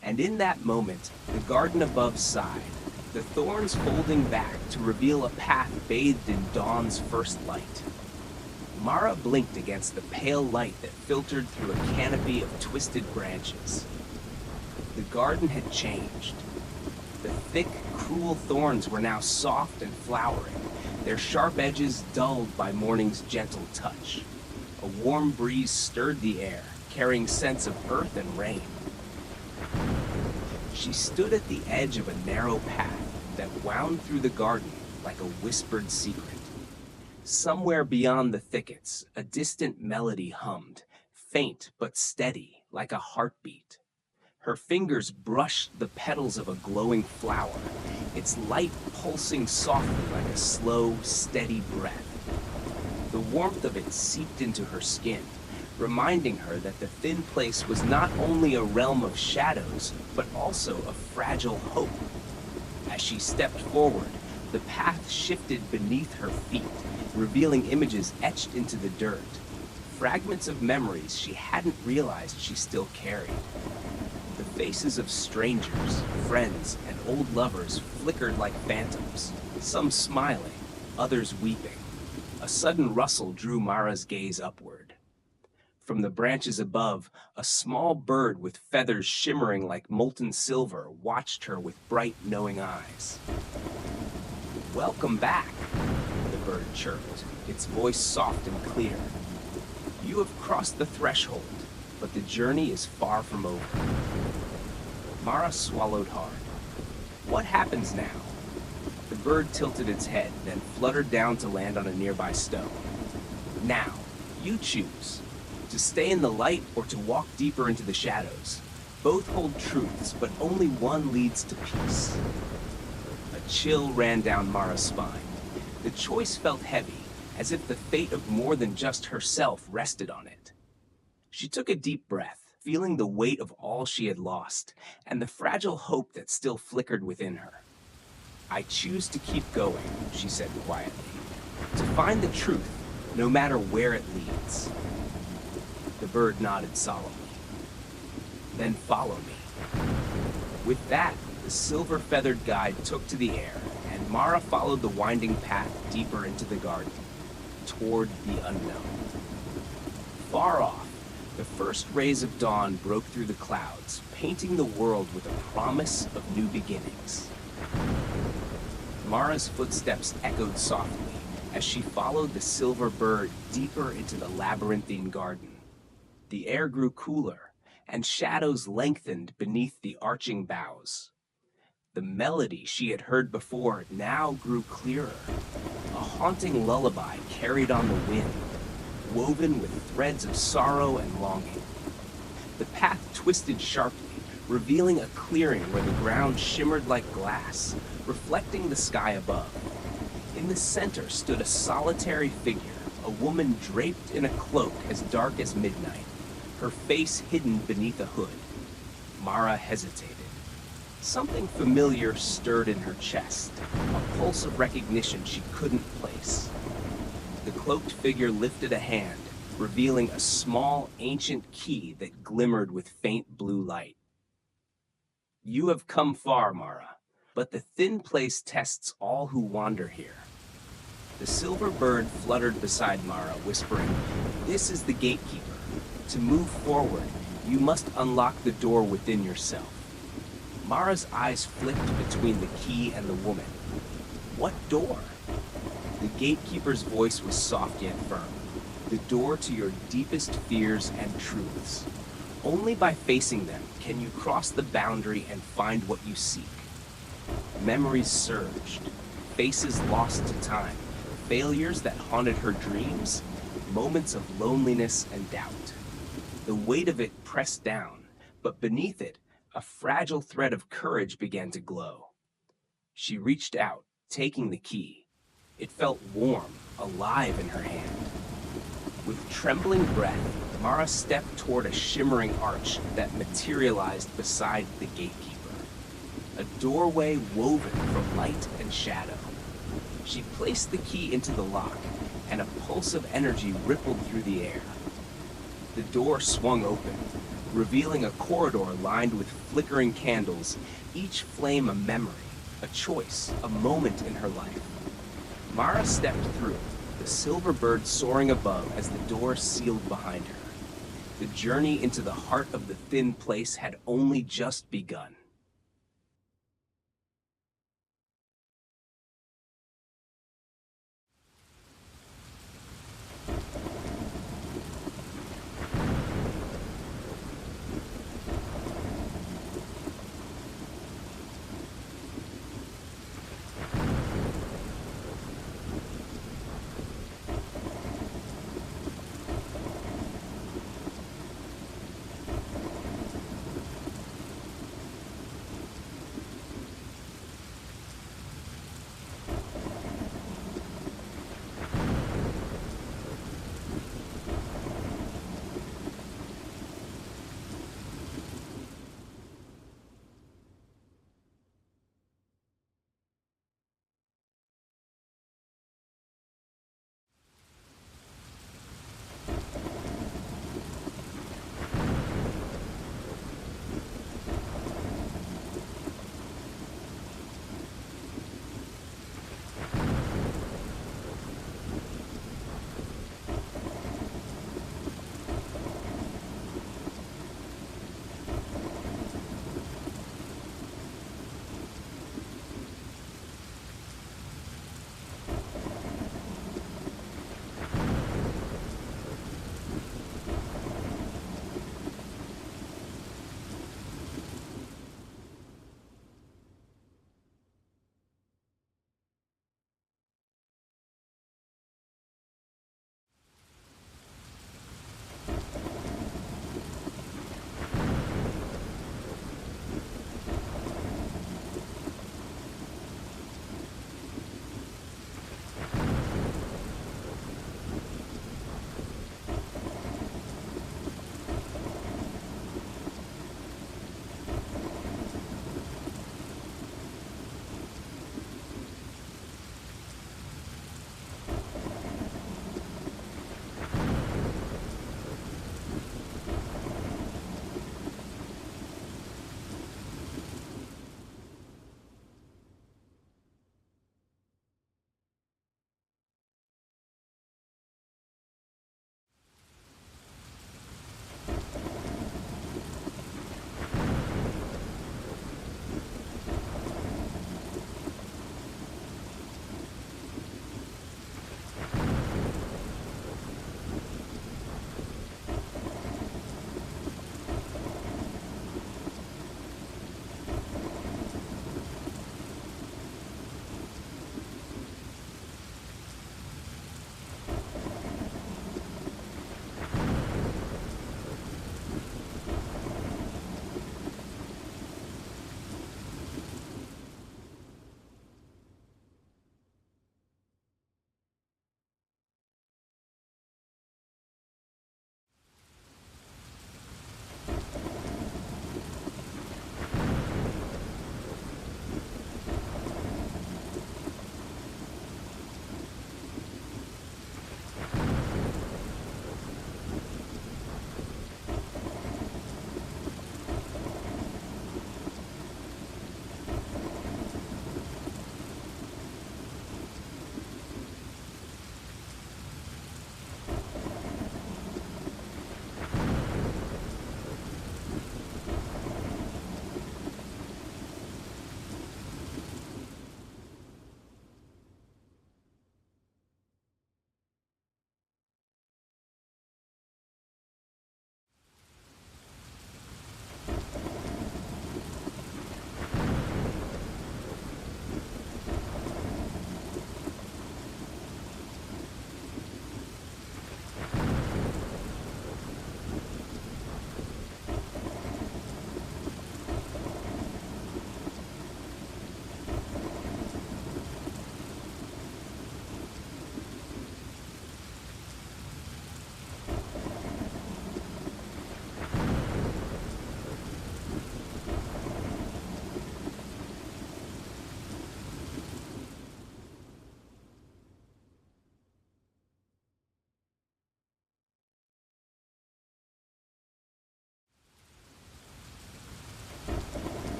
And in that moment, the garden above sighed, the thorns folding back to reveal a path bathed in dawn's first light. Mara blinked against the pale light that filtered through a canopy of twisted branches. The garden had changed. The thick, cruel thorns were now soft and flowering, their sharp edges dulled by morning's gentle touch. A warm breeze stirred the air, carrying scents of earth and rain. She stood at the edge of a narrow path that wound through the garden like a whispered secret. Somewhere beyond the thickets, a distant melody hummed, faint but steady, like a heartbeat. Her fingers brushed the petals of a glowing flower, its light pulsing softly like a slow, steady breath. The warmth of it seeped into her skin, reminding her that the thin place was not only a realm of shadows, but also of fragile hope. As she stepped forward, the path shifted beneath her feet, revealing images etched into the dirt, fragments of memories she hadn't realized she still carried. The faces of strangers, friends, and old lovers flickered like phantoms, some smiling, others weeping. A sudden rustle drew Mara's gaze upward. From the branches above, a small bird with feathers shimmering like molten silver watched her with bright, knowing eyes. "Welcome back," the bird chirped, its voice soft and clear. "You have crossed the threshold, but the journey is far from over." Mara swallowed hard. "What happens now?" The bird tilted its head, then fluttered down to land on a nearby stone. "Now, you choose. To stay in the light or to walk deeper into the shadows. Both hold truths, but only one leads to peace." A chill ran down Mara's spine. The choice felt heavy, as if the fate of more than just herself rested on it. She took a deep breath, feeling the weight of all she had lost, and the fragile hope that still flickered within her. "I choose to keep going," she said quietly. "To find the truth, no matter where it leads." The bird nodded solemnly. "Then follow me." With that, the silver-feathered guide took to the air, and Mara followed the winding path deeper into the garden, toward the unknown. Far off, the first rays of dawn broke through the clouds, painting the world with a promise of new beginnings. Mara's footsteps echoed softly as she followed the silver bird deeper into the labyrinthine garden. The air grew cooler, and shadows lengthened beneath the arching boughs. The melody she had heard before now grew clearer, a haunting lullaby carried on the wind, woven with threads of sorrow and longing. The path twisted sharply, revealing a clearing where the ground shimmered like glass, reflecting the sky above. In the center stood a solitary figure, a woman draped in a cloak as dark as midnight, her face hidden beneath a hood. Mara hesitated. Something familiar stirred in her chest, a pulse of recognition she couldn't place. The cloaked figure lifted a hand, revealing a small, ancient key that glimmered with faint blue light. You have come far, Mara, but the thin place tests all who wander here. The silver bird fluttered beside Mara, whispering, "This is the gatekeeper. To move forward, you must unlock the door within yourself." Mara's eyes flicked between the key and the woman. What door? The gatekeeper's voice was soft yet firm. The door to your deepest fears and truths. Only by facing them can you cross the boundary and find what you seek. Memories surged, faces lost to time, failures that haunted her dreams, moments of loneliness and doubt. The weight of it pressed down, but beneath it, a fragile thread of courage began to glow. She reached out, taking the key. It felt warm, alive in her hand. With trembling breath, Mara stepped toward a shimmering arch that materialized beside the gatekeeper. A doorway woven from light and shadow. She placed the key into the lock, and a pulse of energy rippled through the air. The door swung open, revealing a corridor lined with flickering candles, each flame a memory, a choice, a moment in her life. Mara stepped through, the silver bird soaring above as the door sealed behind her. The journey into the heart of the thin place had only just begun.